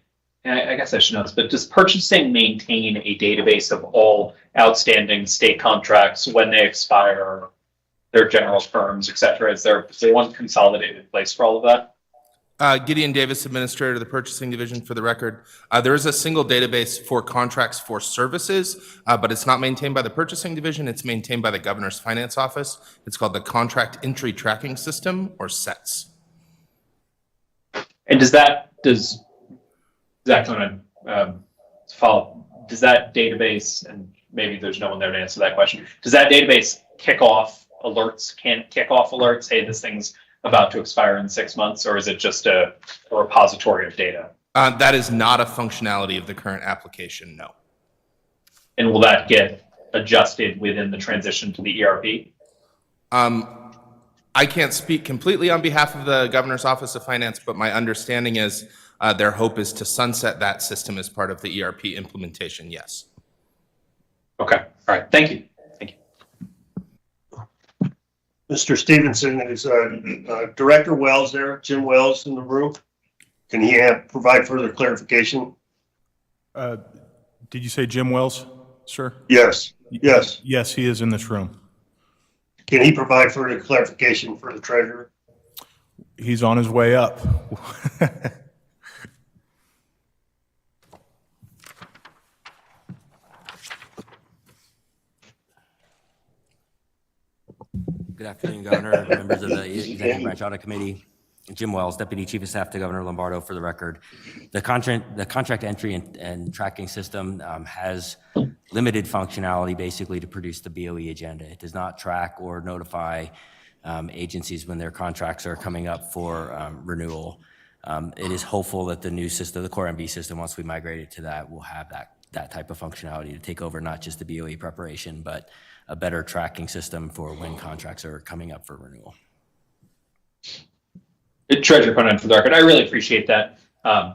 and I guess I should know this, but does purchasing maintain a database of all outstanding state contracts when they expire, their general terms, et cetera? Is there one consolidated place for all of that? Gideon Davis, Administrator of the Purchasing Division, for the record. There is a single database for contracts for services, but it's not maintained by the Purchasing Division. It's maintained by the Governor's Finance Office. It's called the Contract Entry Tracking System, or SETS. And does that kind of follow? Does that database, and maybe there's no one there to answer that question, does that database kick off alerts? Can it kick off alerts? Hey, this thing's about to expire in 6 months, or is it just a repository of data? That is not a functionality of the current application, no. And will that get adjusted within the transition to the ERP? I can't speak completely on behalf of the Governor's Office of Finance, but my understanding is their hope is to sunset that system as part of the ERP implementation, yes. Okay, all right, thank you. Mr. Stevenson, is Director Wells there, Jim Wells, in the room? Can he provide further clarification? Did you say Jim Wells, sir? Yes. Yes. Yes, he is in this room. Can he provide further clarification for the treasurer? He's on his way up. Good afternoon, Governor, members of the Executive Branch Audit Committee. Jim Wells, Deputy Chief of Staff to Governor Lombardo, for the record. The contract entry and tracking system has limited functionality basically to produce the BOE agenda. It does not track or notify agencies when their contracts are coming up for renewal. It is hopeful that the new system, the core MB system, once we migrate it to that, will have that type of functionality to take over not just the BOE preparation, but a better tracking system for when contracts are coming up for renewal. Treasurer Conan, for the record, I really appreciate that,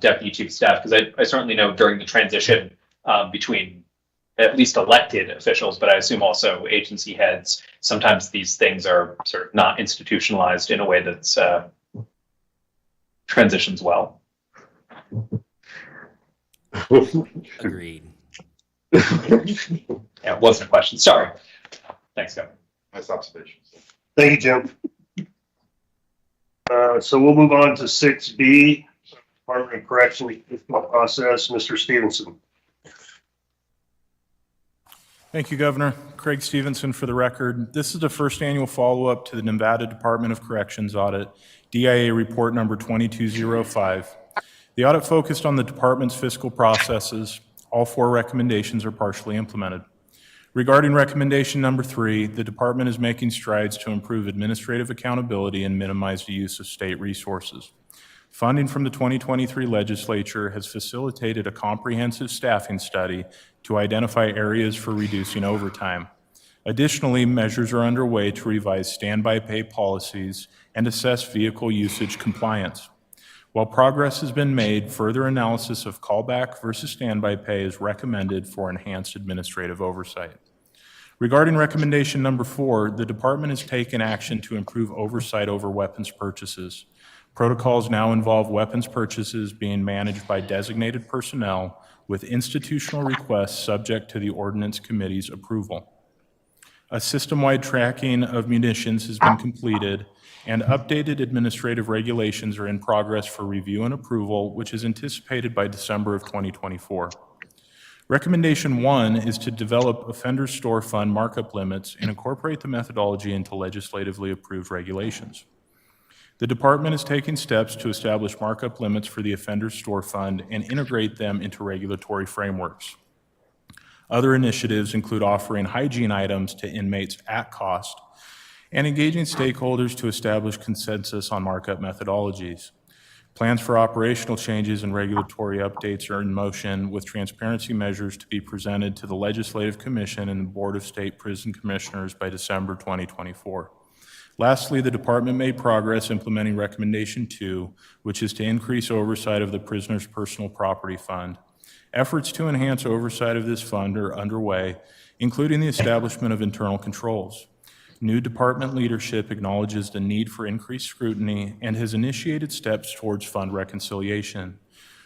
Deputy Chief of Staff, because I certainly know during the transition between at least elected officials, but I assume also agency heads, sometimes these things are sort of not institutionalized in a way that's transitions well. Agreed. Yeah, it wasn't a question. Sorry. Thanks, Governor. Nice observation. Thank you, Jim. So we'll move on to 6B, Department of Corrections process. Mr. Stevenson. Thank you, Governor. Craig Stevenson for the record. This is the first annual follow-up to the Nevada Department of Corrections audit, DIA report number 2205. The audit focused on the department's fiscal processes. All 4 recommendations are partially implemented. Regarding recommendation number 3, the department is making strides to improve administrative accountability and minimize the use of state resources. Funding from the 2023 legislature has facilitated a comprehensive staffing study to identify areas for reducing overtime. Additionally, measures are underway to revise standby pay policies and assess vehicle usage compliance. While progress has been made, further analysis of callback versus standby pay is recommended for enhanced administrative oversight. Regarding recommendation number 4, the department has taken action to improve oversight over weapons purchases. Protocols now involve weapons purchases being managed by designated personnel with institutional requests subject to the Ordinance Committee's approval. A system-wide tracking of munitions has been completed, and updated administrative regulations are in progress for review and approval, which is anticipated by December of 2024. Recommendation 1 is to develop offender store fund markup limits and incorporate the methodology into legislatively approved regulations. The department is taking steps to establish markup limits for the offender store fund and integrate them into regulatory frameworks. Other initiatives include offering hygiene items to inmates at cost and engaging stakeholders to establish consensus on markup methodologies. Plans for operational changes and regulatory updates are in motion, with transparency measures to be presented to the Legislative Commission and the Board of State Prison Commissioners by December 2024. Lastly, the department made progress implementing recommendation 2, which is to increase oversight of the prisoner's personal property fund. Efforts to enhance oversight of this fund are underway, including the establishment of internal controls. New department leadership acknowledges the need for increased scrutiny and has initiated steps towards fund reconciliation.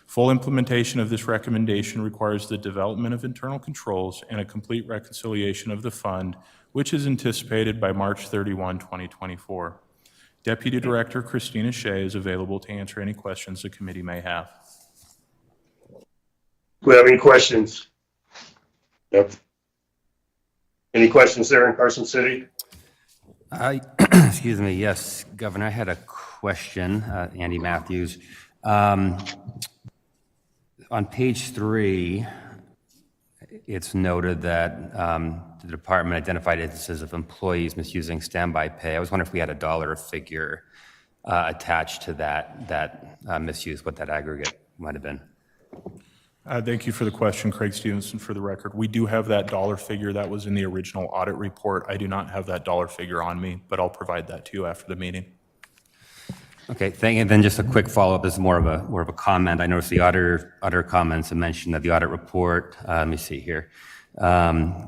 Full implementation of this recommendation requires the development of internal controls and a complete reconciliation of the fund, which is anticipated by March 31, 2024. Deputy Director Christina Shea is available to answer any questions the committee may have. Do we have any questions? Yep. Any questions there in Carson City? Excuse me, yes, Governor, I had a question, Andy Matthews. On page 3, it's noted that the department identified instances of employees misusing standby pay. I was wondering if we had a dollar figure attached to that misuse, what that aggregate might have been. Thank you for the question, Craig Stevenson, for the record. We do have that dollar figure that was in the original audit report. I do not have that dollar figure on me, but I'll provide that to you after the meeting. Okay, thank you. And then just a quick follow-up. This is more of a comment. I noticed the auditor comments and mentioned that the audit report, let me see here. The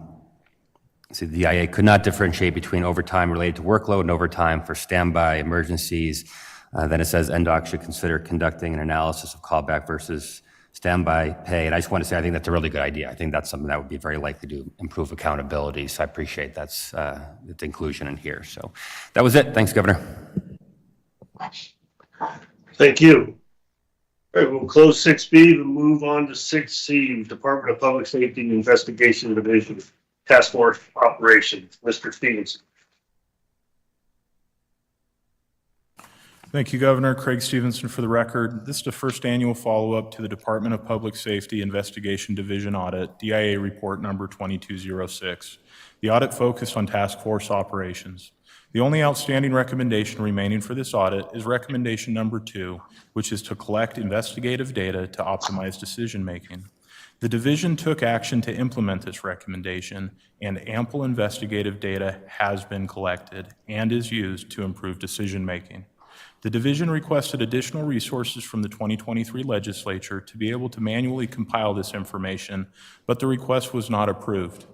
DIA could not differentiate between overtime related to workload and overtime for standby emergencies. Then it says NDOC should consider conducting an analysis of callback versus standby pay. And I just want to say, I think that's a really good idea. I think that's something that would be very likely to improve accountability. So I appreciate that's its inclusion in here. So that was it. Thanks, Governor. Thank you. All right, we'll close 6B and move on to 6C, Department of Public Safety and Investigation Division, Task Force Operations. Mr. Stevenson. Thank you, Governor. Craig Stevenson for the record. This is the first annual follow-up to the Department of Public Safety Investigation Division audit, DIA report number 2206. The audit focused on task force operations. The only outstanding recommendation remaining for this audit is recommendation number 2, which is to collect investigative data to optimize decision-making. The division took action to implement this recommendation, and ample investigative data has been collected and is used to improve decision-making. The division requested additional resources from the 2023 legislature to be able to manually compile this information, but the request was not approved.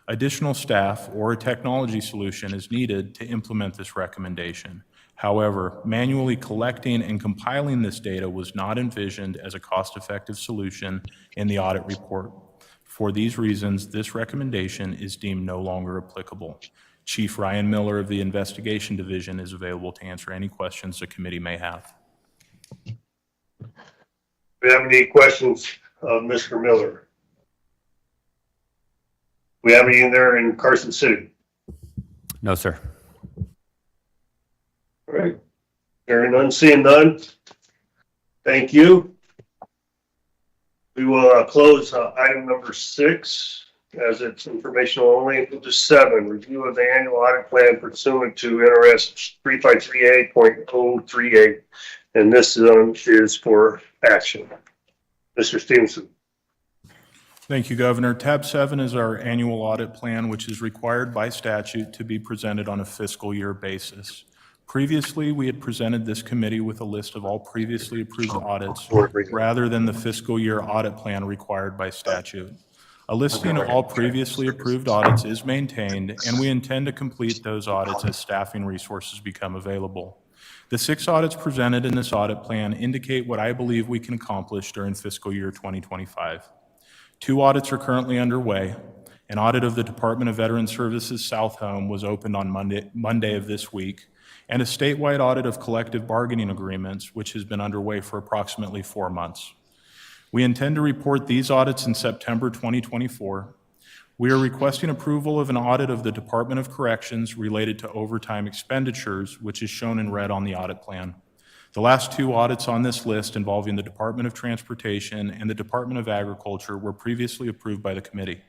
Additional staff or a technology solution is needed to implement this recommendation. However, manually collecting and compiling this data was not envisioned as a cost-effective solution in the audit report. For these reasons, this recommendation is deemed no longer applicable. Chief Ryan Miller of the Investigation Division is available to answer any questions the committee may have. Do you have any questions of Mr. Miller? We have any in there in Carson City? No, sir. All right. Hearing none, seeing none. Thank you. We will close item number 6 as it's informational only. To 7, review of the annual audit plan pursuant to NRS 353A.038. And this is for action. Mr. Stevenson. Thank you, Governor. Tab 7 is our annual audit plan, which is required by statute to be presented on a fiscal year basis. Previously, we had presented this committee with a list of all previously approved audits rather than the fiscal year audit plan required by statute. A listing of all previously approved audits is maintained, and we intend to complete those audits as staffing resources become available. The 6 audits presented in this audit plan indicate what I believe we can accomplish during fiscal year 2025. 2 audits are currently underway. An audit of the Department of Veteran Services South Home was opened on Monday of this week, and a statewide audit of collective bargaining agreements, which has been underway for approximately 4 months. We intend to report these audits in September 2024. We are requesting approval of an audit of the Department of Corrections related to overtime expenditures, which is shown in red on the audit plan. The last 2 audits on this list involving the Department of Transportation and the Department of Agriculture were previously approved by the committee.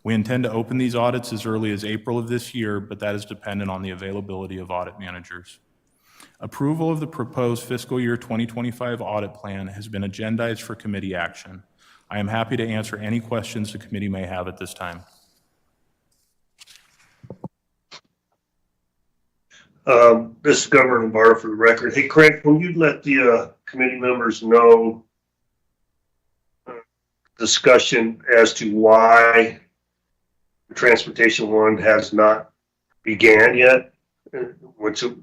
We intend to open these audits as early as April of this year, but that is dependent on the availability of audit managers. Approval of the proposed fiscal year 2025 audit plan has been agendized for committee action. I am happy to answer any questions the committee may have at this time. This is Governor Lombardo for the record. Hey, Craig, can you let the committee members know discussion as to why the transportation one has not began yet? Which it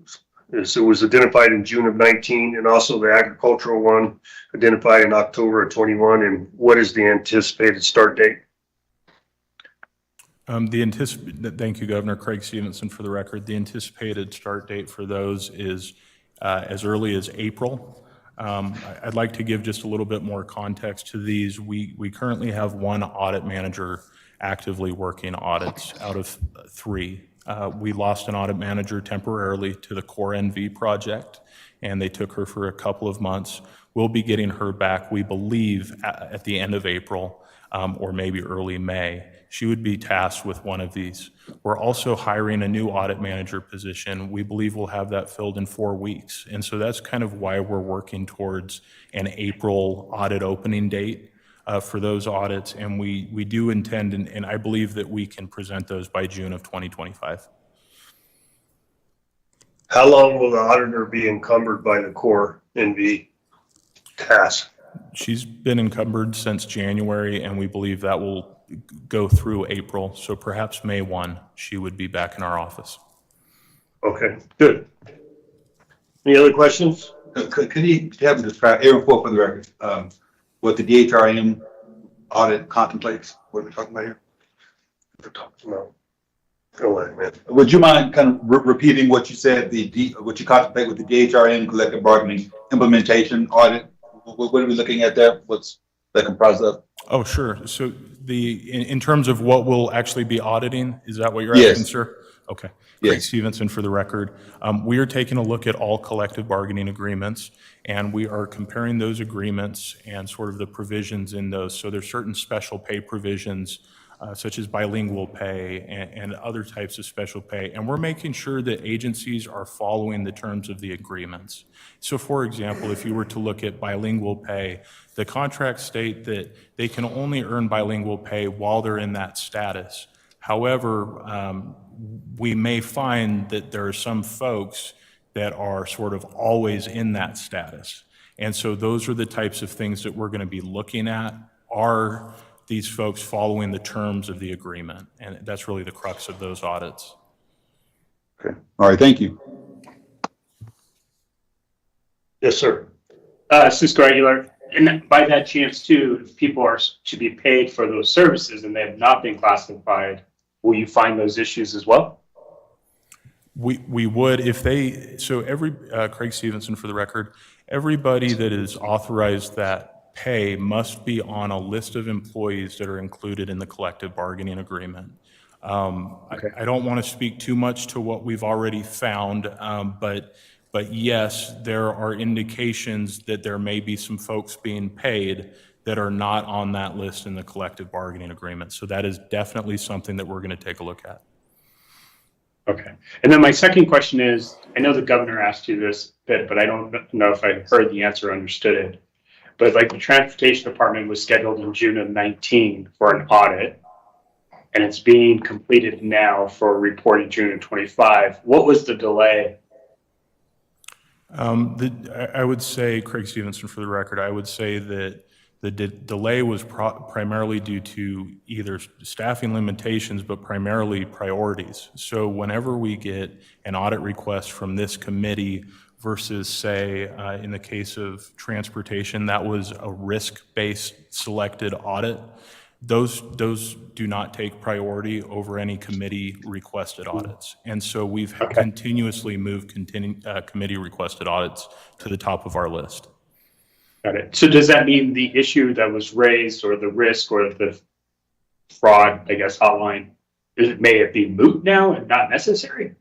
was identified in June of 19, and also the agricultural one identified in October of 21. And what is the anticipated start date? Thank you, Governor. Craig Stevenson for the record. The anticipated start date for those is as early as April. I'd like to give just a little bit more context to these. We currently have 1 audit manager actively working audits out of 3. We lost an audit manager temporarily to the Core NV project, and they took her for a couple of months. We'll be getting her back, we believe, at the end of April or maybe early May. She would be tasked with one of these. We're also hiring a new audit manager position. We believe we'll have that filled in 4 weeks. And so that's kind of why we're working towards an April audit opening date for those audits. And we do intend, and I believe that we can present those by June of 2025. How long will the auditor be encumbered by the Core NV task? She's been encumbered since January, and we believe that will go through April. So perhaps May 1, she would be back in our office. Okay, good. Any other questions? Could you have me describe, Aaron Ford for the record, what the DHRM audit contemplates? What are we talking about here? No. Go ahead, man. Would you mind kind of repeating what you said, what you contemplate with the DHRM collective bargaining implementation audit? What are we looking at there? What's that comprised of? Oh, sure. So in terms of what we'll actually be auditing, is that what you're asking, sir? Okay. Craig Stevenson for the record. We are taking a look at all collective bargaining agreements, and we are comparing those agreements and sort of the provisions in those. So there's certain special pay provisions such as bilingual pay and other types of special pay. And we're making sure that agencies are following the terms of the agreements. So for example, if you were to look at bilingual pay, the contracts state that they can only earn bilingual pay while they're in that status. However, we may find that there are some folks that are sort of always in that status. And so those are the types of things that we're going to be looking at. Are these folks following the terms of the agreement? And that's really the crux of those audits. Okay. All right. Thank you. Yes, sir. Cisco Regular. And by that chance too, if people are to be paid for those services and they have not been classified, will you find those issues as well? We would if they, so Craig Stevenson for the record, everybody that is authorized that pay must be on a list of employees that are included in the collective bargaining agreement. I don't want to speak too much to what we've already found, but yes, there are indications that there may be some folks being paid that are not on that list in the collective bargaining agreement. So that is definitely something that we're going to take a look at. Okay. And then my second question is, I know the governor asked you this bit, but I don't know if I heard the answer or understood it. But like the transportation department was scheduled in June of 19 for an audit, and it's being completed now for a report in June of 25. What was the delay? I would say, Craig Stevenson for the record, I would say that the delay was primarily due to either staffing limitations, but primarily priorities. So whenever we get an audit request from this committee versus, say, in the case of transportation, that was a risk-based selected audit, those do not take priority over any committee requested audits. And so we've continuously moved committee requested audits to the top of our list. Got it. So does that mean the issue that was raised or the risk or the fraud, I guess, hotline, may it be moot now and not necessary?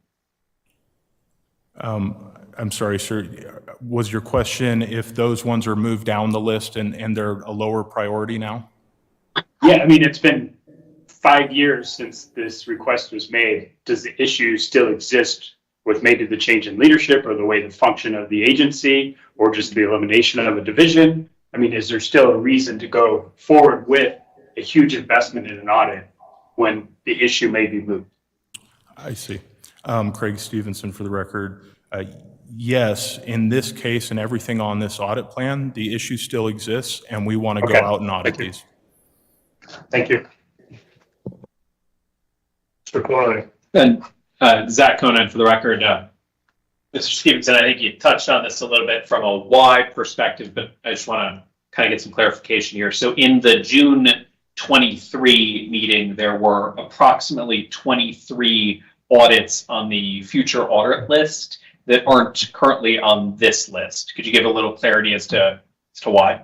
I'm sorry, sir. Was your question if those ones are moved down the list and they're a lower priority now? Yeah, I mean, it's been 5 years since this request was made. Does the issue still exist with maybe the change in leadership or the way the function of the agency or just the elimination of a division? I mean, is there still a reason to go forward with a huge investment in an audit when the issue may be moot? I see. Craig Stevenson for the record. Yes, in this case and everything on this audit plan, the issue still exists and we want to go out and audit these. Thank you. Mr. Klein. And Zach Conan for the record. Mr. Stevenson, I think you touched on this a little bit from a why perspective, but I just want to kind of get some clarification here. So in the June 23 meeting, there were approximately 23 audits on the future audit list that aren't currently on this list. Could you give a little clarity as to why?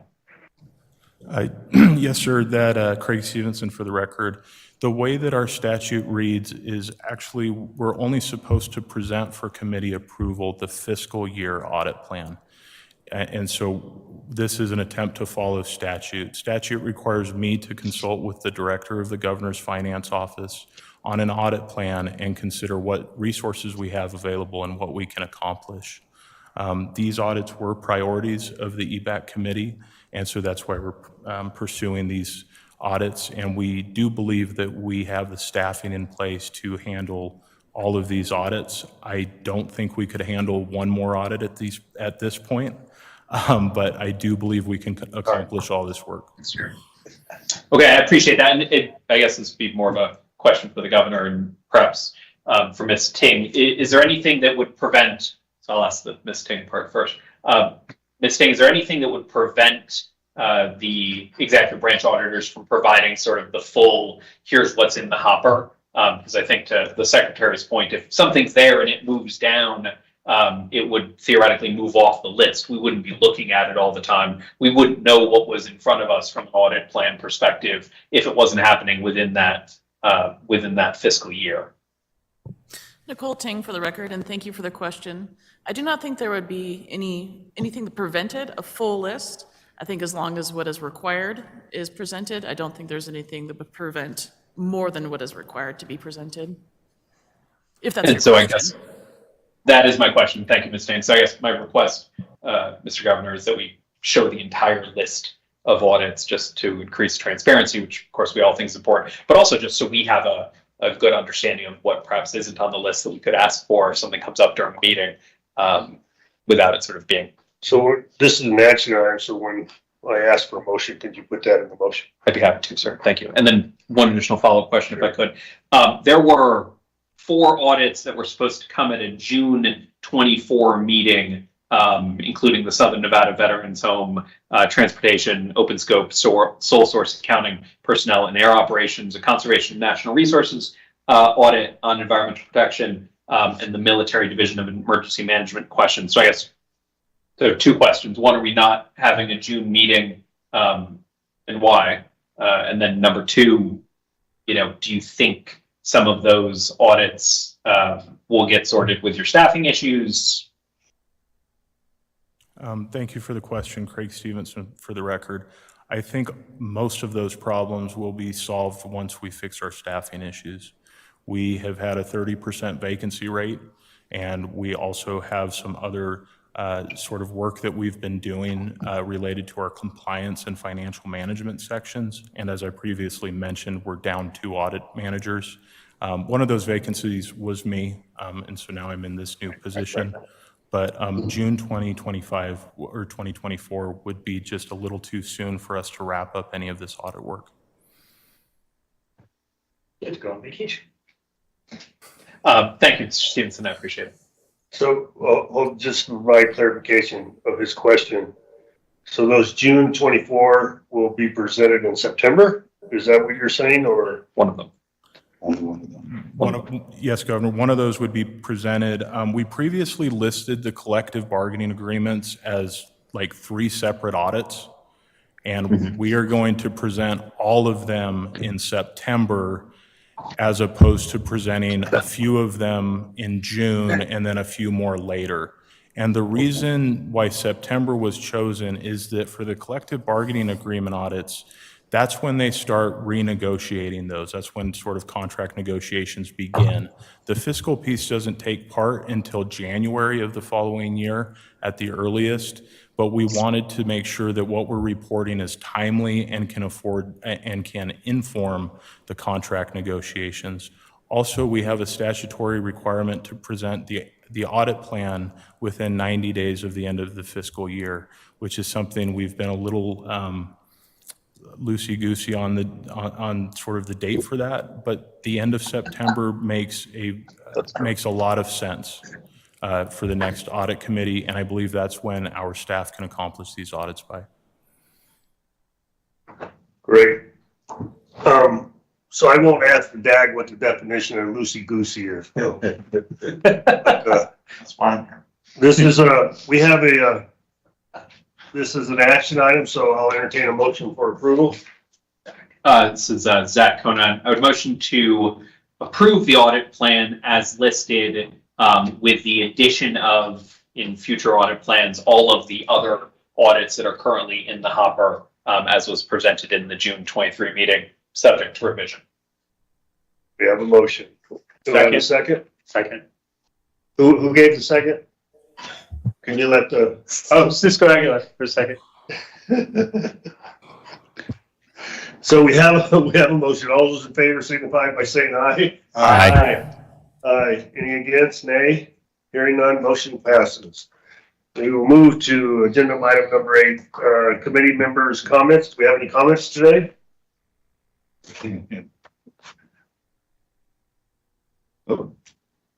Yes, sir. That Craig Stevenson for the record. The way that our statute reads is actually we're only supposed to present for committee approval the fiscal year audit plan. And so this is an attempt to follow statute. Statute requires me to consult with the director of the governor's finance office on an audit plan and consider what resources we have available and what we can accomplish. These audits were priorities of the EBAC committee, and so that's why we're pursuing these audits. And we do believe that we have the staffing in place to handle all of these audits. I don't think we could handle one more audit at this point, but I do believe we can accomplish all this work. Okay, I appreciate that. And I guess this would be more of a question for the governor and perhaps for Ms. Ting. Is there anything that would prevent, so I'll ask the Ms. Ting part first. Ms. Ting, is there anything that would prevent the executive branch auditors from providing sort of the full, here's what's in the hopper? Because I think to the secretary's point, if something's there and it moves down, it would theoretically move off the list. We wouldn't be looking at it all the time. We wouldn't know what was in front of us from an audit plan perspective if it wasn't happening within that fiscal year. Nicole Ting for the record, and thank you for the question. I do not think there would be anything that prevented a full list. I think as long as what is required is presented, I don't think there's anything that would prevent more than what is required to be presented. If that's your question. I guess that is my question. Thank you, Ms. Ting. So I guess my request, Mr. Governor, is that we show the entire list of audits just to increase transparency, which of course we all think is important, but also just so we have a good understanding of what perhaps isn't on the list that we could ask for if something comes up during a meeting without it sort of being. So this is an action item, so when I ask for a motion, could you put that in the motion? I'd be happy to, sir. Thank you. And then one additional follow-up question, if I could. There were 4 audits that were supposed to come at a June 24 meeting, including the Southern Nevada Veterans Home, transportation, open scope, sole source accounting, personnel and air operations, a conservation of national resources audit on environmental protection, and the military division of emergency management questions. So I guess there are 2 questions. One, are we not having a June meeting, and why? And then number 2, do you think some of those audits will get sorted with your staffing issues? Thank you for the question, Craig Stevenson, for the record. I think most of those problems will be solved once we fix our staffing issues. We have had a 30% vacancy rate, and we also have some other sort of work that we've been doing related to our compliance and financial management sections. And as I previously mentioned, we're down 2 audit managers. One of those vacancies was me, and so now I'm in this new position. But June 2025 or 2024 would be just a little too soon for us to wrap up any of this audit work. Get to go on vacation. Thank you, Mr. Stevenson. I appreciate it. So, just to provide clarification of his question. So those June 24 will be presented in September? Is that what you're saying, or? One of them. Only one of them. Yes, Governor, one of those would be presented. We previously listed the collective bargaining agreements as like 3 separate audits, and we are going to present all of them in September as opposed to presenting a few of them in June and then a few more later. And the reason why September was chosen is that for the collective bargaining agreement audits, that's when they start renegotiating those. That's when sort of contract negotiations begin. The fiscal piece doesn't take part until January of the following year at the earliest, but we wanted to make sure that what we're reporting is timely and can afford and can inform the contract negotiations. Also, we have a statutory requirement to present the audit plan within 90 days of the end of the fiscal year, which is something we've been a little loosey-goosey on sort of the date for that, but the end of September makes a lot of sense for the next audit committee, and I believe that's when our staff can accomplish these audits by. Great. So I won't ask the DAG what the definition of loosey-goosey is. That's fine. This is this is an action item, so I'll entertain a motion for approval. This is Zach Conan. I would motion to approve the audit plan as listed with the addition of, in future audit plans, all of the other audits that are currently in the hopper as was presented in the June 23 meeting, subject to revision. We have a motion. Do I have a second? Second. Who gave the second? Can you let the? Oh, Cisco Aguilar for a second. So we have a motion. All those in favor signify by saying aye. Aye. Aye. Any against? Nay. Hearing none, motion passes. We will move to agenda item number 8, committee members' comments. Do we have any comments today?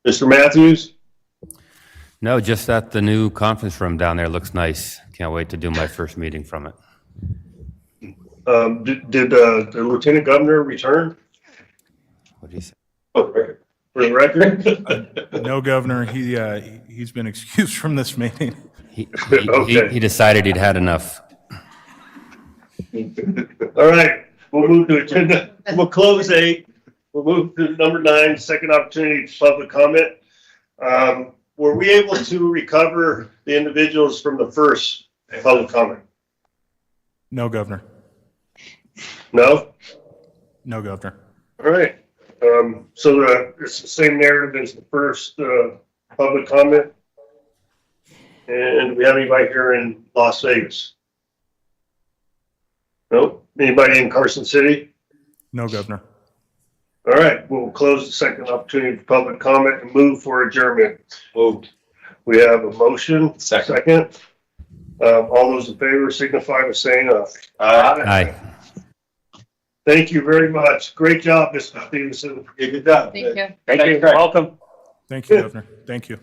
Mr. Matthews? No, just that the new conference room down there looks nice. Can't wait to do my first meeting from it. Did the Lieutenant Governor return? What do you say? For the record? No, Governor, he's been excused from this meeting. Okay. He decided he'd had enough. All right, we'll move to agenda. We'll close 8. We'll move to number 9, second opportunity for public comment. Were we able to recover the individuals from the first public comment? No, Governor. No? No, Governor. All right. So it's the same narrative as the first public comment. And do we have anybody here in Las Vegas? Nope. Anybody in Carson City? No, Governor. All right, we'll close the second opportunity for public comment and move for adjournment. Moved. We have a motion. Second. All those in favor signify by saying aye. Aye. Thank you very much. Great job, Mr. Stevenson. Good job. Thank you. Thank you. Welcome. Thank you, Governor. Thank you.